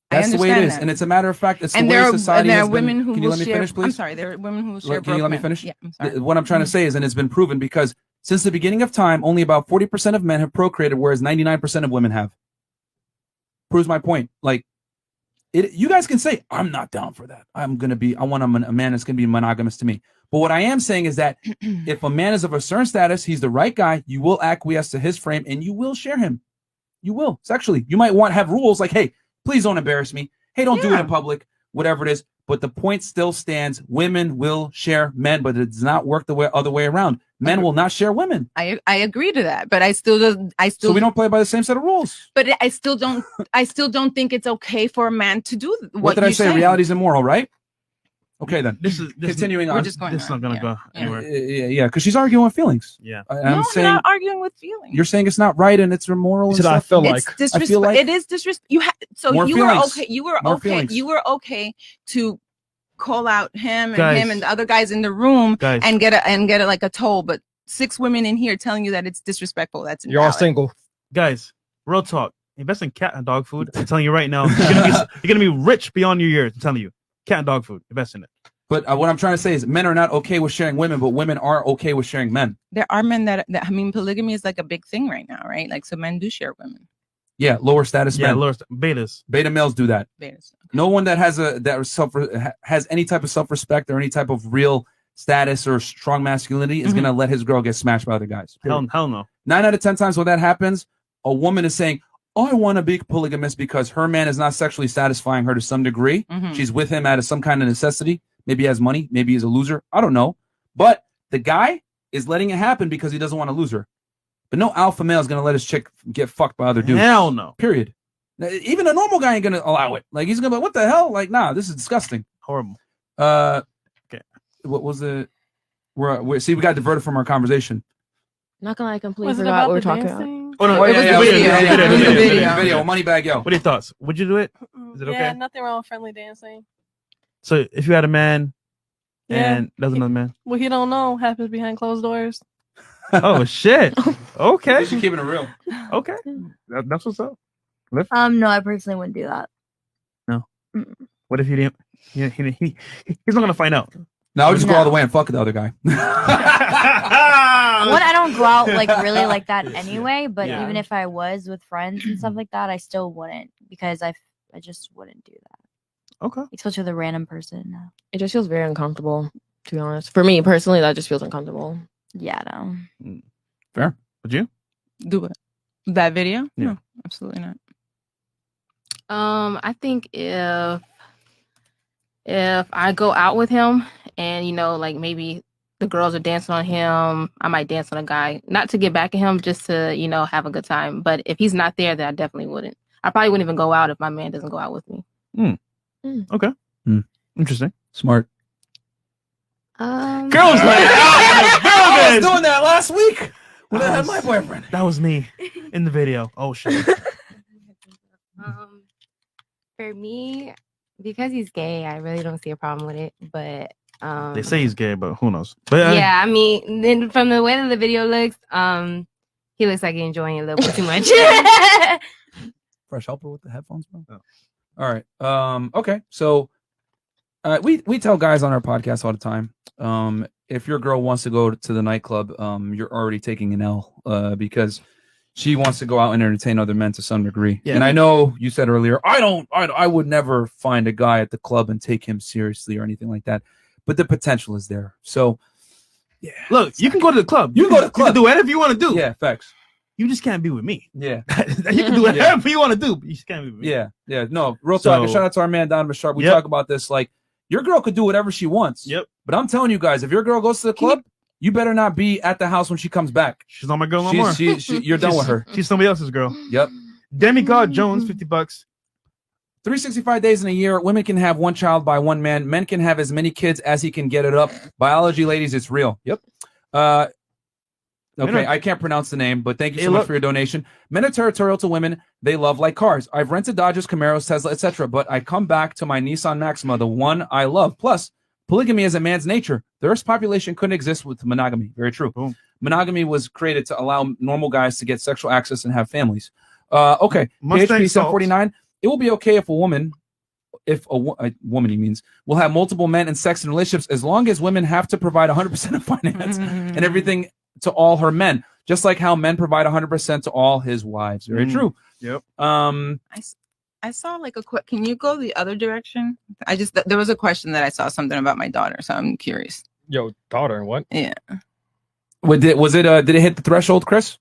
That's the way it is. That. And it's a matter of fact, it's And the way there society are has women been. who Can you will let me share. finish, please? I'm sorry. There are women who will share. Can you let me broke finish? men. Yeah, I'm sorry. What I'm trying to say is, and it's been proven, because since the beginning of time, only about 40% of men have procreated, whereas 99% of women have. Proves my point. Like, you guys can say, I'm not down for that. I want a man that's going to be monogamous to me. But what I am saying is that if a man is of a certain status, he's the right guy, you will acquiesce to his frame and you will share him. You will sexually. You might have rules like, hey, please don't embarrass me. Hey, don't do it in public, whatever it is. But the point still stands. Women will share men, but it does not work the other way around. Men will not share women. I agree to that, but I still So we don't play by the same set of rules. But I still don't think it's okay for a man to do What did I say? Reality is immoral, right? Okay, then. This is continuing we're on. just going This is not gonna go anywhere. Yeah, because she's arguing with feelings. Yeah. I'm No, saying I'm not arguing with feelings. you're saying it's not right and it's immoral. You And said I stuff. feel It's like. disrespect. I feel like- it is disrespect. So More you were feelings. okay. You were More okay. feelings. You were okay to call out him and Guys. him and the other guys in the room Guys. and get a like a toll. But 6 women in here telling you that it's disrespectful. That's You're all invalid. single. Guys, real talk. Invest in cat and dog food. I'm telling you right now, you're gonna be rich beyond your years. I'm telling you, cat and dog food. Invest in it. But what I'm trying to say is men are not okay with sharing women, but women are okay with sharing men. There are men that I mean, polygamy is like a big thing right now, right? Like, so men do share women. Yeah, lower status Yeah, men. lower betas. Beta males do that. Betas. No one that has has any type of self-respect or any type of real status or strong masculinity is gonna let his girl get smashed by other guys. Period. Hell no. 9 out of 10 times when that happens, a woman is saying, "Oh, I want to be polygamous because her man is not sexually satisfying her to some degree. Mhm. She's with him out of some kind of necessity. Maybe he has money. Maybe he's a loser. I don't know. But the guy is letting it happen because he doesn't want to lose her. But no alpha male is going to let his chick get fucked by other dudes. Hell no. Period. Now, even a normal guy ain't going to allow it. Like, he's going to be like, what the hell? Like, nah, this is disgusting. Horrible. Okay. What was it? See, we got diverted from our conversation. Not gonna lie, I completely Was it forgot about what we the were talking about. dancing? Oh no, It was the video. Video. Moneybag, yo. What are your thoughts? Would you do it? Is it Yeah, okay? nothing wrong with friendly dancing. So if you had a man Yeah. and there's another man. What he don't know happens behind closed doors. Oh shit. Okay. She's keeping it real. Okay. That's what's up. No, I personally wouldn't do that. What if he didn't? He's not gonna find out. No, I would just go No. all the way and fuck the other guy. One, I don't go out like really like that anyway. But Yeah. even if I was with friends and stuff like that, I still wouldn't because I just wouldn't do that. Okay. Especially with a random person. No. It just feels very uncomfortable, to be honest. For me personally, that just feels uncomfortable. Yeah, no. Fair. Would you? Do it. That video? Yeah. No, absolutely not. I think if I go out with him and like maybe the girls are dancing on him, I might dance on a guy, not to get back at him, just to have a good time. But if he's not there, then I definitely wouldn't. I probably wouldn't even go out if my man doesn't go out with me. Okay. Interesting. Smart. Girls night I was out. doing that last week when I had my boyfriend. That was me in the video. Oh shit. For me, because he's gay, I really don't see a problem with it. But They say he's gay, but who knows? But yeah, I mean, then from the way that the video looks, he looks like he's enjoying it a little bit too much. Fresh helper with the headphones, bro. Oh. All right. Okay. So we tell guys on our podcast all the time. If your girl wants to go to the nightclub, you're already taking an L because she wants to go out and entertain other men to some degree. Yeah. And I know you said earlier, I would never find a guy at the club and take him seriously or anything like that. But the potential is there. So yeah. look, you can go to the club. You can go to the club. You can do whatever you want to do. Yeah, facts. You just can't be with me. Yeah. You can do whatever you want to do, but you just can't be with me. Yeah. Yeah. No, real talk. And So- shout out to our man Donovan Sharp. We Yep. talk about this. Like, your girl could do whatever she wants. Yep. But I'm telling you guys, if your girl goes to the club, you better not be at the house when she comes back. She's not my girl no more. You're done with her. She's somebody else's girl. Yep. Demigod Jones, $50. 365 days in a year, women can have one child by one man. Men can have as many kids as he can get it up. Biology, ladies, it's real. Yep. Okay, I can't pronounce the name, but thank you so much for your donation. Men are territorial to women. They love like cars. I've rented Dodges, Camaros, Tesla, etc., but I come back to my Nissan Maxima, the one I love. Plus, polygamy is a man's nature. The Earth's population couldn't exist with monogamy. Very true. Boom. Monogamy was created to allow normal guys to get sexual access and have families. Okay, Mustang PHP 749. It will be okay if a woman, woman he means, will have multiple men in sex and relationships as long as women have to provide 100% of finance and everything to all her men, just like how men provide 100% to all his wives. Very true. Yep. I saw like can you go the other direction? There was a question that I saw something about my daughter, so I'm curious. Yo, daughter, what? Yeah. Did it hit the threshold, Chris?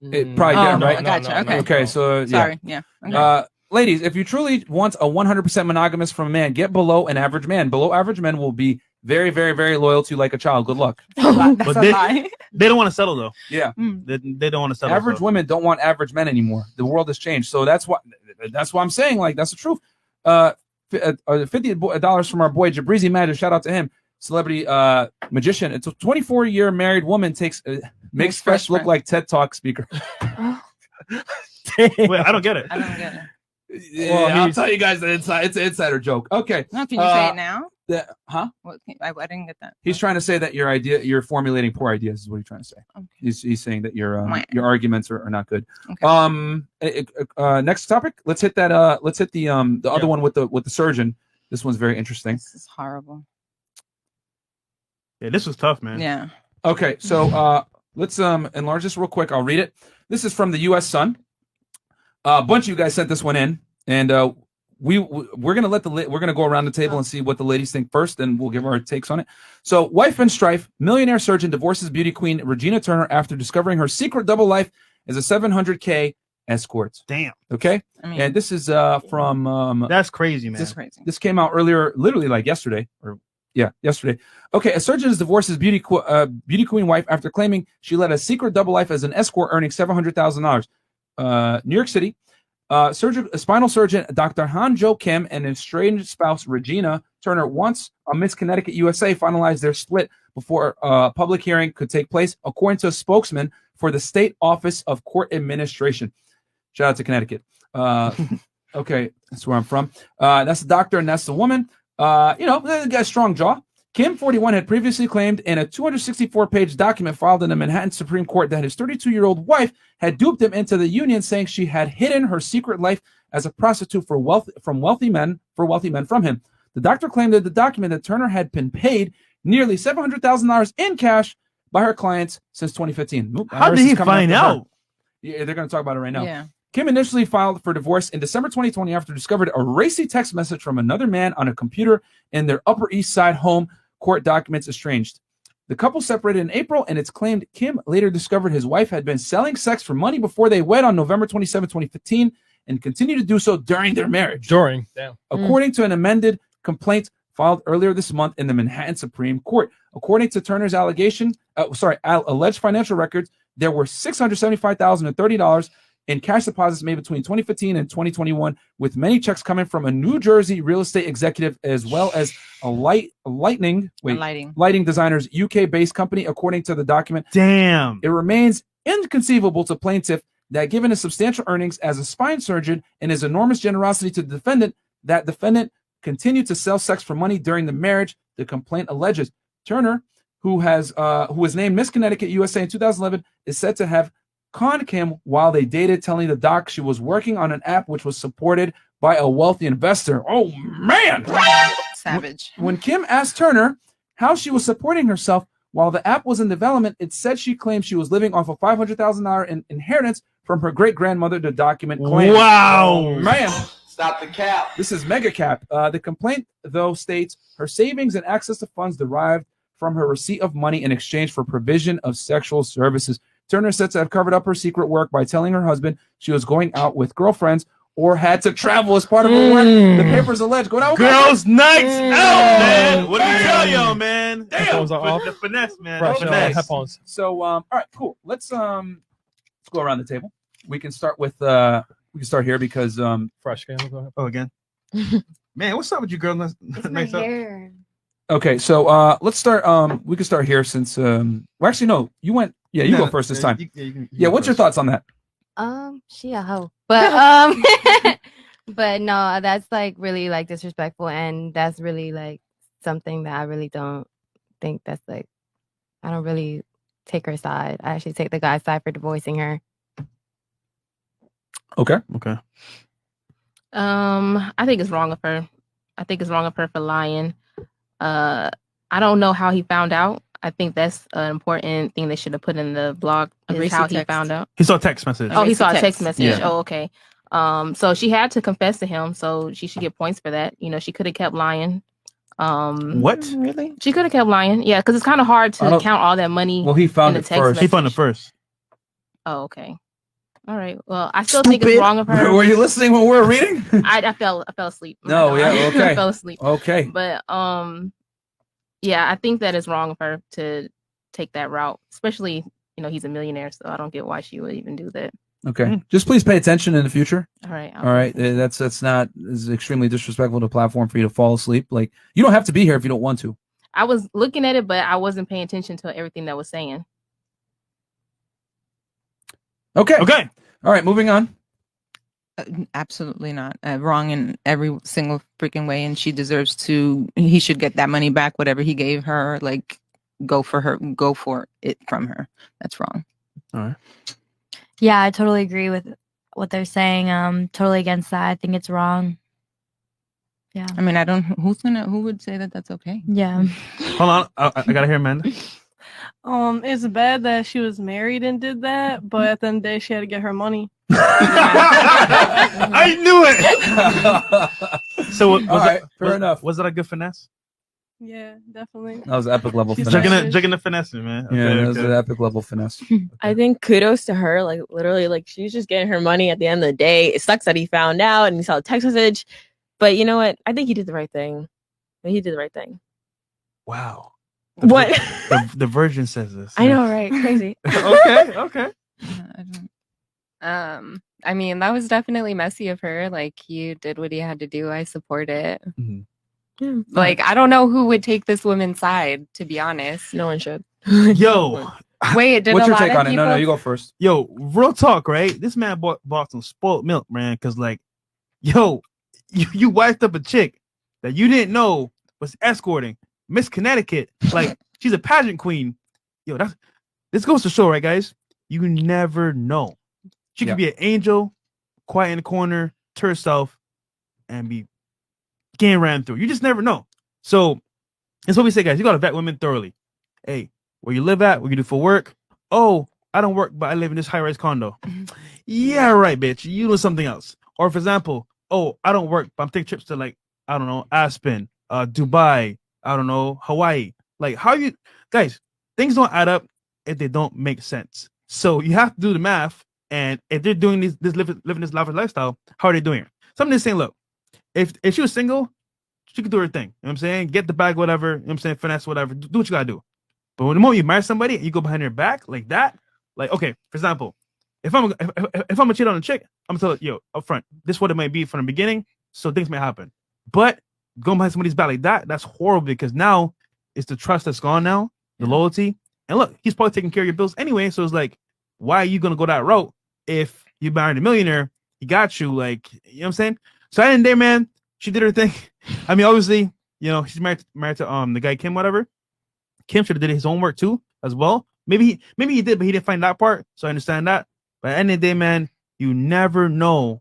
It probably Oh, did, right? I gotcha. Okay. Okay, so Sorry. Yeah. yeah. Ladies, if you truly want a 100% monogamous from a man, get below an average man. Below average men will be very, very, very loyal to you like a child. Good luck. But they don't want to settle though. Yeah. They don't want to settle. Average women don't want average men anymore. The world has changed. So that's why I'm saying, like, that's the truth. $50 from our boy Jabrizi Magic. Shout out to him. Celebrity magician. It's a 24-year married woman makes Fresh look like TED Talk speaker. Wait, I don't get it. I don't get it. Yeah, well, I'll tell you guys the inside. It's an insider joke. Okay. No, can you say it now? Huh? I didn't get that. He's trying to say that you're formulating poor ideas. Is what he's trying to say. Okay. He's saying that your arguments are not good. Okay. Next topic. Let's hit that. Let's hit the other one with the surgeon. This one's very interesting. This is horrible. Yeah, this was tough, man. Yeah. Okay, so let's enlarge this real quick. I'll read it. This is from the U.S. Sun. A bunch of you guys sent this one in, and we're gonna go around the table and see what the ladies think first, and we'll give our takes on it. So, wife and strife: millionaire surgeon divorces beauty queen Regina Turner after discovering her secret double life as a $700K escort. Damn. Okay, and this is from that's crazy, man. This came out earlier, literally like yesterday, yesterday. Okay, a surgeon's divorces beauty queen wife after claiming she led a secret double life as an escort, earning $700,000. New York City. Spinal surgeon Dr. Han-Jo Kim and estranged spouse Regina Turner once on Miss Connecticut USA finalized their split before a public hearing could take place, according to a spokesman for the State Office of Court Administration. Shout out to Connecticut. Okay, that's where I'm from. That's the doctor and that's the woman. They got a strong jaw. Kim, 41, had previously claimed in a 264-page document filed in the Manhattan Supreme Court that his 32-year-old wife had duped him into the union, saying she had hidden her secret life as a prostitute from wealthy men from him. The doctor claimed in the document that Turner had been paid nearly $700,000 in cash by her clients since 2015. How did he find out? Yeah, they're going to talk about it right now. Yeah. Kim initially filed for divorce in December 2020 after discovered a racy text message from another man on a computer in their Upper East Side home. Court documents estranged. The couple separated in April, and it's claimed Kim later discovered his wife had been selling sex for money before they wed on November 27, 2015, and continued to do so during their marriage. According to an amended complaint filed earlier this month in the Manhattan Supreme Court. According to Turner's alleged financial records, there were $675,030 in cash deposits made between 2015 and 2021, with many checks coming from a New Jersey real estate executive as well as a lighting designers UK-based company, according to the document. Damn. It remains inconceivable to plaintiff that given his substantial earnings as a spine surgeon and his enormous generosity to the defendant, that defendant continued to sell sex for money during the marriage. The complaint alleges Turner, who was named Miss Connecticut USA in 2011, is said to have conned Kim while they dated, telling the doc she was working on an app which was supported by a wealthy investor. Oh, man! Savage. When Kim asked Turner how she was supporting herself while the app was in development, it said she claimed she was living off a $500,000 inheritance from her great-grandmother, the document claims. Wow! Oh, man! Stop the cap. This is mega cap. The complaint, though, states her savings and access to funds derived from her receipt of money in exchange for provision of sexual services. Turner said to have covered up her secret work by telling her husband she was going out with girlfriends or had to travel as part of her work. The papers allege going out with girls' nights out, man. What do you tell y'all, man? Damn, Headphones are off. the finesse, man. Fresh, The finesse. headphones. So, all right, cool. Let's go around the table. We can start with here because Fresh. Go ahead. Oh, again. Man, what's up with you, girl? Nice up. Okay, so let's start. We can start here since well, actually, no, you went. Yeah, you go first this time. You what's your thoughts on that? She a hoe, but but no, that's like really like disrespectful, and that's really like something that I really don't think that's like. I don't really take her side. I actually take the guy's side for divorcing her. Okay. I think it's wrong of her. I think it's wrong of her for lying. I don't know how he found out. I think that's an important thing they should have put in the blog. Is how he found out. He saw a text message. Oh, he saw a text message. Yeah. Oh, okay. So she had to confess to him, so she should get points for that. You know, she could have kept lying. What? Really? She could have kept lying. Yeah, because it's kind of hard I to don't- count all that money. Well, he found in it the text first. He found it first. Oh, okay. All right. Well, I still think it's wrong of her. Were you listening when we were reading? I fell asleep. No, yeah, okay. I fell asleep. Okay. But yeah, I think that it's wrong of her to take that route, especially, he's a millionaire, so I don't get why she would even do that. Okay. Just please pay attention in the future. All right. All right. That's not is extremely disrespectful to the platform for you to fall asleep. Like, you don't have to be here if you don't want to. I was looking at it, but I wasn't paying attention to everything that was saying. Okay. Okay. All right. Moving on. Absolutely not. Wrong in every single freaking way, and he should get that money back, whatever he gave her. Like, go for it from her. That's wrong. All right. Yeah, I totally agree with what they're saying. Totally against that. I think it's wrong. Yeah. I mean, who would say that that's okay? Yeah. Hold on. I gotta hear Amanda. It's bad that she was married and did that, but at the end of the day, she had to get her money. I knew it. So fair enough. Was that a good finesse? Yeah, definitely. That was epic level finesse. Jugging the finesse, man. Okay, Yeah, that was an epic level finesse. I think kudos to her. Like literally, like she's just getting her money at the end of the day. It sucks that he found out and he saw a text message, but you know what? I think he did the right thing. He did the right thing. Wow. What? The Virgin says this. I know, right? Crazy. Okay. I mean, that was definitely messy of her. Like, he did what he had to do. I support it. Mm-hmm. Yeah. Like, I don't know who would take this woman's side, to be honest. No one should. Yo. Wait, what's your take on it? No, you go first. Yo, real talk, right? This man bought some spoiled milk, man. Cause like, yo, you wiped up a chick that you didn't know was escorting Miss Connecticut. Like, she's a pageant queen. Yo, this goes to show, right, guys? You never know. She could be an angel, quiet in the corner to herself, and be getting ran through. You just never know. So that's what we say, guys. You gotta vet women thoroughly. Hey, where you live at, what you do for work. Oh, I don't work, but I live in this high-rise condo. Yeah, right, bitch. You do something else. Or for example, oh, I don't work, but I'm taking trips to, like, I don't know, Aspen, Dubai, I don't know, Hawaii. Like, how you guys, things don't add up if they don't make sense. So you have to do the math. And if they're doing living this lavish lifestyle, how are they doing it? Something saying, look, if she was single, she could do her thing. You know what I'm saying? Get the bag, whatever. You know what I'm saying? Finesse, whatever. Do what you gotta do. But when the moment you marry somebody and you go behind their back like that, like, okay, for example, if I'm a cheat on a chick, I'm gonna tell her, yo, up front, this is what it might be from the beginning, so things may happen. But going behind somebody's back like that, that's horrible, because now it's the trust that's gone now, the loyalty. And look, he's probably taking care of your bills anyway, so it's like, why are you gonna go that route? If you married a millionaire, he got you, like, you know what I'm saying? So at the end of the day, man, she did her thing. I mean, obviously, she's married to the guy Kim, whatever. Kim should have did his homework too, as well. Maybe he did, but he didn't find that part. So I understand that. But at the end of the day, man, you never know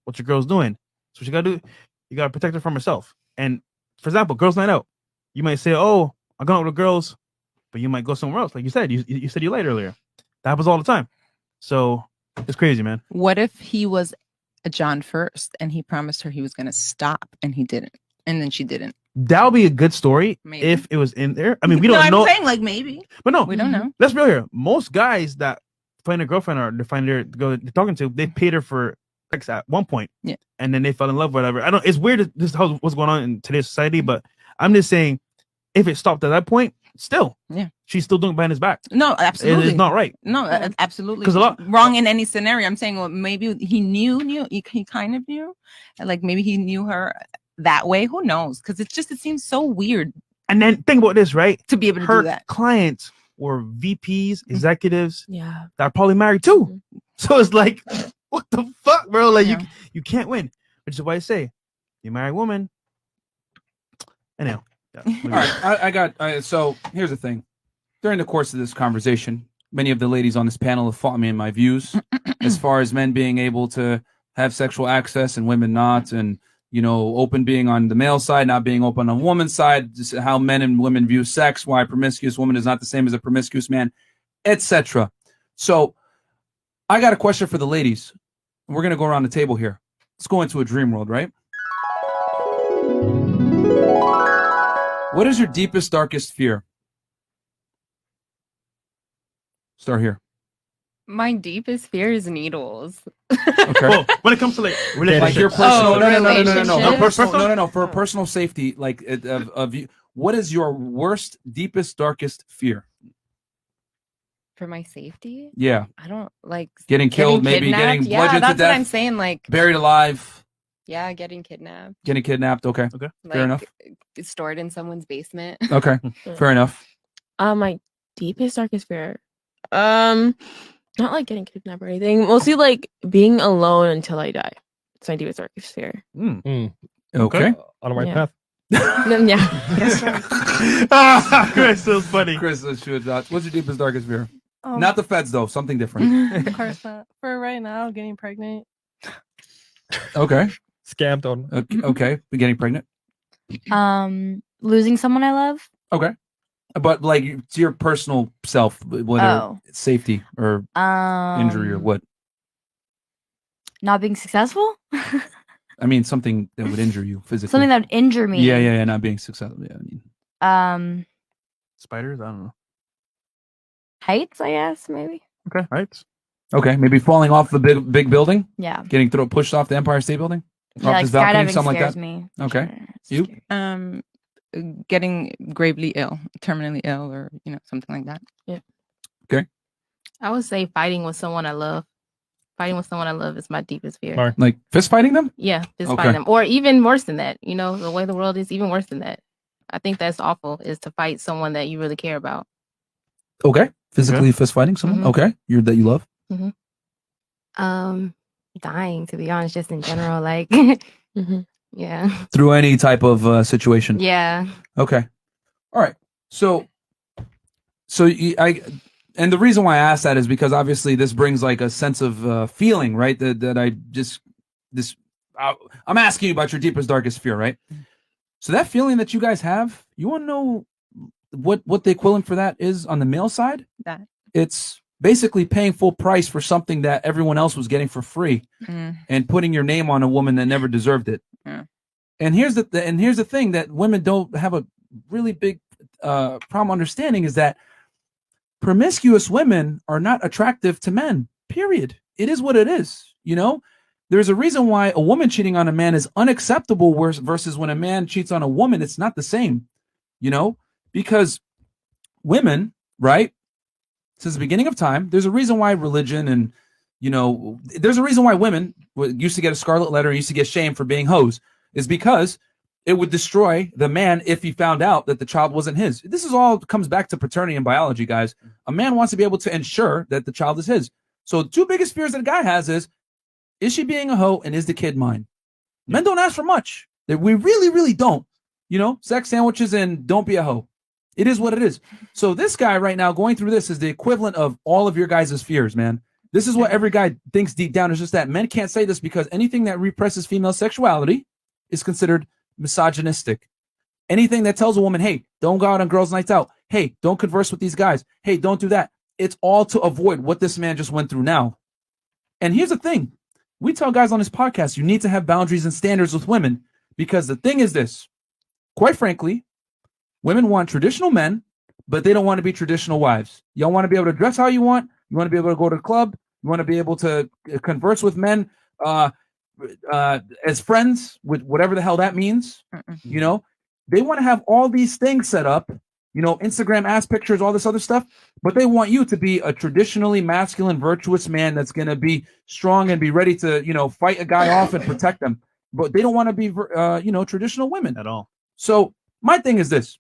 what your girl's doing. So what you gotta do, you gotta protect her from herself. And for example, girls' night out, you might say, "Oh, I'm going out with the girls," but you might go somewhere else. Like you said, you said you lied earlier. That happens all the time. So it's crazy, man. What if he was a John first and he promised her he was going to stop and he didn't, and then she didn't? That would be a good story if it was in there. I mean, we don't know. I'm saying, like, maybe, but no, we don't know. Let's be real here. Most guys that find a girlfriend or they find their girl they're talking to, they paid her for sex at one point, and then they fell in love, whatever. It's weird. This is what's going on in today's society, but I'm just saying, if it stopped at that point, still, she's still doing it behind his back. No, absolutely, it's not right. No, absolutely, 'Cause a lot wrong in any scenario. I'm saying, well, maybe he knew, he kind of knew, like maybe he knew her that way. Who knows? Because it seems so weird. And then think about this, right? To be able to her do that, clients were VPs, executives, that are probably married too. So it's like, what the fuck, bro? Like you can't win. Which is why I say, you marry a woman. Anyhow. Yeah, all right, I got. So here's the thing. During the course of this conversation, many of the ladies on this panel have fought me in my views as far as men being able to have sexual access and women not, and open being on the male side, not being open on the woman's side, just how men and women view sex, why a promiscuous woman is not the same as a promiscuous man, etc. So I got a question for the ladies. We're gonna go around the table here. Let's go into a dream world, right? What is your deepest, darkest fear? Start here. My deepest fear is needles. Okay. Well, when it comes to like relationships, Your personal, relationship. no, for personal safety, like of you. What is your worst, deepest, darkest fear? For my safety? Yeah. I don't like Getting killed, maybe kidnapped. getting Yeah, bludgeoned to that's what I'm death, saying. Like, buried alive, yeah, getting kidnapped. getting kidnapped. Okay. Okay. Like, Fair enough. Stored in someone's basement. Okay. Fair enough. My deepest, darkest fear. Not like getting kidnapped or anything. Mostly like being alone until I die. It's my deepest, darkest fear. Okay. On the right Yeah. path. Then, yeah. Chris, so funny. Chris, what's your deepest, darkest fear? Um, Not the feds, though. Something different. Of course not. For right now, getting pregnant. Okay. Scammed on. Okay. Getting pregnant. Losing someone I love. Okay. But like to your personal self, whether Oh. it's safety or injury or what? Not being successful. I mean, something that would injure you physically. Something that would injure me. Yeah. Not being successful. Yeah. I mean, Spiders? I don't know. Heights, I guess, maybe. Okay, heights. okay. Maybe falling off the big building. Yeah. Getting pushed off the Empire State Building. Yeah, Off like this balcony, skydiving something like scares that. me. Okay. Sure. You? Getting gravely ill, terminally ill, or something like that. Yeah. Okay. I would say fighting with someone I love. Fighting with someone I love is my deepest fear. All right. Like fist fighting them? Yeah, just Okay. fighting them. Or even worse than that. The way the world is, even worse than that. I think that's awful, is to fight someone that you really care about. Okay. Physically fist fighting someone? Mhm. Okay. That you love? Dying, to be honest, just in general. Like, yeah. Through any type of situation. Yeah. Okay. All right. So and the reason why I asked that is because obviously this brings like a sense of feeling, right? I'm asking you about your deepest, darkest fear, right? So that feeling that you guys have, you want to know what the equivalent for that is on the male side? That. It's basically paying full price for something that everyone else was getting for free and putting your name on a woman that never deserved it. Yeah. And here's the thing that women don't have a really big problem understanding is that promiscuous women are not attractive to men, period. It is what it is. There's a reason why a woman cheating on a man is unacceptable versus when a man cheats on a woman, it's not the same, because women, right, since the beginning of time, there's a reason why religion and, there's a reason why women used to get a scarlet letter and used to get shamed for being hoes, is because it would destroy the man if he found out that the child wasn't his. This is all comes back to paternity and biology, guys. A man wants to be able to ensure that the child is his. So the two biggest fears that a guy has is she being a hoe and is the kid mine? Men don't ask for much. We really, really don't. Sex sandwiches and don't be a hoe. It is what it is. So this guy right now going through this is the equivalent of all of your guys' fears, man. This is what every guy thinks deep down. It's just that men can't say this because anything that represses female sexuality is considered misogynistic. Anything that tells a woman, hey, don't go out on girls' nights out. Hey, don't converse with these guys. Hey, don't do that. It's all to avoid what this man just went through now. And here's the thing. We tell guys on this podcast, you need to have boundaries and standards with women because the thing is this. Quite frankly, women want traditional men, but they don't want to be traditional wives. Y'all want to be able to dress how you want. You want to be able to go to the club. You want to be able to converse with men as friends, with whatever the hell that means. They want to have all these things set up, Instagram ass pictures, all this other stuff, but they want you to be a traditionally masculine, virtuous man that's going to be strong and be ready to, fight a guy off and protect them. But they don't want to be, traditional women at all. So my thing is this.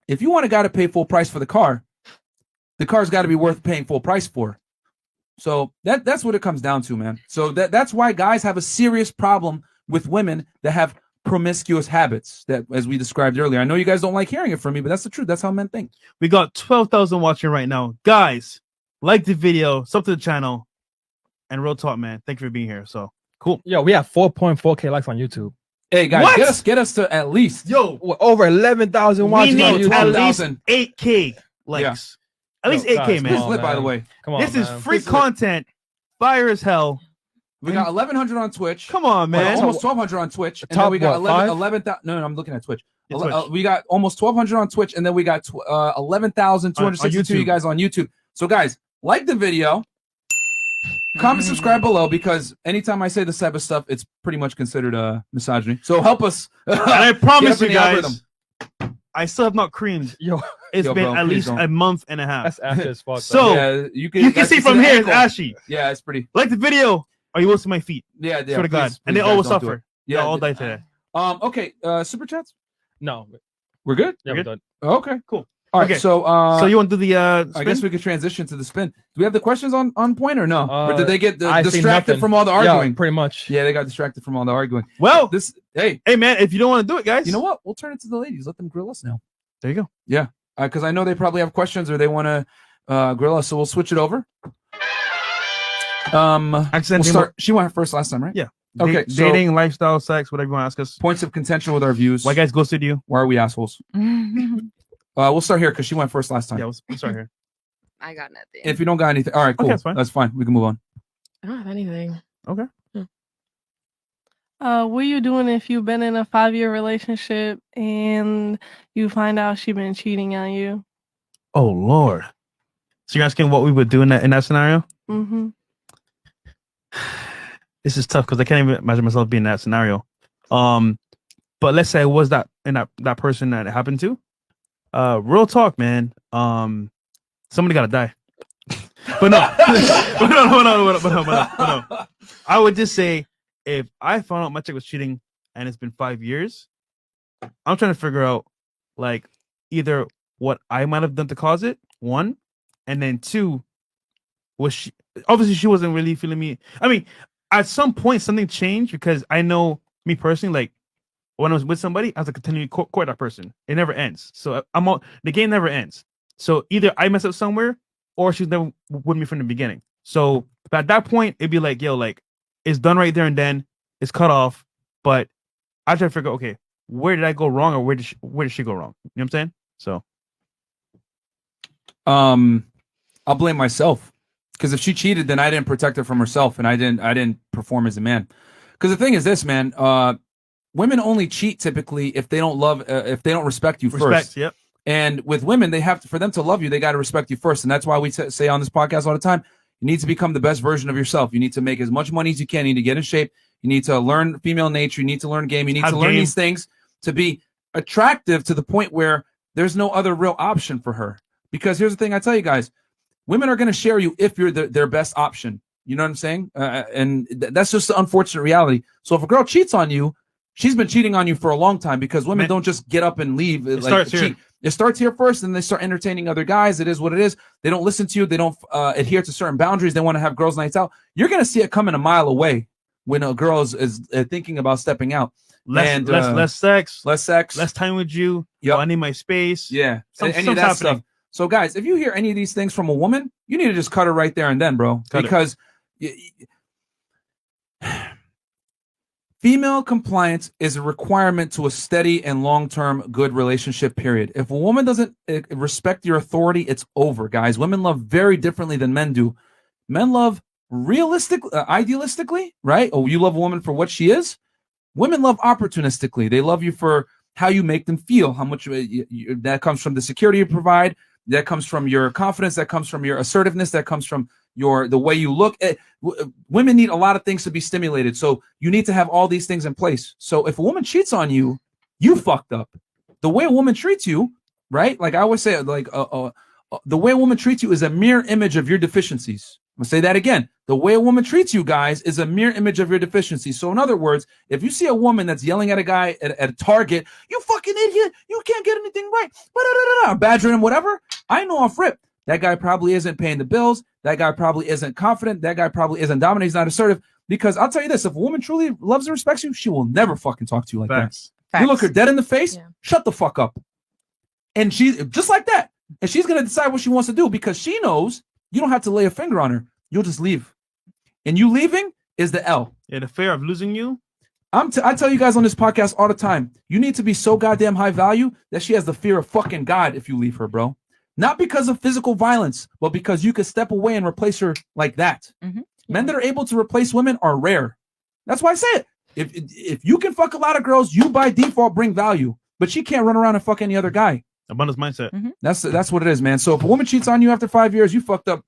If you want a guy to pay full price for the car's got to be worth paying full price for. So that's what it comes down to, man. So that's why guys have a serious problem with women that have promiscuous habits that, as we described earlier. I know you guys don't like hearing it from me, but that's the truth. That's how men think. We got 12,000 watching right now. Guys, like the video, sub to the channel, and real talk, man. Thank you for being here. So cool. Yo, we have 4.4K likes on YouTube. Hey guys, What? get us to at least Over 11,000 We watching on need YouTube. at least 12,000. 8K likes. At least Yo, 8K, guys, man. This is lit, by the way. Come on, This is man. free This is lit. content. Fire as hell. We got 1,100 on Twitch. Come on, man. Almost 1,200 on Twitch. And then Top we got what, 11,000. No, I'm looking at Twitch. We got almost 1,200 on Twitch, and then we got 11,262 you guys on YouTube. So, guys, like the video, comment, subscribe below, because anytime I say this type of stuff, it's pretty much considered misogyny. So help us. And I promise you guys, algorithm. I still have not creamed. It's been bro, at please least don't. a month and a half. That's ashy as fuck. So Yeah, you you can guys see from the here it's ankle. ashy. Yeah, it's pretty. Like the video, or you will see my feet. Yeah, Swear to God. please, And they guys, all will don't do suffer. it. Yeah, Yeah, all die today. Okay. Super chats. No, We're good. yeah, we're done. Okay. Cool. All right. Okay. So, So you want to do the I spin? guess we could transition to the spin. Do we have the questions on point or no? Or did they get I see distracted nothing. from all the arguing? Yeah, pretty much. Yeah, they got distracted from all the arguing. Well, Hey, man, if you don't want to do it, guys, you know what? We'll turn it to the ladies. Let them grill us now. There you go. Yeah, because I know they probably have questions or they want to grill us. So we'll switch it over. We'll start. She went first last time, right? Yeah. Okay. so Dating, lifestyle, sex, whatever you want to ask us. points of contention with our views. Why guys ghosted you? Why are we assholes? We'll start here because she went first last time. Yeah, we'll start here. I got nothing. If you don't got anything, all right, cool. Okay, that's fine. We can move on. I don't have anything. Okay. What are you doing if you've been in a 5-year relationship and you find out she been cheating on you? Oh Lord. So you're asking what we would do in that scenario? Mm-hmm. This is tough because I can't even imagine myself being in that scenario. But let's say I was that person that it happened to. Real talk, man. Somebody gotta die. But no. But no. I would just say if I found out my chick was cheating and it's been 5 years, I'm trying to figure out like either what I might have done to cause it, one, and then two, was she obviously she wasn't really feeling me. I mean, at some point something changed because I know me personally, like when I was with somebody, I was like continue to court that person. It never ends. So the game never ends. So either I mess up somewhere or she's never with me from the beginning. So at that point, it'd be like, yo, like it's done right there and then. It's cut off. But I try to figure, okay, where did I go wrong or where did she go wrong? You know what I'm saying? So I'll blame myself. Because if she cheated, then I didn't protect her from herself, and I didn't perform as a man. Because the thing is this, man, women only cheat typically if they don't respect you first. Yep. And with women, for them to love you, they got to respect you first. And that's why we say on this podcast all the time, you need to become the best version of yourself. You need to make as much money as you can. You need to get in shape. You need to learn female nature. You need to learn game. You need to learn these things to be attractive to the point where there's no other real option for her. Because here's the thing I tell you guys, women are going to share you if you're their best option. You know what I'm saying? And that's just the unfortunate reality. So if a girl cheats on you, she's been cheating on you for a long time because women don't just get up and leave. It starts here first, and they start entertaining other guys. It is what it is. They don't listen to you. They don't adhere to certain boundaries. They want to have girls' nights out. You're going to see it coming a mile away when a girl is thinking about stepping out. Less sex. Less time with you. Yep. I need my space. Yeah. Any of that stuff. So, guys, if you hear any of these things from a woman, you need to just cut her right there and then, bro. Because female compliance is a requirement to a steady and long-term good relationship, period. If a woman doesn't respect your authority, it's over, guys. Women love very differently than men do. Men love idealistically, right? Oh, you love a woman for what she is. Women love opportunistically. They love you for how you make them feel, how much that comes from the security you provide. That comes from your confidence. That comes from your assertiveness. That comes from the way you look. Women need a lot of things to be stimulated. So you need to have all these things in place. So if a woman cheats on you, you fucked up. The way a woman treats you, right? Like I always say, like the way a woman treats you is a mirror image of your deficiencies. I'm gonna say that again. The way a woman treats you guys is a mirror image of your deficiencies. So in other words, if you see a woman that's yelling at a guy at a Target, you fucking idiot, you can't get anything right, badgering him, whatever, I know off rip, that guy probably isn't paying the bills. That guy probably isn't confident. That guy probably isn't dominant. He's not assertive. Because I'll tell you this, if a woman truly loves and respects you, she will never fucking talk to you like that. You look her dead in the face, shut the fuck up. And she's just like that. And she's going to decide what she wants to do because she knows you don't have to lay a finger on her. You'll just leave. And you leaving is the L. Yeah, the fear of losing you. I tell you guys on this podcast all the time, you need to be so goddamn high value that she has the fear of fucking God if you leave her, bro. Not because of physical violence, but because you could step away and replace her like that. Mm-hmm. Men that are able to replace women are rare. That's why I say it. If you can fuck a lot of girls, you by default bring value. but she can't run around and fuck any other guy. Abundance mindset. That's what it is, man. So if a woman cheats on you after 5 years, you fucked up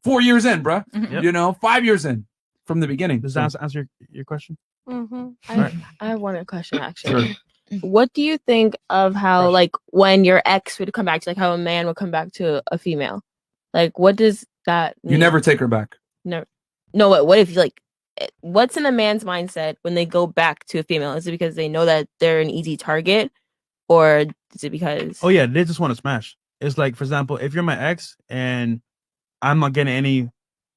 4 years in, bruh. Yep. You know, 5 years in from the beginning. Does So- that answer your question? I have one question actually. What do you think of how like when your ex would come back to like how a man would come back to a female? Like what does that mean? You never take her back. No. What if like what's in a man's mindset when they go back to a female? Is it because they know that they're an easy target, or is it because? Oh yeah, they just want to smash. It's like, for example, if you're my ex and I'm not getting any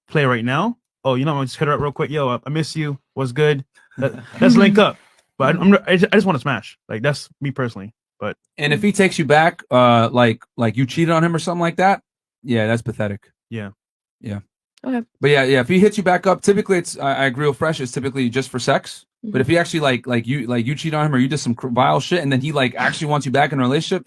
play right now. Oh, you know, I'm just hit her up real quick. Yo, I miss you. What's good? Let's link up. But I just want to smash. Like that's me personally. But And if he takes you back, like you cheated on him or something like that, yeah, that's pathetic. Yeah. Okay. But yeah, if he hits you back up, typically it's I agree with Fresh. It's typically just for sex. But if he actually like you cheat on him or you did some vile shit and then he like actually wants you back in a relationship,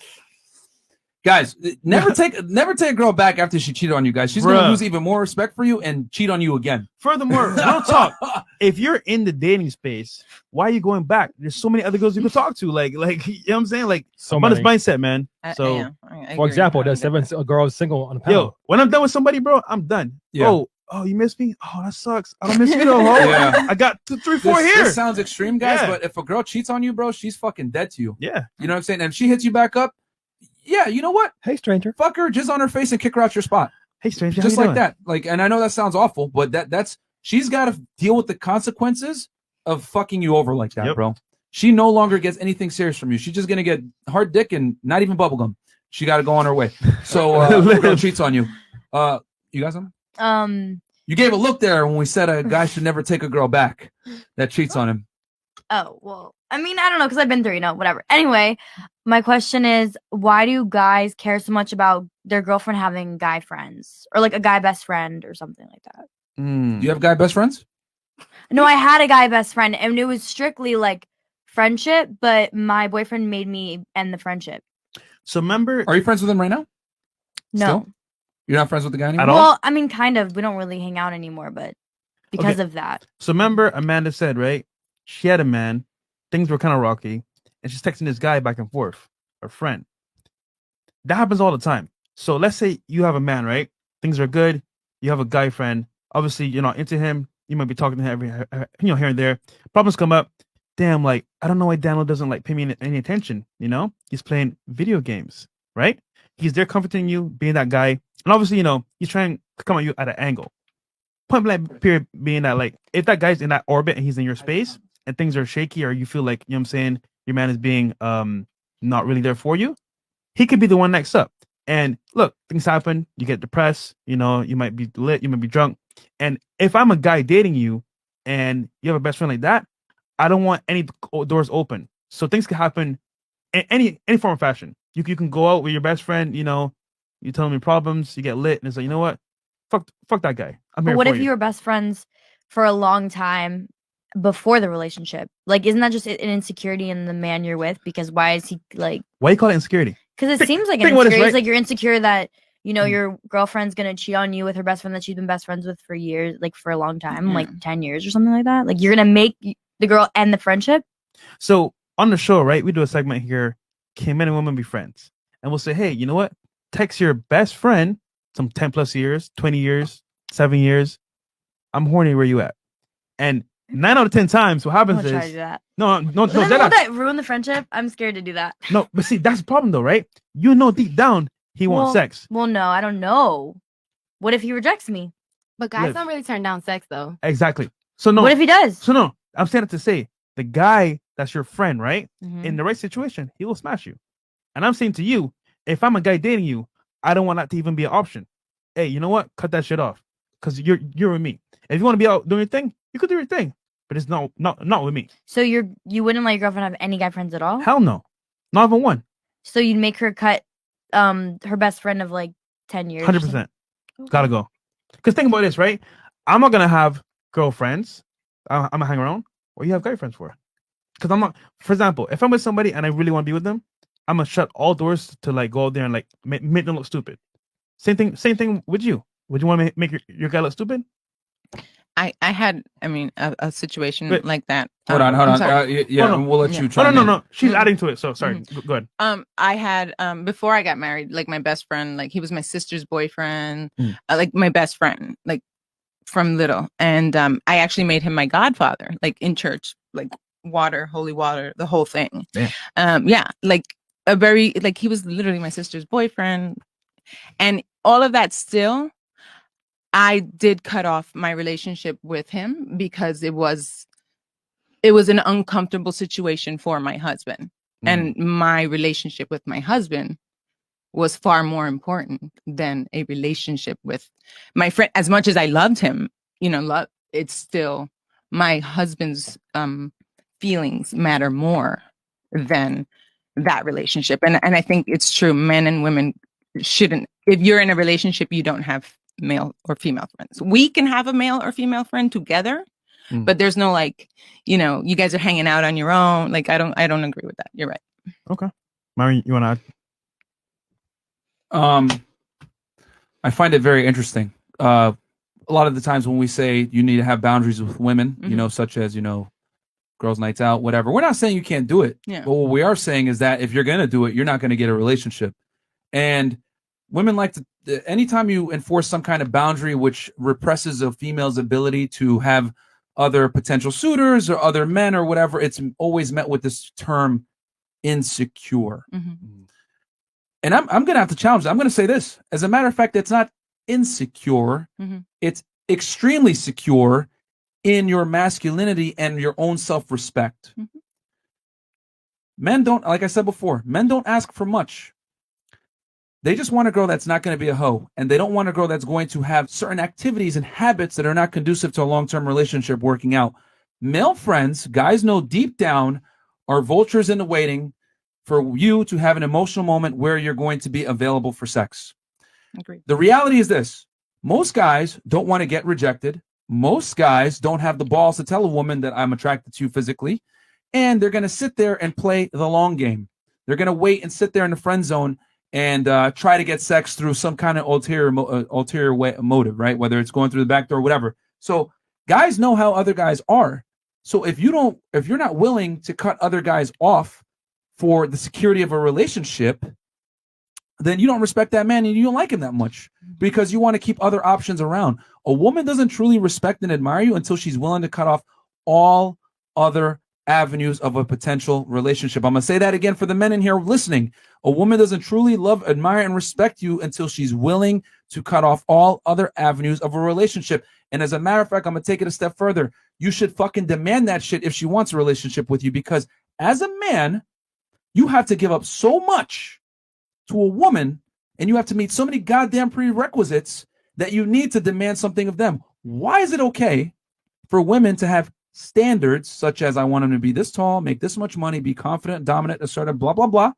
guys, never take a girl back after she cheated on you. Guys, she's gonna lose even more respect for you and cheat on you again. Furthermore, real talk. If you're in the dating space, why are you going back? There's so many other girls you can talk to. Like you know what I'm saying? Like So about this many. mindset, man. So Yeah, I For agree. example, there's 7 girls single on the panel. yo, when I'm done with somebody, bro, I'm done. Yeah. Oh, you miss me? Oh, that sucks. I don't miss you though. Ho. Yeah. I got 2, 3, 4 This here. sounds extreme, guys, Yeah. but if a girl cheats on you, bro, she's fucking dead to you. Yeah. You know what I'm saying? And if she hits you back up, yeah, you know what? Hey, stranger. Fuck her, jizz on her face and kick her out your spot. Hey, stranger, Just how you like doing? that. Like, and I know that sounds awful, but that's she's got to deal with the consequences of fucking you over like that, Yep. bro. She no longer gets anything serious from you. She's just gonna get hard dick and not even bubblegum. She got to go on her way. So if a girl cheats on you. You got something? You gave a look there when we said a guy should never take a girl back that cheats on him. Oh, well, I mean, I don't know, because I've been through, whatever. Anyway, my question is, why do guys care so much about their girlfriend having guy friends? Or like a guy best friend or something like that? Do you have guy best friends? No, I had a guy best friend, and it was strictly like friendship, but my boyfriend made me end the friendship. So remember, Are you friends with him right now? No. Still? You're not friends with the guy anymore? At all? Well, I mean, kind of. We don't really hang out anymore, but because of that. So remember, Amanda said, right? She had a man. Things were kind of rocky, and she's texting this guy back and forth, her friend. That happens all the time. So let's say you have a man, right? Things are good. You have a guy friend. Obviously, you're not into him. You might be talking to him here and there. Problems come up. Damn, like I don't know why Daniel doesn't like pay me any attention. You know, he's playing video games, right? He's there comforting you, being that guy, and obviously, he's trying to come at you at an angle. Point blank period being that, like, if that guy's in that orbit and he's in your space and things are shaky, or you feel like, you know what I'm saying, your man is being not really there for you, he could be the one next up. And look, things happen, you get depressed, you might be lit, you might be drunk. And if I'm a guy dating you and you have a best friend like that, I don't want any doors open. So things can happen in any form of fashion. You can go out with your best friend, you tell him your problems, you get lit, and it's like, you know what? Fuck that guy. I'm here But what for if you were best friends for a long time before the relationship? Like, isn't that just an insecurity in the man you're with? Because why is he like? Why you call it insecurity? Because it seems like an think what is insecurity. It's right- like you're insecure that your girlfriend's gonna cheat on you with her best friend that she's been best friends with for years, like for a long time, like 10 years or something like that. Like you're gonna make the girl end the friendship. So on the show, right, we do a segment here, Can Men and Women Be Friends? And we'll say, hey, you know what? Text your best friend, some 10 plus years, 20 years, 7 years. I'm horny, where you at? And 9 out of 10 times, what I'm happens gonna try to is, do that. no, But then no, won't that, that ruin the friendship? I'm scared to do that. no, but see, that's the problem though, right? Deep down, he wants sex. Well, no, I don't know. What if he rejects me? But guys Liv. don't really turn down sex though. Exactly. So no, What if he does? so no, I'm saying it to say, the guy that's your friend, right? Mhm. In the right situation, he will smash you. And I'm saying to you, if I'm a guy dating you, I don't want that to even be an option. Hey, you know what? Cut that shit off. Because you're with me. If you want to be out doing your thing, you could do your thing. But it's not with me. So you wouldn't let your girlfriend have any guy friends at all? Hell no. Not even one. So you'd make her cut her best friend of like 10 years. 100%. Gotta go. Because think about this, right? I'm not gonna have girlfriends. I'm gonna hang around. What do you have guy friends for? Because I'm not. For example, if I'm with somebody and I really want to be with them, I'm gonna shut all doors to like go out there and like make them look stupid. Same thing with you. Would you want to make your guy look stupid? I had, I mean, a situation Wait. like that. Hold on. I'm sorry. Yeah, Oh, no. and we'll let Yeah. you Oh, chime no, in. She's Mhm. adding to it. So sorry. Go ahead. I had before I got married, like my best friend, like he was my sister's boyfriend, Mm. like my best friend, like from little. And I actually made him my godfather, like in church, like water, holy water, the whole thing. Yeah, like a very like he was literally my sister's boyfriend. And all of that still, I did cut off my relationship with him because it was an uncomfortable situation for my husband. And my relationship with my husband was far more important than a relationship with my friend. As much as I loved him, you know, it's still my husband's feelings matter more than that relationship. And I think it's true. Men and women shouldn't, if you're in a relationship, you don't have male or female friends. We can have a male or female friend together, but there's no like, you know, you guys are hanging out on your own. Like, I don't agree with that. You're right. Okay. Mary, you want to add? I find it very interesting. A lot of the times when we say you need to have boundaries with women, you know, such as, you know, girls' nights out, whatever. We're not saying you can't do it. Yeah. But what we are saying is that if you're going to do it, you're not going to get a relationship. And women like to, anytime you enforce some kind of boundary which represses a female's ability to have other potential suitors or other men or whatever, it's always met with this term insecure. And I'm going to have to challenge that. I'm going to say this. As a matter of fact, it's not insecure. It's extremely secure in your masculinity and your own self-respect. Men don't, like I said before, men don't ask for much. They just want a girl that's not going to be a hoe. And they don't want a girl that's going to have certain activities and habits that are not conducive to a long-term relationship working out. Male friends, guys know deep down, are vultures in the waiting for you to have an emotional moment where you're going to be available for sex. Agreed. The reality is this. Most guys don't want to get rejected. Most guys don't have the balls to tell a woman that I'm attracted to you physically. And they're going to sit there and play the long game. They're going to wait and sit there in the friend zone and try to get sex through some kind of ulterior motive, right? Whether it's going through the back door or whatever. So guys know how other guys are. So if you're not willing to cut other guys off for the security of a relationship, then you don't respect that man and you don't like him that much because you want to keep other options around. A woman doesn't truly respect and admire you until she's willing to cut off all other avenues of a potential relationship. I'm going to say that again for the men in here listening. A woman doesn't truly love, admire, and respect you until she's willing to cut off all other avenues of a relationship. And as a matter of fact, I'm going to take it a step further. You should fucking demand that shit if she wants a relationship with you, because as a man, you have to give up so much to a woman and you have to meet so many goddamn prerequisites that you need to demand something of them. Why is it okay for women to have standards such as I want him to be this tall, make this much money, be confident, dominant, assertive, blah, blah, blah.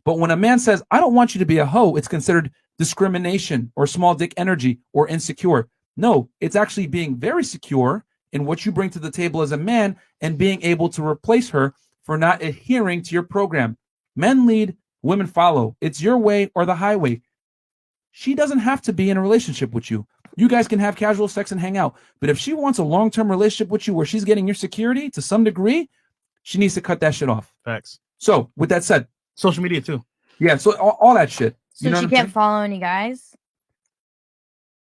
But when a man says, I don't want you to be a hoe, it's considered discrimination or small dick energy or insecure. No, it's actually being very secure in what you bring to the table as a man and being able to replace her for not adhering to your program. Men lead, women follow. It's your way or the highway. She doesn't have to be in a relationship with you. You guys can have casual sex and hang out. But if she wants a long-term relationship with you where she's getting your security to some degree, she needs to cut that shit off. Facts. So with that said, social media too. Yeah, so all that shit. So she can't follow any guys?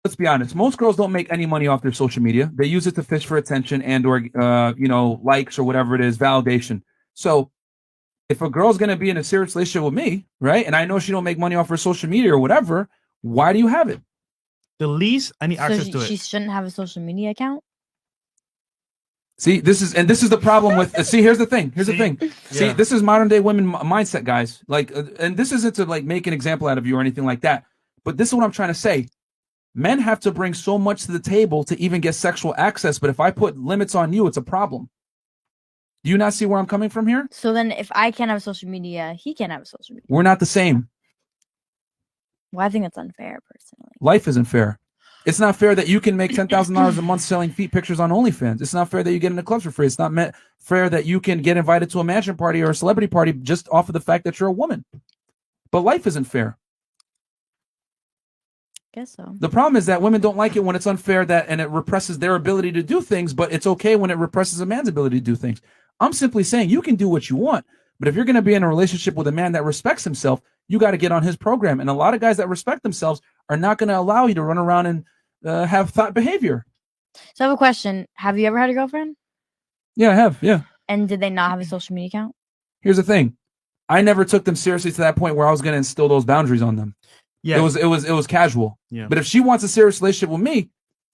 Let's be honest. Most girls don't make any money off their social media. They use it to fish for attention and or likes or whatever it is, validation. So if a girl's going to be in a serious relationship with me, right, and I know she don't make money off her social media or whatever, why do you have it? The least I need access to She it. shouldn't have a social media account? See, this is the problem with. See, here's the thing. See, this is modern day women mindset, guys. Like, and this isn't to like make an example out of you or anything like that. But this is what I'm trying to say. Men have to bring so much to the table to even get sexual access. But if I put limits on you, it's a problem. Do you not see where I'm coming from here? So then if I can't have social media, he can't have a social media. We're not the same. Well, I think it's unfair, personally. Life isn't fair. It's not fair that you can make $10,000 a month selling feet pictures on OnlyFans. It's not fair that you get into clubs for free. It's not fair that you can get invited to a mansion party or a celebrity party just off of the fact that you're a woman. But life isn't fair. Guess so. The problem is that women don't like it when it's unfair and it represses their ability to do things, but it's okay when it represses a man's ability to do things. I'm simply saying you can do what you want, but if you're going to be in a relationship with a man that respects himself, you got to get on his program. And a lot of guys that respect themselves are not going to allow you to run around and have thought behavior. So I have a question. Have you ever had a girlfriend? Yeah, I have. Yeah. And did they not have a social media account? Here's the thing. I never took them seriously to that point where I was going to instill those boundaries on them. Yeah. It was casual. Yeah. But if she wants a serious relationship with me,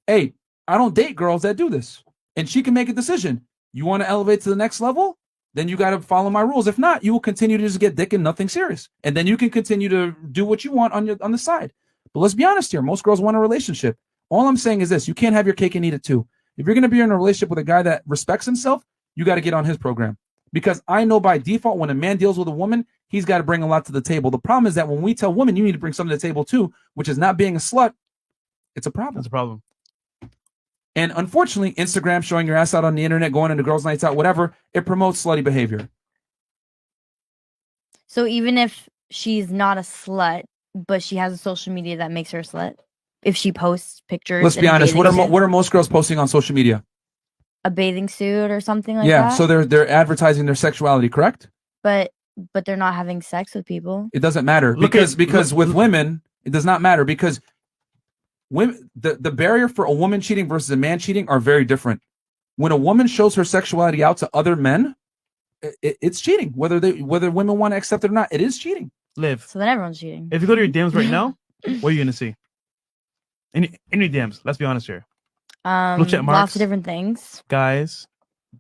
hey, I don't date girls that do this. And she can make a decision. You want to elevate to the next level? Then you got to follow my rules. If not, you will continue to just get dick and nothing serious. And then you can continue to do what you want on the side. But let's be honest here. Most girls want a relationship. All I'm saying is this. You can't have your cake and eat it too. If you're going to be in a relationship with a guy that respects himself, you got to get on his program. Because I know by default, when a man deals with a woman, he's got to bring a lot to the table. The problem is that when we tell women, you need to bring something to the table too, which is not being a slut, it's a problem. That's a problem. And unfortunately, Instagram, showing your ass out on the internet, going into girls' nights out, whatever, it promotes slutty behavior. So even if she's not a slut, but she has a social media that makes her a slut, if she posts pictures. Let's be honest. What are most girls posting on social media? A bathing suit or something like that. Yeah, so they're advertising their sexuality, correct? But they're not having sex with people. It doesn't matter because with women, it does not matter because women, the barrier for a woman cheating versus a man cheating are very different. When a woman shows her sexuality out to other men, it's cheating. Whether women want to accept it or not, it is cheating. Live. So then everyone's cheating. If you go to your DMs right now, what are you gonna see? Any DMs? Let's be honest here. Lots of different things. Guys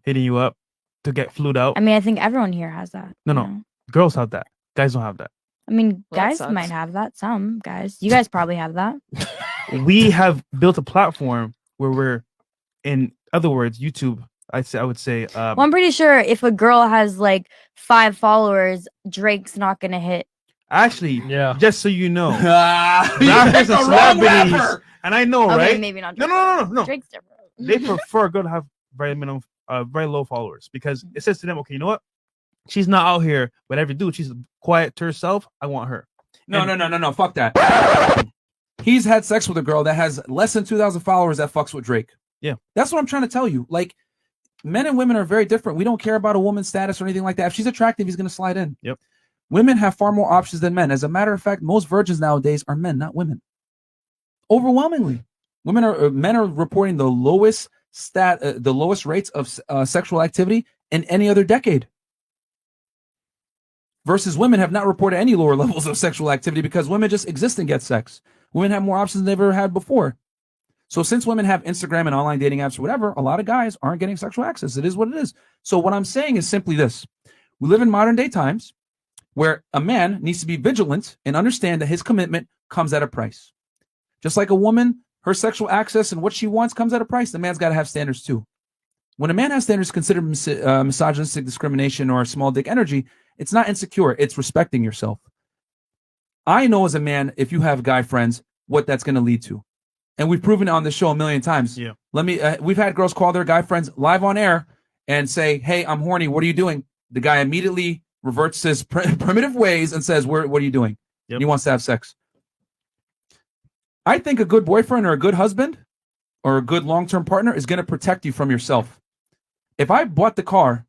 hitting you up to get flued out. I mean, I think everyone here has that. No. Girls have that. Guys don't have that. I mean, guys might have that. Some guys. You guys probably have that. We have built a platform where we're, in other words, YouTube. I would say. Well, I'm pretty sure if a girl has like 5 followers, Drake's not gonna hit. Actually, yeah. Just so you know, rappers and celebrities, and I know, Okay, right? maybe not. No. Drake's different. They prefer a girl to have very low followers because it says to them, okay, you know what? She's not out here, whatever you do, she's quiet to herself. I want her. No. Fuck that. He's had sex with a girl that has less than 2,000 followers that fucks with Drake. Yeah, that's what I'm trying to tell you. Like, men and women are very different. We don't care about a woman's status or anything like that. If she's attractive, he's gonna slide in. Yep. Women have far more options than men. As a matter of fact, most virgins nowadays are men, not women. Overwhelmingly, men are reporting the lowest rates of sexual activity in any other decade. Versus women have not reported any lower levels of sexual activity because women just exist and get sex. Women have more options than they've ever had before. So since women have Instagram and online dating apps or whatever, a lot of guys aren't getting sexual access. It is what it is. So what I'm saying is simply this. We live in modern day times where a man needs to be vigilant and understand that his commitment comes at a price. Just like a woman, her sexual access and what she wants comes at a price. The man's got to have standards too. When a man has standards considered misogynistic discrimination or small dick energy, it's not insecure. It's respecting yourself. I know as a man, if you have guy friends, what that's going to lead to. And we've proven it on the show a million times. Yeah. We've had girls call their guy friends live on air and say, hey, I'm horny. What are you doing? The guy immediately reverts his primitive ways and says, what are you doing? Yep. And he wants to have sex. I think a good boyfriend or a good husband or a good long-term partner is going to protect you from yourself. If I bought the car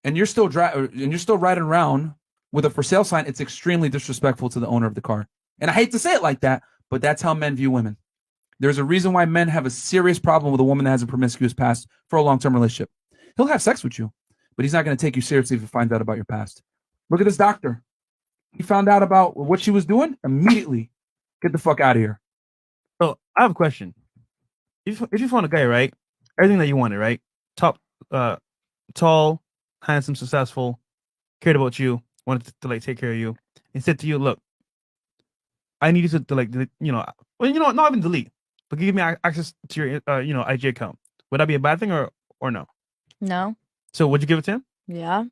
and you're still riding around with a for sale sign, it's extremely disrespectful to the owner of the car. And I hate to say it like that, but that's how men view women. There's a reason why men have a serious problem with a woman that has a promiscuous past for a long-term relationship. He'll have sex with you, but he's not going to take you seriously if he finds out about your past. Look at this doctor. He found out about what she was doing immediately. Get the fuck out of here. So I have a question. If you found a guy, right? Everything that you wanted, right? Top, tall, handsome, successful, cared about you, wanted to like take care of you, and said to you, "Look, I need you to like, not even delete, but give me access to your, IG account." Would that be a bad thing or no? No. So would you give it to him? Yeah.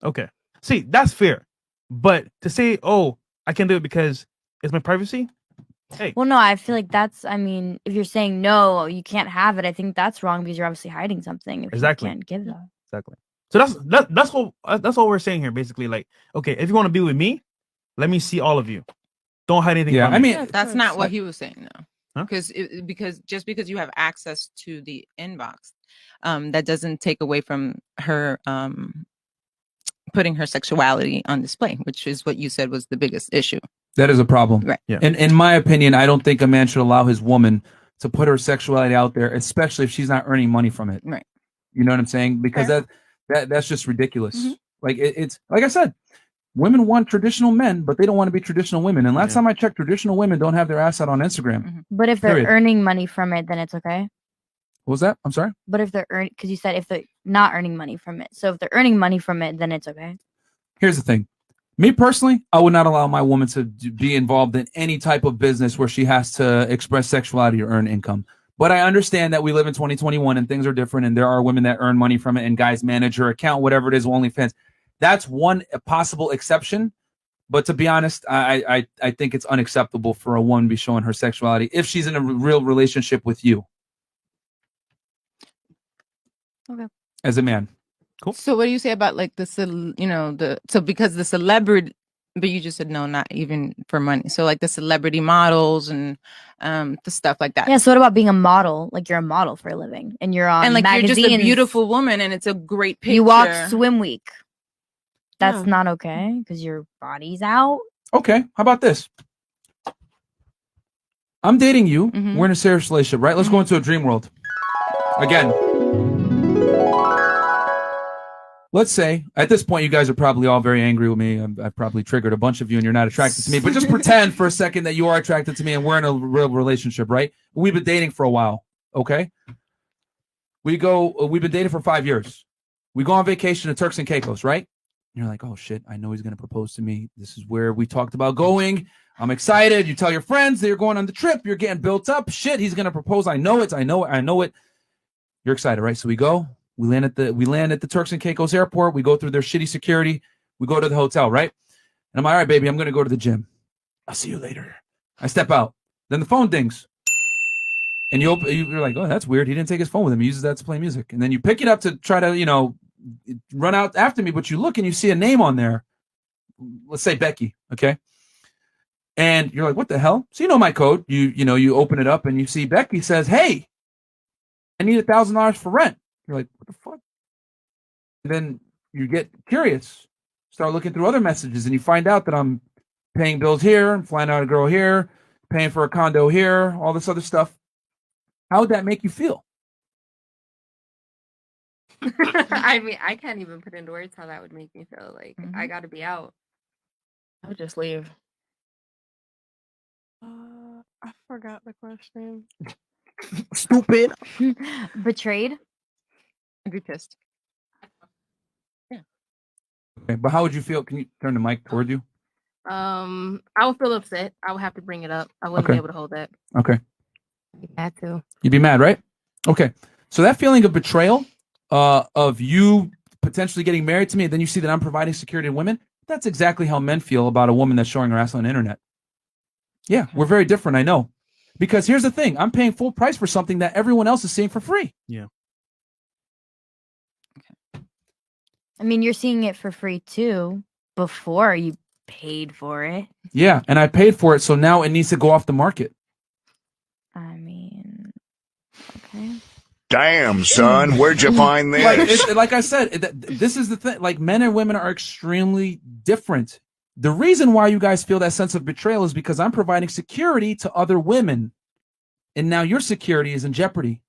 Okay. See, that's fair. But to say, "Oh, I can't do it because it's my privacy," hey. Well, no, I feel like if you're saying no, you can't have it, I think that's wrong because you're obviously hiding something. If Exactly. You can't give that. Exactly. So that's all we're saying here, basically. Like, okay, if you want to be with me, let me see all of you. Don't hide anything. Yeah, from I me. mean, That's not what he was saying, no. Huh? Because just because you have access to the inbox, that doesn't take away from her putting her sexuality on display, which is what you said was the biggest issue. that is a problem. Right. Yeah. And in my opinion, I don't think a man should allow his woman to put her sexuality out there, especially if she's not earning money from it. Right. You know what I'm saying? Because Fair. that's just ridiculous. Mhm. Like it's like I said, women want traditional men, but they don't want to be traditional women. And last Yeah. time I checked, traditional women don't have their ass out on Instagram. But if they're Period. earning money from it, then it's okay. What was that? I'm sorry. But if they're earning, because you said if they're not earning money from it, so if they're earning money from it, then it's okay. Here's the thing. Me personally, I would not allow my woman to be involved in any type of business where she has to express sexuality or earn income. But I understand that we live in 2021 and things are different, and there are women that earn money from it, and guys manage her account, whatever it is, OnlyFans. That's one possible exception. But to be honest, I think it's unacceptable for a woman to be showing her sexuality if she's in a real relationship with you. Okay. As a man. So what do you say about like because the celebrity, but you just said no, not even for money. So like the celebrity models and the stuff like that. Yeah. So what about being a model? Like you're a model for a living, and you're on And like magazines. you're just a beautiful woman, and it's a great picture. You walk Swim Week. That's Yeah. not okay because your body's out. Okay, how about this? I'm dating you. Mhm. We're in a serious relationship, right? Let's go into a dream world. Again. Let's say at this point you guys are probably all very angry with me. I've probably triggered a bunch of you and you're not attracted to me. But just pretend for a second that you are attracted to me and we're in a real relationship, right? We've been dating for a while, okay? We've been dating for 5 years. We go on vacation to Turks and Caicos, right? And you're like, oh shit, I know he's gonna propose to me. This is where we talked about going. I'm excited. You tell your friends that you're going on the trip. You're getting built up. Shit, he's gonna propose. I know it. You're excited, right? So we go. We land at the Turks and Caicos airport. We go through their shitty security. We go to the hotel, right? And I'm like, all right, baby, I'm gonna go to the gym. I'll see you later. I step out. Then the phone dings. And you're like, oh, that's weird. He didn't take his phone with him. He uses that to play music. And then you pick it up to try to, run out after me, but you look and you see a name on there. Let's say Becky, okay? And you're like, what the hell? So you know my code. You open it up and you see Becky says, hey, I need $1,000 for rent. You're like, what the fuck? And then you get curious, start looking through other messages, and you find out that I'm paying bills here, I'm flying out a girl here, paying for a condo here, all this other stuff. How would that make you feel? I mean, I can't even put into words how that would make me feel. Like I got to be out. I would just leave. I forgot the question. Stupid. Betrayed. I'd be pissed. Okay, but how would you feel? Can you turn the mic toward you? I would feel upset. I would have to bring it up. I wouldn't Okay. be able to hold that. Okay. Had to. You'd be mad, right? Okay. So that feeling of betrayal, of you potentially getting married to me, and then you see that I'm providing security to women, that's exactly how men feel about a woman that's showing her ass on the internet. Yeah, we're very different, I know. Because here's the thing, I'm paying full price for something that everyone else is seeing for free. Yeah. I mean, you're seeing it for free too before you paid for it. Yeah, and I paid for it, so now it needs to go off the market. I mean, okay. Damn, son, where'd you find this? Like I said, this is the thing. Like, men and women are extremely different. The reason why you guys feel that sense of betrayal is because I'm providing security to other women, and now your security is in jeopardy.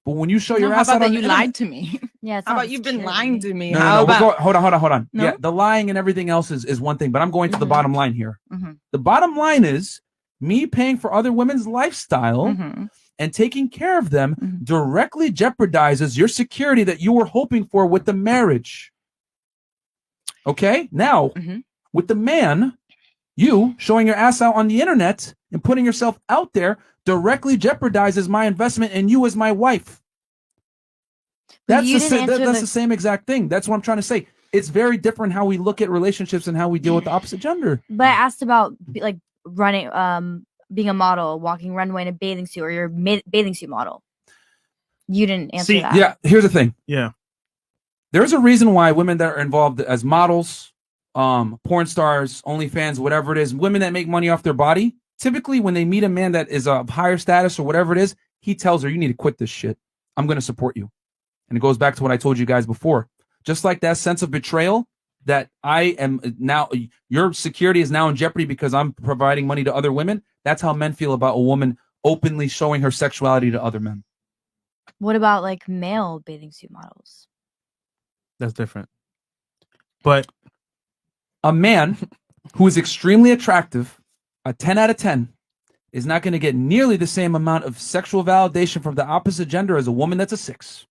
But when you show your how ass about out that on you the lied to me? Yeah. It's How not about you've been security. lying to me? No, How we'll about hold on. No? Yeah, the lying and everything else is one thing, but I'm going to the bottom line here. Mhm. The bottom line is me paying for other women's lifestyle Mhm. and taking care of them directly jeopardizes your security that you were hoping for with the marriage. Okay? Now, with the man, you showing your ass out on the internet and putting yourself out there directly jeopardizes my investment in you as my wife. But That's you the, didn't sa- answer that's the- the same exact thing. That's what I'm trying to say. It's very different how we look at relationships and how we deal with the opposite gender. But I asked about like running, being a model, walking runway in a bathing suit, or your bathing suit model. You didn't answer that. Yeah, here's the thing. Yeah. There's a reason why women that are involved as models, porn stars, OnlyFans, whatever it is, women that make money off their body, typically when they meet a man that is of higher status or whatever it is, he tells her, you need to quit this shit. I'm going to support you. And it goes back to what I told you guys before. Just like that sense of betrayal that I am now, your security is now in jeopardy because I'm providing money to other women. That's how men feel about a woman openly showing her sexuality to other men. What about like male bathing suit models? That's different. But a man who is extremely attractive, a 10 out of 10, is not going to get nearly the same amount of sexual validation from the opposite gender as a woman that's a 6.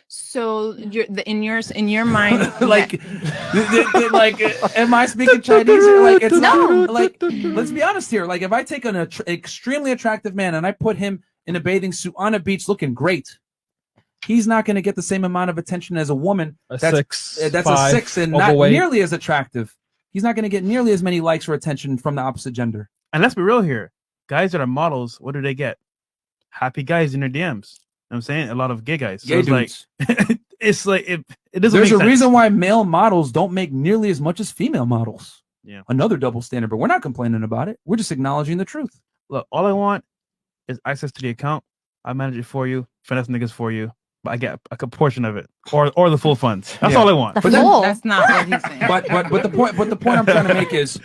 So in your mind, like, like, am I speaking Chinese? Like, it's not. Like, let's be honest here. Like, if I take an extremely attractive man and I put him in a bathing suit on a beach looking great, he's not going to get the same amount of attention as a woman that's a 6 and not nearly as attractive. He's not going to get nearly as many likes or attention from the opposite gender. And let's be real here. Guys that are models, what do they get? Happy guys in their DMs. You know what I'm saying? A lot of gay guys. So Gay dudes. It's like it doesn't There's make a sense. reason why male models don't make nearly as much as female models. Yeah. Another double standard, but we're not complaining about it. We're just acknowledging the truth. Look, all I want is access to the account. I manage it for you, finesse niggas for you, but I get a portion of it, or the full funds. That's all I want. But that's not what he's saying. But the point I'm trying to make is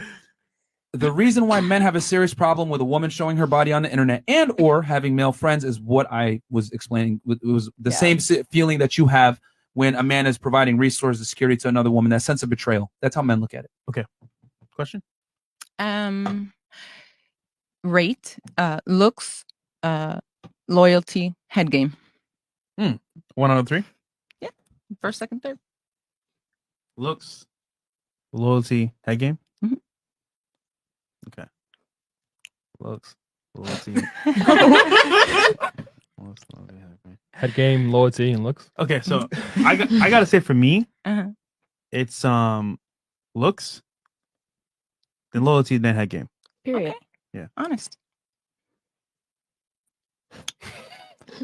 the reason why men have a serious problem with a woman showing her body on the internet and or having male friends is what I was explaining. It was the same feeling that you have when a man is providing resources, security to another woman. That sense of betrayal. That's how men look at it. Okay. Question? Rate, looks, loyalty, head game. 1 out of 3. Yeah. First, second, third. Looks, loyalty, head game. Mm-hmm. Okay. Looks, loyalty. Head game, loyalty, and looks. Okay, so I gotta say for me, Uh-huh. it's looks, then loyalty, then head game. Period. Okay. Yeah. Honest.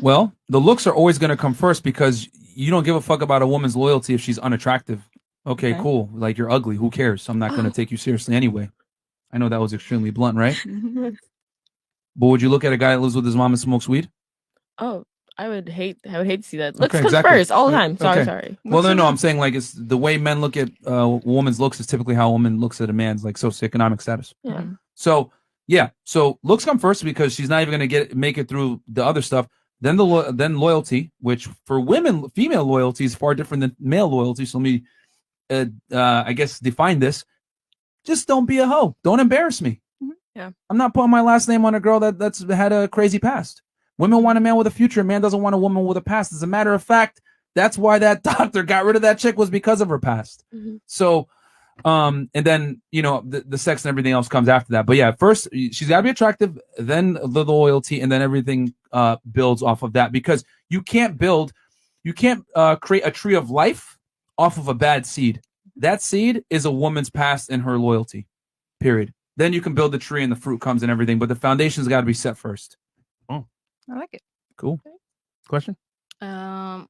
Well, the looks are always going to come first because you don't give a fuck about a woman's loyalty if she's unattractive. Okay, cool. Like, you're ugly. Who cares? I'm not going to take you seriously anyway. I know that was extremely blunt, right? But would you look at a guy that lives with his mom and smokes weed? Oh, I would hate to see that. Looks Okay, comes exactly. first all the time. Sorry, Okay. sorry. Well, no, I'm saying like it's the way men look at a woman's looks is typically how a woman looks at a man's like socioeconomic status. Yeah. So yeah, so looks come first because she's not even going to make it through the other stuff. Then then loyalty, which for women, female loyalty is far different than male loyalty. So let me, I guess, define this. Just don't be a hoe. Don't embarrass me. Yeah. I'm not putting my last name on a girl that's had a crazy past. Women want a man with a future. A man doesn't want a woman with a past. As a matter of fact, that's why that doctor got rid of that chick, was because of her past. Mm-hmm. So, and then, you know, the sex and everything else comes after that. But yeah, first she's got to be attractive, then the loyalty, and then everything builds off of that, because you can't create a tree of life off of a bad seed. That seed is a woman's past and her loyalty, period. Then you can build the tree and the fruit comes and everything, but the foundation's got to be set first. Oh, I like it. Cool. Question?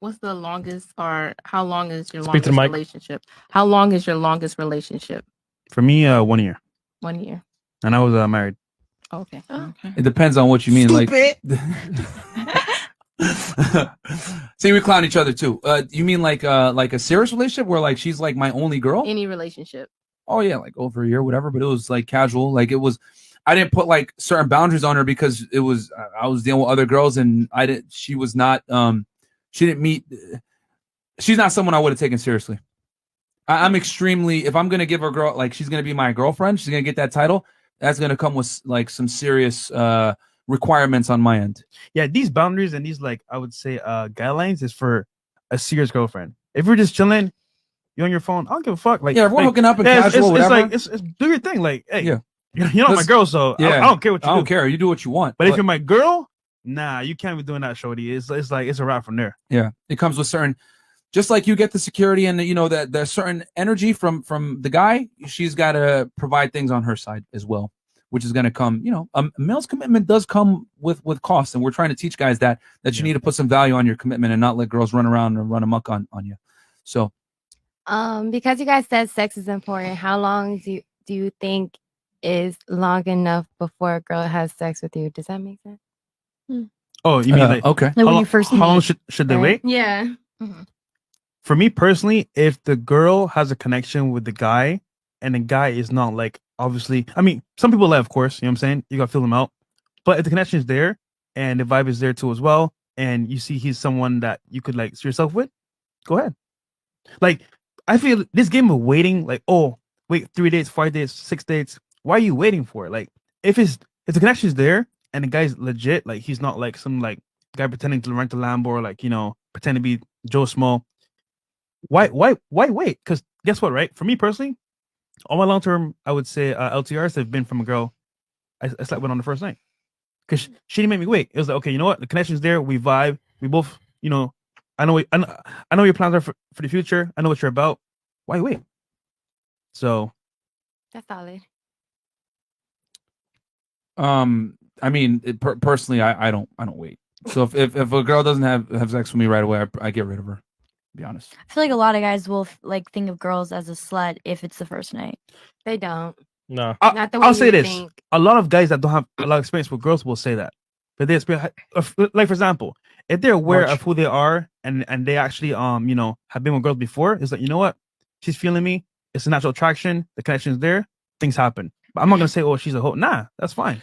What's the longest, or how long is your Speak to longest the mic. relationship? How long is your longest relationship? For me, 1 year. 1 year. And I was married. Okay. Okay. It depends on what you mean. Stupid. Like, see, we clown each other too. You mean like a serious relationship where like she's like my only girl? Any relationship. Oh yeah, like over a year, whatever. But it was like casual. Like it was, I didn't put like certain boundaries on her because it was, I was dealing with other girls and she was not, she's not someone I would have taken seriously. I'm extremely, if I'm going to give her a girl, like she's going to be my girlfriend, she's going to get that title, that's going to come with like some serious requirements on my end. Yeah, these boundaries and these, like, I would say guidelines is for a serious girlfriend. If you're just chilling, you're on your phone, I don't give a fuck. Like, yeah, if we're like, hooking up and yeah, casual, whatever. It's like, it's do your thing. Like, hey, Yeah. you're not my girl, so Yeah. I don't care what you do. I don't care. You do what you want. But if you're my girl, nah, you can't be doing that, shorty. It's like it's a wrap from there. Yeah, it comes with certain, just like you get the security and you know that there's certain energy from the guy. She's got to provide things on her side as well, which is going to come. You know, a male's commitment does come with costs, and we're trying to teach guys that you need to put some value on your commitment and not let girls run around and run amok on you. So, Because you guys said sex is important, how long do you think is long enough before a girl has sex with you? Does that make sense? Oh, you mean like okay? Like when you first how long meet, should they right? wait? Yeah. For me personally, if the girl has a connection with the guy and the guy is not like obviously, I mean, some people lie, of course, you know what I'm saying? You gotta feel them out. But if the connection is there and the vibe is there too as well, and you see he's someone that you could like see yourself with, go ahead. Like, I feel this game of waiting, like, oh, wait 3 dates, 5 dates, 6 dates. Why are you waiting for it? Like, if the connection is there and the guy's legit, like he's not like some like guy pretending to rent a Lambo or like, you know, pretend to be Joe Small. Why wait? Because guess what, right? For me personally, all my long term, I would say LTRs have been from a girl I slept with on the first night. Because she didn't make me wait. It was like, okay, you know what? The connection's there. We vibe. We both, you know, I know your plans are for the future. I know what you're about. Why wait? So That's solid. I mean, personally, I don't wait. So if a girl doesn't have sex with me right away, I get rid of her. To be honest. I feel like a lot of guys will like think of girls as a slut if it's the first night. They don't. No. Not the way I'll say you this: think. a lot of guys that don't have a lot of experience with girls will say that, but they experience, like for example, if they're aware of who they are and they actually you know have been with girls before, it's like, you know what, she's feeling me. It's a natural attraction. The connection is there. Things happen. But I'm not gonna say, oh, she's a hoe. Nah, that's fine.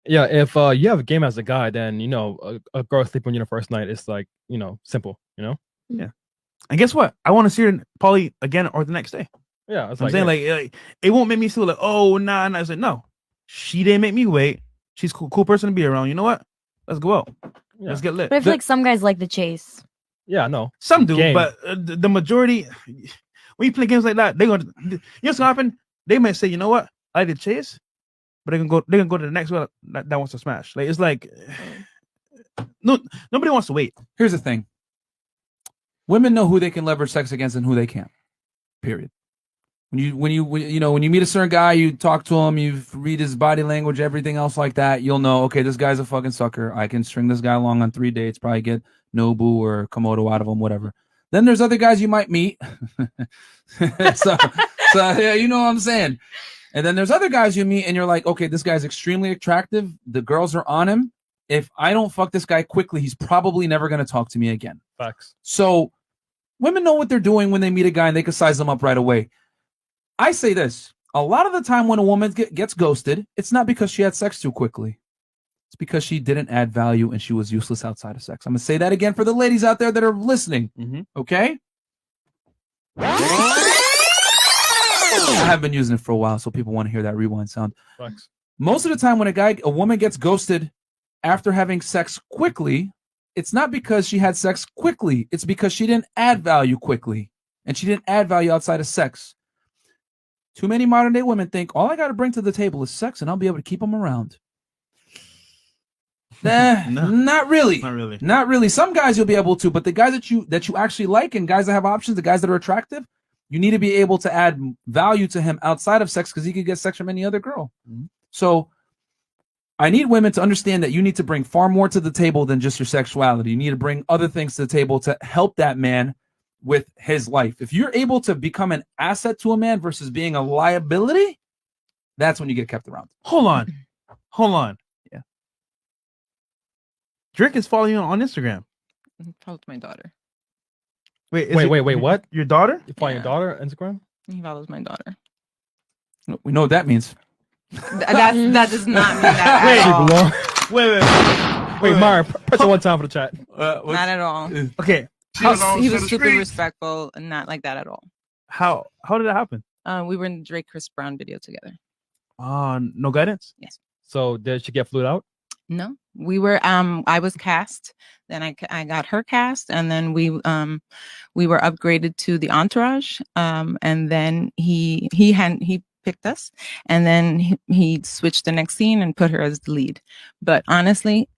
Yeah, if you have a game as a guy, then you know a girl sleeping on you the first night is like, you know, simple. You know. Yeah. And guess what? I want to see her probably again or the next day. Yeah, it's I'm saying like it won't make me feel like, oh nah. I said no. She didn't make me wait. She's cool person to be around. You know what? Let's go out. Yeah. Let's get lit. But I feel like some guys like the chase. Yeah, no. Some do, Game. but the majority, when you play games like that, you know what's gonna happen? They might say, you know what, I did chase, but they're gonna go to the next one that wants to smash. Like it's like, no, nobody wants to wait. Here's the thing: women know who they can leverage sex against and who they can't. Period. When you meet a certain guy, you talk to him, you read his body language, everything else like that, you'll know, okay, this guy's a fucking sucker. I can string this guy along on 3 dates, probably get Nobu or Komodo out of him, whatever. Then there's other guys you might meet. so yeah, you know what I'm saying. And then there's other guys you meet and you're like, okay, this guy's extremely attractive. The girls are on him. If I don't fuck this guy quickly, he's probably never going to talk to me again. Facts. So women know what they're doing when they meet a guy and they can size them up right away. I say this, a lot of the time when a woman gets ghosted, it's not because she had sex too quickly. It's because she didn't add value and she was useless outside of sex. I'm going to say that again for the ladies out there that are listening. Mm-hmm. Okay? I have been using it for a while, so people want to hear that rewind sound. Facts. Most of the time when a woman gets ghosted after having sex quickly, it's not because she had sex quickly. It's because she didn't add value quickly. And she didn't add value outside of sex. Too many modern day women think all I got to bring to the table is sex and I'll be able to keep them around. No. Not really. Not really. Not really. Some guys you'll be able to, but the guys that you actually like and guys that have options, the guys that are attractive, you need to be able to add value to him outside of sex because he could get sex from any other girl. Mm-hmm. So I need women to understand that you need to bring far more to the table than just your sexuality. You need to bring other things to the table to help that man with his life. If you're able to become an asset to a man versus being a liability, that's when you get kept around. Hold on. Yeah. Drake is following you on Instagram. Follows my daughter. Wait, what? Your daughter? You follow your daughter on Instagram? He follows my daughter. We know what that means. That does not mean that at all. Wait, Mara, press it one time for the chat. Not at all. Okay. He was super respectful and not like that at all. How did that happen? We were in the Drake Chris Brown video together. No guidance? Yes. So did she get flued out? No, we were. I was cast. Then I got her cast, and then we were upgraded to the entourage. And then he picked us, and then he switched the next scene and put her as the lead. But honestly,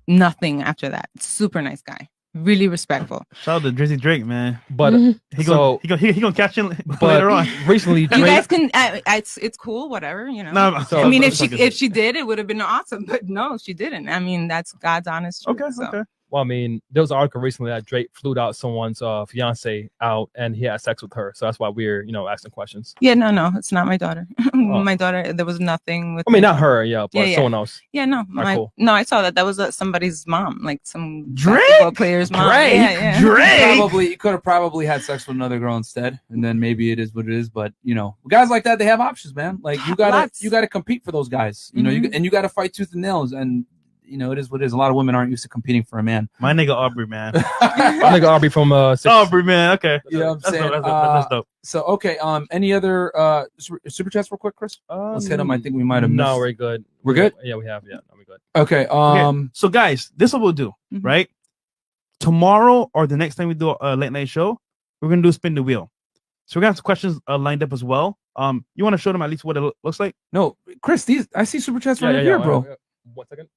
nothing after that. Super nice guy. Really respectful. Shout out to Drizzy Drake, man. But he gonna catch him later on. Recently, Drake, you guys can. It's cool. Whatever, you know. No, I mean, if she did, it would have been awesome. But no, she didn't. I mean, that's God's honest truth. Okay. So. Okay. Well, I mean, there was an article recently that Drake flew out someone's fiance out, and he had sex with her. So that's why we're, asking questions. Yeah, no, it's not my daughter. My daughter, there was nothing with. I mean, not her, yeah, but Yeah. someone else. Yeah, no, Cool. no, I saw that. That was somebody's mom, like some Drake? basketball player's mom. Drake? Yeah. Probably you could have probably had sex with another girl instead, and then maybe it is what it is. But guys like that, they have options, man. Like you gotta compete for those guys. You gotta fight tooth and nails, and it is what it is. A lot of women aren't used to competing for a man. My nigga Aubrey, man. My nigga Aubrey from Aubrey, man. Okay, You know what I'm saying? That's dope. So okay, any other super chats real quick, Chris? Let's hit them. I think we might have missed. No, we're good. We're good? Yeah, we have. Yeah, no, we're good. Okay. Okay, so guys, this is what we'll do, right? Tomorrow or the next time we do a late night show, we're gonna do spin the wheel. So we're gonna have some questions lined up as well. You want to show them at least what it looks like? No, Chris, I see super chats right here, bro. 1 second.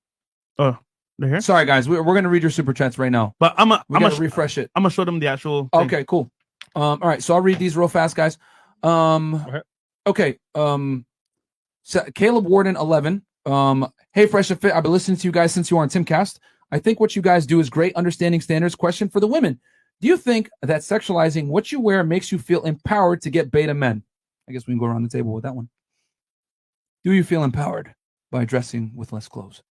Oh, they're here. Sorry, guys, we're gonna read your super chats right now. But I'm gonna refresh it. I'm gonna show them the actual thing. Okay, cool. All right, so I'll read these real fast, guys. Okay. So Caleb Warden 11. Hey, Fresh and Fit. I've been listening to you guys since you were on Timcast. I think what you guys do is great. Understanding standards. Question for the women: do you think that sexualizing what you wear makes you feel empowered to get beta men? I guess we can go around the table with that one. Do you feel empowered by dressing with less clothes?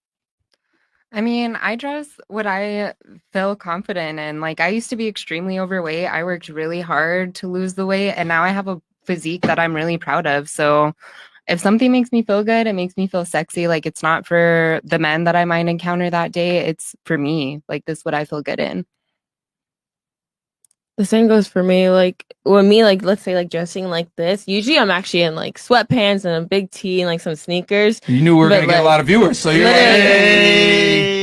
I mean, I dress what I feel confident in. Like, I used to be extremely overweight. I worked really hard to lose the weight, and now I have a physique that I'm really proud of. So if something makes me feel good, it makes me feel sexy. Like, it's not for the men that I might encounter that day. It's for me. Like, this is what I feel good in. The same goes for me. Like when me, like let's say like dressing like this. Usually I'm actually in like sweatpants and a big tee and like some sneakers. You knew we were gonna get a lot of viewers, so you're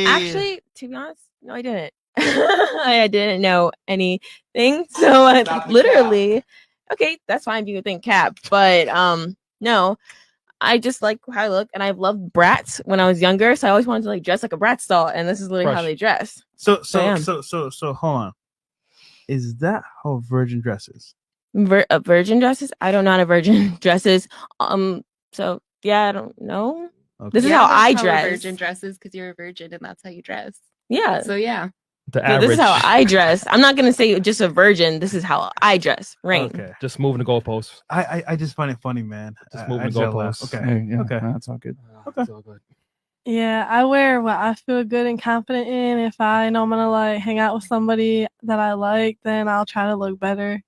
actually, to be honest, no, I didn't. I didn't know anything. So literally, okay, that's fine if you think cap, but no. I just like how I look, and I've loved brats when I was younger, so I always wanted to like dress like a brat doll, and this is literally how they dress. So hold on. Is that how a virgin dresses? A virgin dresses? I don't know how a virgin dresses. So yeah, I don't know. Okay. This is how I that's dress. A virgin dresses because you're a virgin, and that's how you dress. Yeah. So yeah. This is how I dress. I'm not gonna say just a virgin. This is how I dress. Rain. Okay. Just moving the goalposts. I just find it funny, man. Just moving the goalposts. Okay. Hey, yeah, Okay. that's all good. Okay. All good. Yeah, I wear what I feel good and confident in. If I know I'm gonna like hang out with somebody that I like, then I'll try to look better.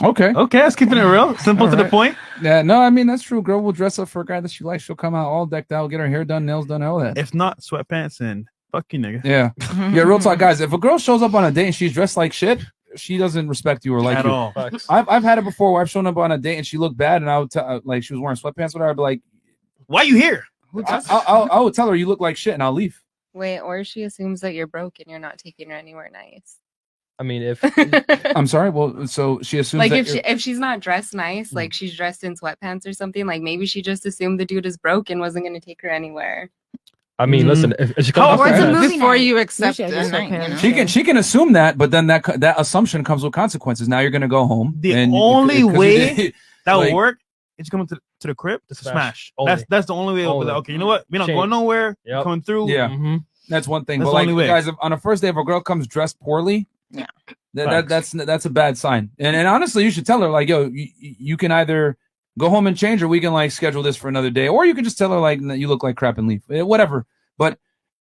Okay. Okay, that's keeping it real. Simple to the point. Yeah, no, I mean that's true. Girl will dress up for a guy that she likes. She'll come out all decked out, get her hair done, nails done, all that. If not sweatpants, and fuck you, nigga. Yeah. Yeah, real talk, guys. If a girl shows up on a date and she's dressed like shit, she doesn't respect you or like At you. all. I've had it before where I've shown up on a date and she looked bad, and I would tell like she was wearing sweatpants, whatever. I'd be like, "Why you here?" I would tell her you look like shit, and I'll leave. Wait, or she assumes that you're broke and you're not taking her anywhere nice. I mean, if I'm sorry, well, so she assumes Like that if she's not dressed nice, like she's dressed in sweatpants or something, like maybe she just assumed the dude is broke and wasn't going to take her anywhere. I mean, listen, if she comes before you accept it, she can assume that, but then that assumption comes with consequences. Now you're gonna go home. The and only way that like, will work is coming to the crib to smash. Only. That's the only way. Only. Okay, you know what? We're not Change. going nowhere. Yep. Coming through. Yeah, that's one thing. That's but the like, only way. guys, if, on a first day, if a girl comes dressed poorly, yeah, that's a bad sign. And honestly, you should tell her like, yo, you can either go home and change, or we can like schedule this for another day, or you can just tell her like you look like crap and leave. Whatever. But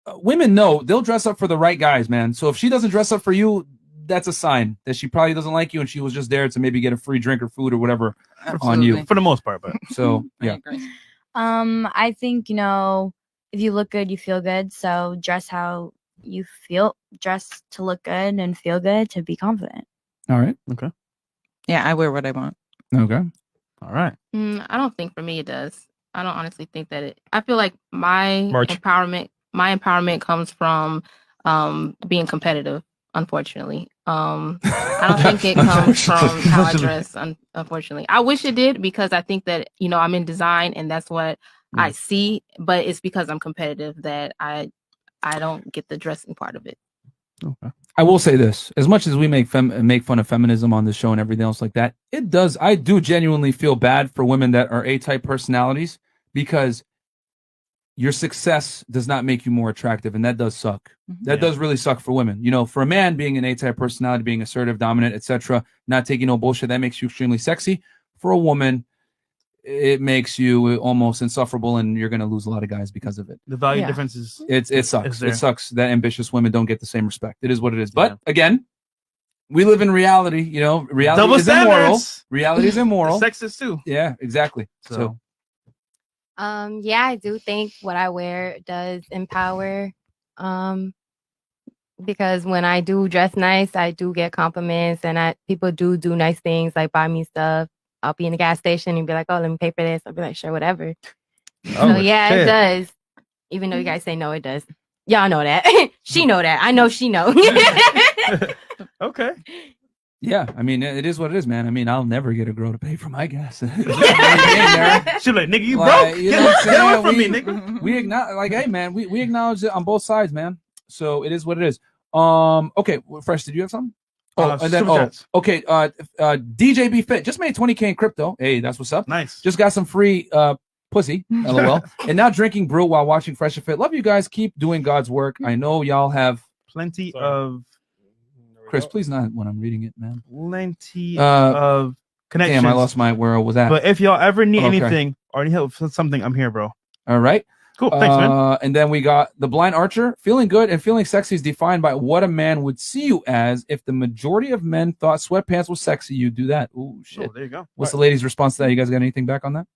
women know they'll dress up for the right guys, man. So if she doesn't dress up for you, that's a sign that she probably doesn't like you, and she was just there to maybe get a free drink or food or whatever on you. For the most part, but so yeah. I think if you look good, you feel good. So dress how you feel. Dress to look good and feel good to be confident. All right. Okay. Yeah, I wear what I want. Okay. All right. I don't think for me it does. I don't honestly think that it. I feel like my Merch. empowerment comes from being competitive. Unfortunately, I don't think it comes from how I dress. Unfortunately, I wish it did, because I think that I'm in design and that's what I see. But it's because I'm competitive that I don't get the dressing part of it. Okay. I will say this: as much as we make fun of feminism on the show and everything else like that, I do genuinely feel bad for women that are A-type personalities, because your success does not make you more attractive, and that does suck. Mm-hmm. That does really suck for women. You know, for a man, being an A-type personality, being assertive, dominant, etc., not taking no bullshit, that makes you extremely sexy. For a woman, it makes you almost insufferable, and you're going to lose a lot of guys because of it. The value difference is it sucks. there. It sucks that ambitious women don't get the same respect. It is what it is. But again, we live in reality. You know, reality Double is immoral. standards. Reality is immoral. Sexist too. Yeah, exactly. So Yeah, I do think what I wear does empower. Because when I do dress nice, I do get compliments, and people do nice things, like buy me stuff. I'll be in the gas station and be like, "Oh, let me pay for this." I'll be like, "Sure, whatever." So yeah, it does. Even though you guys say no, it does. Y'all know that. She know that. I know she know. Okay. yeah, I mean, it is what it is, man. I mean, I'll never get a girl to pay for my gas. She's like, nigga, you broke. You know what I'm Get away saying? from me, nigga. We acknowledge, like, hey, man, we acknowledge it on both sides, man. So it is what it is. Okay, Fresh, did you have something? And then super chats. okay. DJ Be Fit just made 20K in crypto. Hey, that's what's up. Nice. Just got some free pussy, lol. And now drinking brew while watching Fresh and Fit. Love you guys. Keep doing God's work. I know y'all have plenty of. Chris, please not when I'm reading it, man. Plenty of connections. Damn, I lost where I was at. But if y'all ever need Okay. anything or need help with something, I'm here, bro. All right. Cool. Thanks, man. And then we got the Blind Archer. Feeling good and feeling sexy is defined by what a man would see you as. If the majority of men thought sweatpants was sexy, you do that. Ooh, shit. Oh, there you go. What's the ladies' response to that? You guys got anything back on that?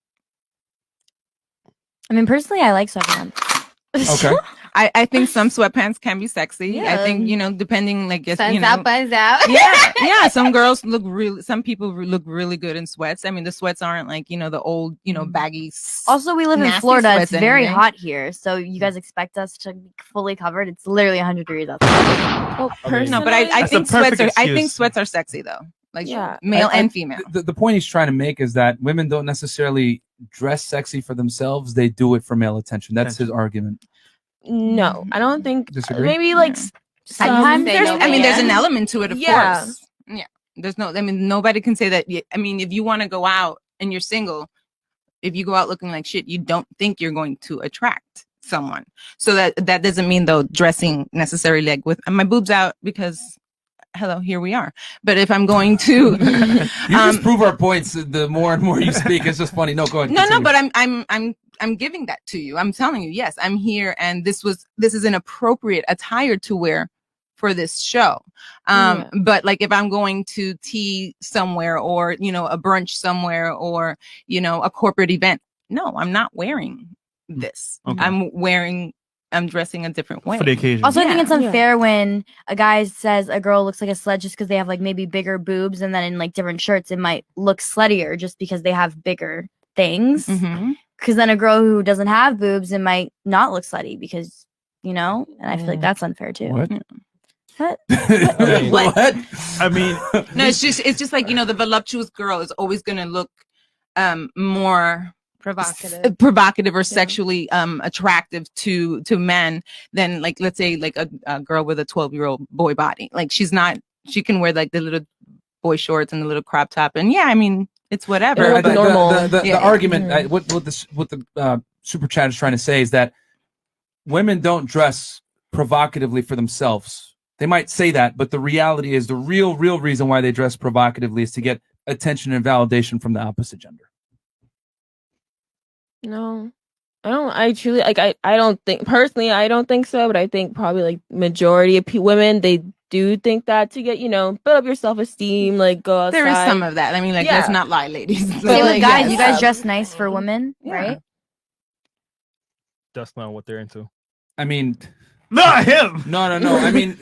I mean, personally, I like sweatpants. Okay. I think some sweatpants can be sexy. Yeah. I think, you know, depending, like, guess, Suns you know, out, buns out. yeah, some girls look really, some people look really good in sweats. I mean, the sweats aren't like, you know, the old, you know, baggy. Also, we live in nasty Florida. It's sweats very anyway. hot here. So you guys expect us to be fully covered? It's literally 100 degrees outside. Well, No, but I That's think a perfect sweats are, I think excuse. sweats are sexy though. Like, Yeah. male I- and female. The point he's trying to make is that women don't necessarily dress sexy for themselves. They do it for male attention. That's his argument. No, I don't think. Disagree? Maybe like Sometimes some. there's, I mean, there's an element to it, of Yeah. course. Yeah. There's no, I mean, nobody can say that. I mean, if you want to go out and you're single, if you go out looking like shit, you don't think you're going to attract someone. So that doesn't mean though dressing necessarily like with my boobs out because hello, here we are. But if I'm going to, You just prove our points. The more and more you speak, it's just funny. No, go ahead. no, continue. but I'm giving that to you. I'm telling you, yes, I'm here, and this is an appropriate attire to wear for this show. But like if I'm going to tea somewhere, or you know, a brunch somewhere, or you know, a corporate event, no, I'm not wearing this. Okay. I'm dressing a different way For the occasion. Also, I think it's Yeah. unfair when a guy says a girl looks like a slut just because they have like maybe bigger boobs, and then in like different shirts it might look sluttier just because they have bigger things. Mhm. Because then a girl who doesn't have boobs, it might not look slutty because, you know, and I feel like that's unfair too. What? What? What? I mean, No, it's just like, you know, the voluptuous girl is always gonna look more provocative or sexually attractive to men than like, let's say like a girl with a 12-year-old boy body. Like she can wear like the little boy shorts and the little crop top, and yeah, I mean it's whatever. Yeah, but the argument, what the super chat is trying to say is that women don't dress provocatively for themselves. They might say that, but the reality is the real reason why they dress provocatively is to get attention and validation from the opposite gender. No, I don't. I truly like. I don't think personally. I don't think so. But I think probably like majority of women they do think that to get, you know, build up your self-esteem, like go outside. there is some of that. I mean, like let's not lie, ladies. Same with Like, guys. yes. You guys dress nice for women, right? That's not what they're into. I mean, not him. No. I mean,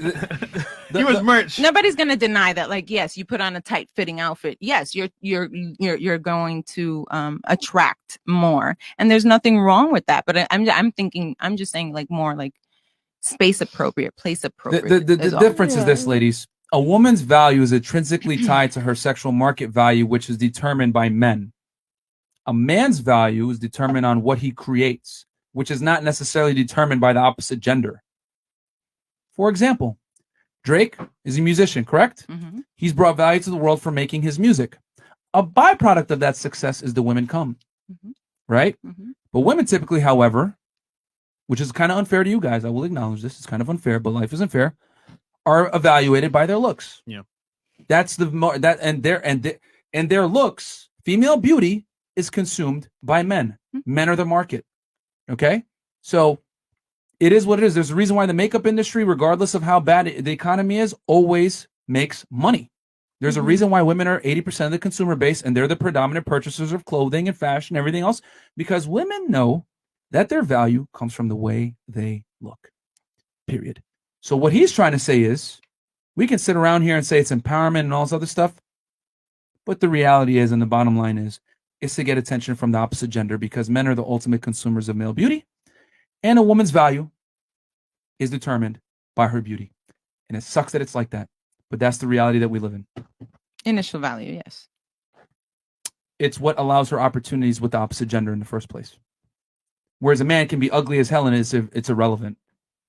he was merch. Nobody's gonna deny that. Like, yes, you put on a tight-fitting outfit. Yes, you're going to attract more, and there's nothing wrong with that. But I'm just saying, like more like space appropriate, place appropriate. The difference is this, ladies. A woman's value is intrinsically tied to her sexual market value, which is determined by men. A man's value is determined on what he creates, which is not necessarily determined by the opposite gender. For example, Drake is a musician, correct? Mm-hmm. He's brought value to the world for making his music. A byproduct of that success is the women come, right? Mm-hmm. But women typically, however, which is kind of unfair to you guys. I will acknowledge this. It's kind of unfair, but life isn't fair. Are evaluated by their looks. Yeah. That's and their looks. Female beauty is consumed by men. Men are the market. Okay, so it is what it is. There's a reason why the makeup industry, regardless of how bad the economy is, always makes money. There's a reason why women are 80% of the consumer base, and they're the predominant purchasers of clothing and fashion and everything else, because women know that their value comes from the way they look. Period. So what he's trying to say is, we can sit around here and say it's empowerment and all this other stuff, but the reality is, and the bottom line is to get attention from the opposite gender, because men are the ultimate consumers of male beauty, and a woman's value is determined by her beauty. And it sucks that it's like that, but that's the reality that we live in. Initial value, yes. It's what allows her opportunities with the opposite gender in the first place. Whereas a man can be ugly as hell and it's irrelevant.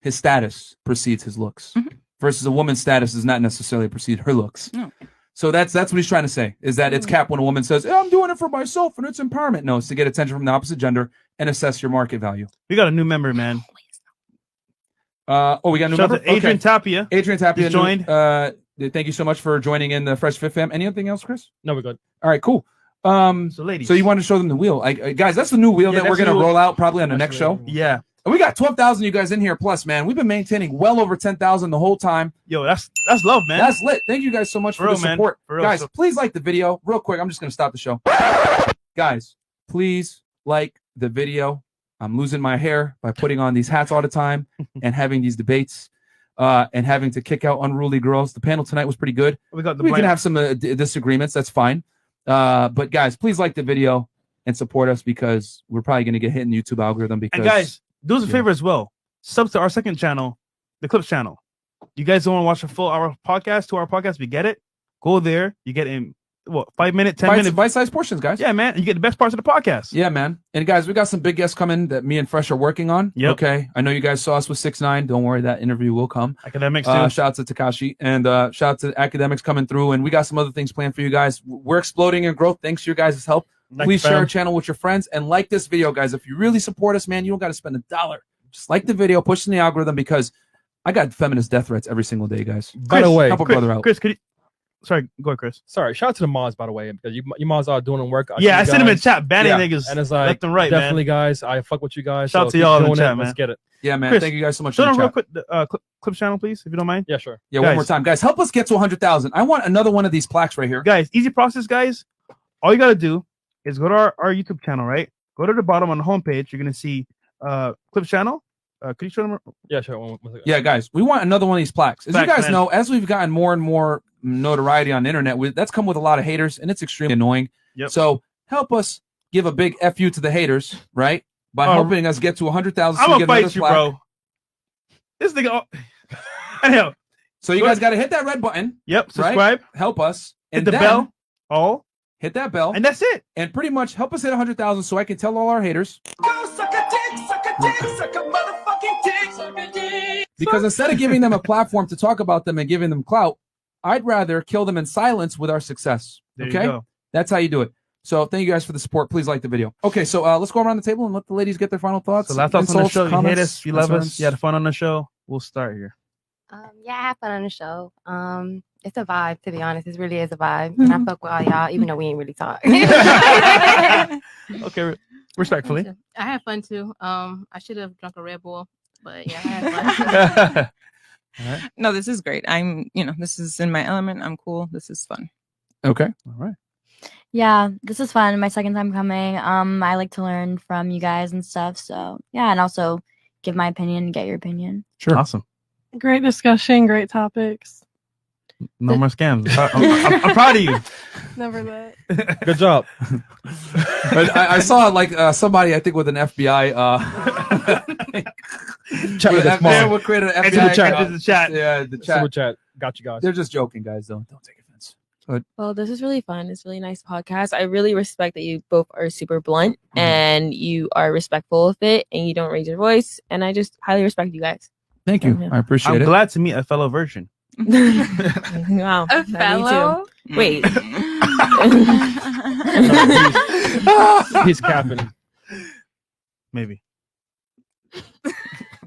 His status precedes his looks. Versus a woman's status does not necessarily precede her looks. No. So that's what he's trying to say, is that it's cap when a woman says, I'm doing it for myself and it's empowerment. No, it's to get attention from the opposite gender and assess your market value. We got a new member, man. We got a new Shout member? out to Adrian Tapia. Adrian Tapia He's joined. Thank you so much for joining in the Fresh Fit Fam. Anything else, Chris? No, we're good. All right, cool. So ladies. So you want to show them the wheel. Guys, that's the new wheel that we're going to roll out probably on the next show. Yeah. And we got 12,000 you guys in here plus, man. We've been maintaining well over 10,000 the whole time. Yo, that's love, man. That's lit. Thank you guys so much for the support. For real. Guys, So- please like the video. Real quick, I'm just going to stop the show. Guys, please like the video. I'm losing my hair by putting on these hats all the time and having these debates and having to kick out unruly girls. The panel tonight was pretty good. We can have some disagreements. That's fine. But guys, please like the video and support us, because we're probably going to get hit in the YouTube algorithm. Because, And guys, do us a favor as well. Sub to our second channel, the Clips channel. You guys don't want to watch a full hour podcast, 2 hour podcast, we get it. Go there. You get in 5 minute, 10 minute bite-sized portions, guys. Yeah, man. You get the best parts of the podcast. Yeah, man. And guys, we got some big guests coming that me and Fresh are working on. Yep. Okay. I know you guys saw us with 6ix9ine. Don't worry, that interview will come. Academics too. Shout out to Takashi and shout out to Academics coming through. And we got some other things planned for you guys. We're exploding in growth thanks to your guys' help. Please share our channel with your friends and like this video, guys. If you really support us, man, you don't got to spend $1. Just like the video, push in the algorithm, because I got feminist death threats every single day, guys. By the way, help a brother out. Chris, could you... Sorry, go ahead, Chris. Sorry, shout out to the mods, by the way, because you mods are doing the work. Yeah, I seen them in chat, banning niggas and it's like, left and right, definitely, man. guys. I fuck with you guys. Shout out to y'all in the chat, man. Let's get it. Yeah, man. Chris, thank you guys so much. Show for them the real chat. quick the Clips channel, please, if you don't mind. Yeah, sure. Yeah, guys, one more time, guys. Help us get to 100,000. I want another one of these plaques right here. Guys, easy process, guys. All you got to do is go to our YouTube channel, right? Go to the bottom on the homepage. You're going to see Clips channel. Could you show them? Yeah, sure. One second. Yeah, guys, we want another one of these plaques. As you guys know, as we've gotten more and more notoriety on the internet, that's come with a lot of haters, and it's extremely annoying. Yep. So help us give a big FU to the haters, right? By helping us get to 100,000. I'm going to fight you, bro. This nigga... Anyhow. So you guys got to hit that red button. Yep, subscribe. Right? Help us. Hit the bell. Oh. Hit that bell. And that's it. And pretty much help us hit 100,000 so I can tell all our haters. Because instead of giving them a platform to talk about them and giving them clout, I'd rather kill them in silence with our success. There you Okay? go. That's how you do it. So thank you guys for the support. Please like the video. Okay, so let's go around the table and let the ladies get their final thoughts. So last thoughts on the insults, show. You hate comments, us. You love us. concerns. You had fun on the show. We'll start here. Yeah, I have fun on the show. It's a vibe, to be honest. It really is a vibe. And I fuck with all y'all, even though we ain't really talk. Okay, respectfully. I had fun too. I should have drunk a Red Bull, but yeah, I had fun. No, this is great. This is in my element. I'm cool. This is fun. Okay. All right. Yeah, this is fun. My second time coming. I like to learn from you guys and stuff. So yeah, and also give my opinion and get your opinion. Sure. Awesome. Great discussion, great topics. No more scams. I'm proud of you. Never let. Good job. But I saw somebody, I think, with an FBI Chat with us, Mom. we created an Enter FBI the chat. Enter the chat. Yeah, the chat. Super chat. Got you guys. They're just joking, guys. Don't take offense. But Well, this is really fun. It's a really nice podcast. I really respect that you both are super blunt and you are respectful of it and you don't raise your voice. And I just highly respect you guys. thank you. I appreciate I'm it. glad to meet a fellow virgin. Wow. A Me too. fellow? Wait. He's capping. Maybe.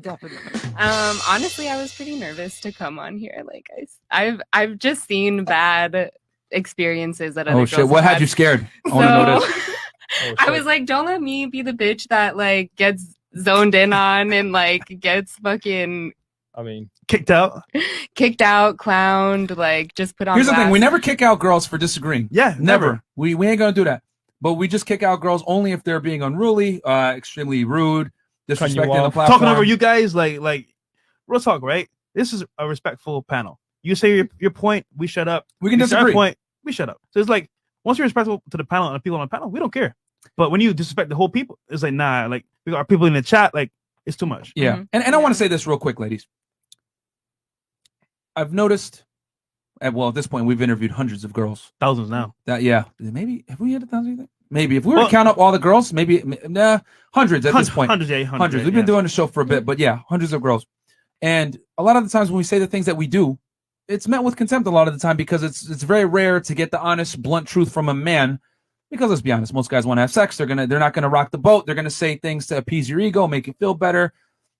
Definitely. Honestly, I was pretty nervous to come on here. Like I've just seen bad experiences that other Oh girls shit! What have had you scared? I So want to know this. Oh, I shit. was like, don't let me be the bitch that like gets zoned in on and like gets fucking I mean, Kicked out. kicked out, clowned, like just put on Here's the thing: blast. we never kick out girls for disagreeing. Yeah, Never. We ain't gonna do that. But we just kick out girls only if they're being unruly, extremely rude, Cutting you disrespecting the off. platform. Talking over you guys, like real talk, right? This is a respectful panel. You say your point, we shut up. We can You say our disagree. point, we shut up. So it's like once you're respectful to the panel and the people on the panel, we don't care. But when you disrespect the whole people, it's like nah. Like we got our people in the chat, like it's too much. Yeah. Mhm. And I want to say this real quick, ladies. I've noticed, at this point, we've interviewed hundreds of girls. Thousands now. Maybe, have we hit 1,000? You think? Maybe. If we were Well- to count up all the girls, maybe, hundreds at this point. Hundreds, yeah, Hundreds. We've been doing the show for a bit, but yeah, hundreds of girls. And a lot of the times when we say the things that we do, it's met with contempt a lot of the time because it's very rare to get the honest, blunt truth from a man. Because let's be honest, most guys want to have sex. They're not gonna rock the boat. They're gonna say things to appease your ego, make you feel better.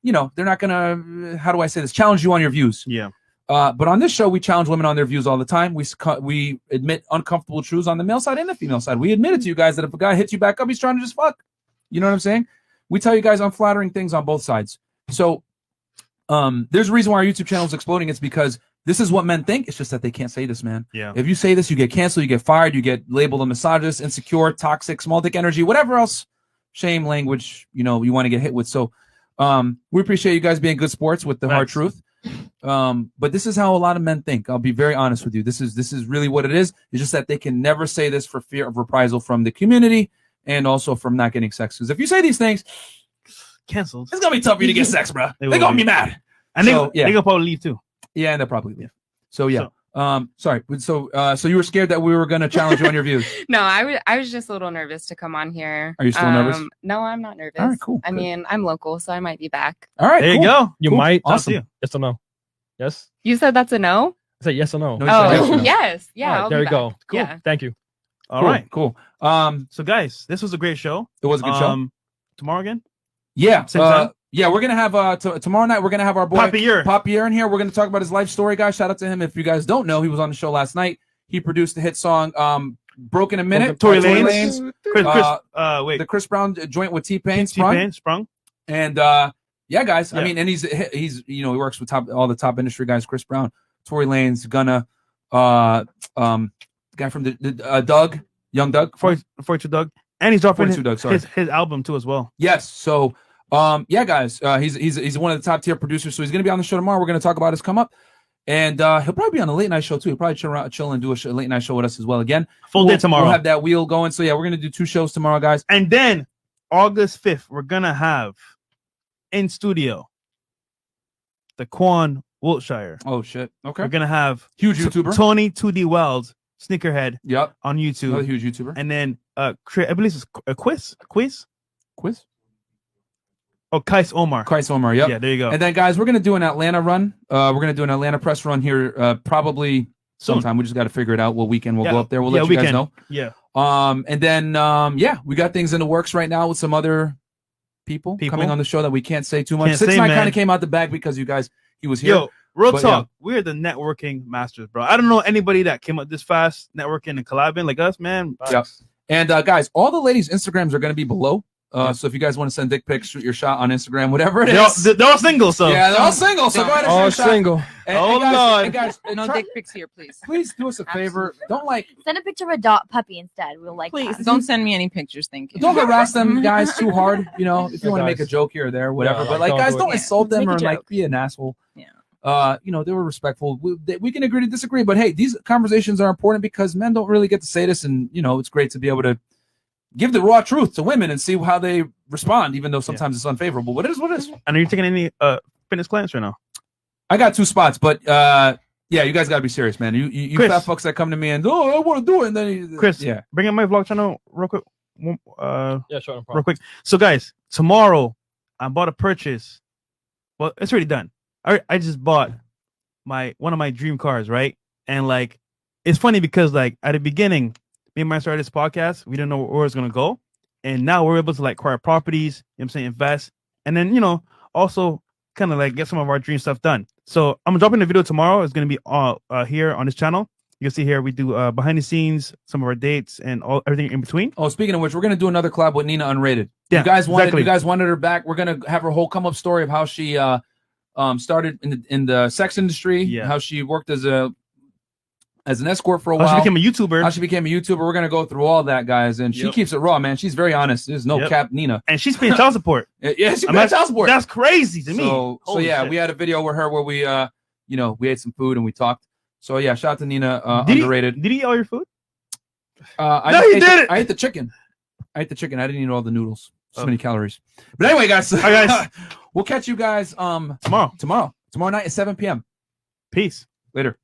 You know, they're not gonna, how do I say this? Challenge you on your views. Yeah. But on this show, we challenge women on their views all the time. We admit uncomfortable truths on the male side and the female side. We admit it to you guys that if a guy hits you back up, he's trying to just fuck. You know what I'm saying? We tell you guys unflattering things on both sides. So there's a reason why our YouTube channel is exploding. It's because this is what men think. It's just that they can't say this, man. Yeah. If you say this, you get canceled, you get fired, you get labeled a misogynist, insecure, toxic, small dick energy, whatever else shame language, you want to get hit with. So we appreciate you guys being good sports with the hard truth. But this is how a lot of men think. I'll be very honest with you. This is really what it is. It's just that they can never say this for fear of reprisal from the community and also from not getting sex. Because if you say these things, canceled, it's gonna be tough for you to get sex, bro. They're will gonna be. be mad. And So, they gonna probably leave too. Yeah, and they'll probably leave. So yeah. Sorry. So you were scared that we were gonna challenge you on your views. No, I was just a little nervous to come on here. Are you still nervous? No, I'm not nervous. All right, cool. I mean, I'm local, so I might be back. All right. There you cool. go. You Cool. might. Awesome. Yes or no? Yes. You said that's a no? I said yes or no. No, you said yes or no. Yes. Yeah. All right, I'll there be you back. go. Cool. Yeah. Thank you. All right. Cool. So guys, this was a great show. It was a good show. Tomorrow again. Yeah. Same time? Yeah, we're gonna have tomorrow night. We're gonna have our boy Papier in here. We're gonna talk about his life story, guys. Shout out to him. If you guys don't know, he was on the show last night. He produced the hit song "Broken a Minute." Tory by Lanez. Wait. The Chris Brown joint with T-Pain. Sprung. And yeah, guys. I Yeah. mean, and he's he works with all the top industry guys. Chris Brown, Tory Lanez, Gunna, guy from the Doug, Young Doug, 42 Doug, and he's dropping 42 Doug. Sorry, his album too as well. Yes. So, yeah, guys, he's one of the top tier producers. So he's gonna be on the show tomorrow. We're gonna talk about his come up, and he'll probably be on a late night show too. He'll probably chill and do a late night show with us as well. Again, Full day tomorrow. We'll have that wheel going. So yeah, we're gonna do 2 shows tomorrow, guys. And then August 5th, we're gonna have in studio the Quan Wiltshire. Oh shit. Okay. We're gonna have huge YouTuber Tony 2D Wells, Sneakerhead. Yep. On YouTube. Another huge YouTuber. And then I believe it's a quiz. Oh, Kais Omar. Yep. Yeah, there you go. And then, guys, we're gonna do an Atlanta run. We're gonna do an Atlanta press run here, probably sometime. We just got to figure it out. What weekend we'll go up there. We'll let you guys know. Yeah. And then, yeah, we got things in the works right now with some other people coming on the show that we can't say too much. Can't 6 say, 9 man. kind of came out the bag because you guys, he was here. Yo, real But, talk. We're the networking masters, bro. I don't know anybody that came up this fast networking and collabing like us, man. Yep. And guys, all the ladies' Instagrams are going to be below. So if you guys want to send dick pics, shoot your shot on Instagram, whatever it is. They're all single, so yeah, they're all single. So go ahead and shoot your shot. single. And guys, No try- dick pics here, please. please do us a favor. Don't Send a picture of a dog puppy instead. We'll like Please that. don't send me any pictures. Thank you. don't harass them guys too hard. If you want to guys. make a joke here or there, whatever. Yeah, but like, don't guys, do it. don't Yeah. insult them Make a or like joke. be an asshole. Yeah. They were respectful. We can agree to disagree, but hey, these conversations are important because men don't really get to say this, and it's great to be able to give the raw truth to women and see how they respond, even though sometimes it's unfavorable. But it is what it is. And are you taking any fitness clients right now? I got 2 spots, but yeah, you guys got to be serious, man. You Chris. fat fucks that come to me and I want to do it, and then Chris, yeah, bring up my vlog channel real quick. Yeah, sure. No problem. Real quick. So guys, tomorrow I'm about to purchase. Well, it's already done. I just bought one of my dream cars, right? And like, it's funny because like at the beginning, me and Mike started this podcast. We didn't know where it was gonna go, and now we're able to like acquire properties. You know what I'm saying, invest, and then also kind of like get some of our dream stuff done. So I'm dropping the video tomorrow. It's gonna be all here on this channel. You'll see here we do behind the scenes, some of our dates, and everything in between. Oh, speaking of which, we're gonna do another collab with Nina Unrated. Yeah, you guys exactly. wanted her back. We're gonna have her whole come up story of how she started in the sex industry, how she worked as an escort for a while. How she became a YouTuber. How she became a YouTuber. We're gonna go through all that, guys, and she keeps it raw, man. She's very honest. There's no cap, Nina, and she's paying child support. Yeah, she's paying child support. That's crazy to me. So yeah, we had a video with her where we we ate some food and we talked. So yeah, shout out to Nina, underrated. Did he eat all your food? No, he did it. I ate the chicken. I didn't eat all the noodles. So many calories. But anyway, guys, we'll catch you guys tomorrow night at 7 p.m. Peace. Later.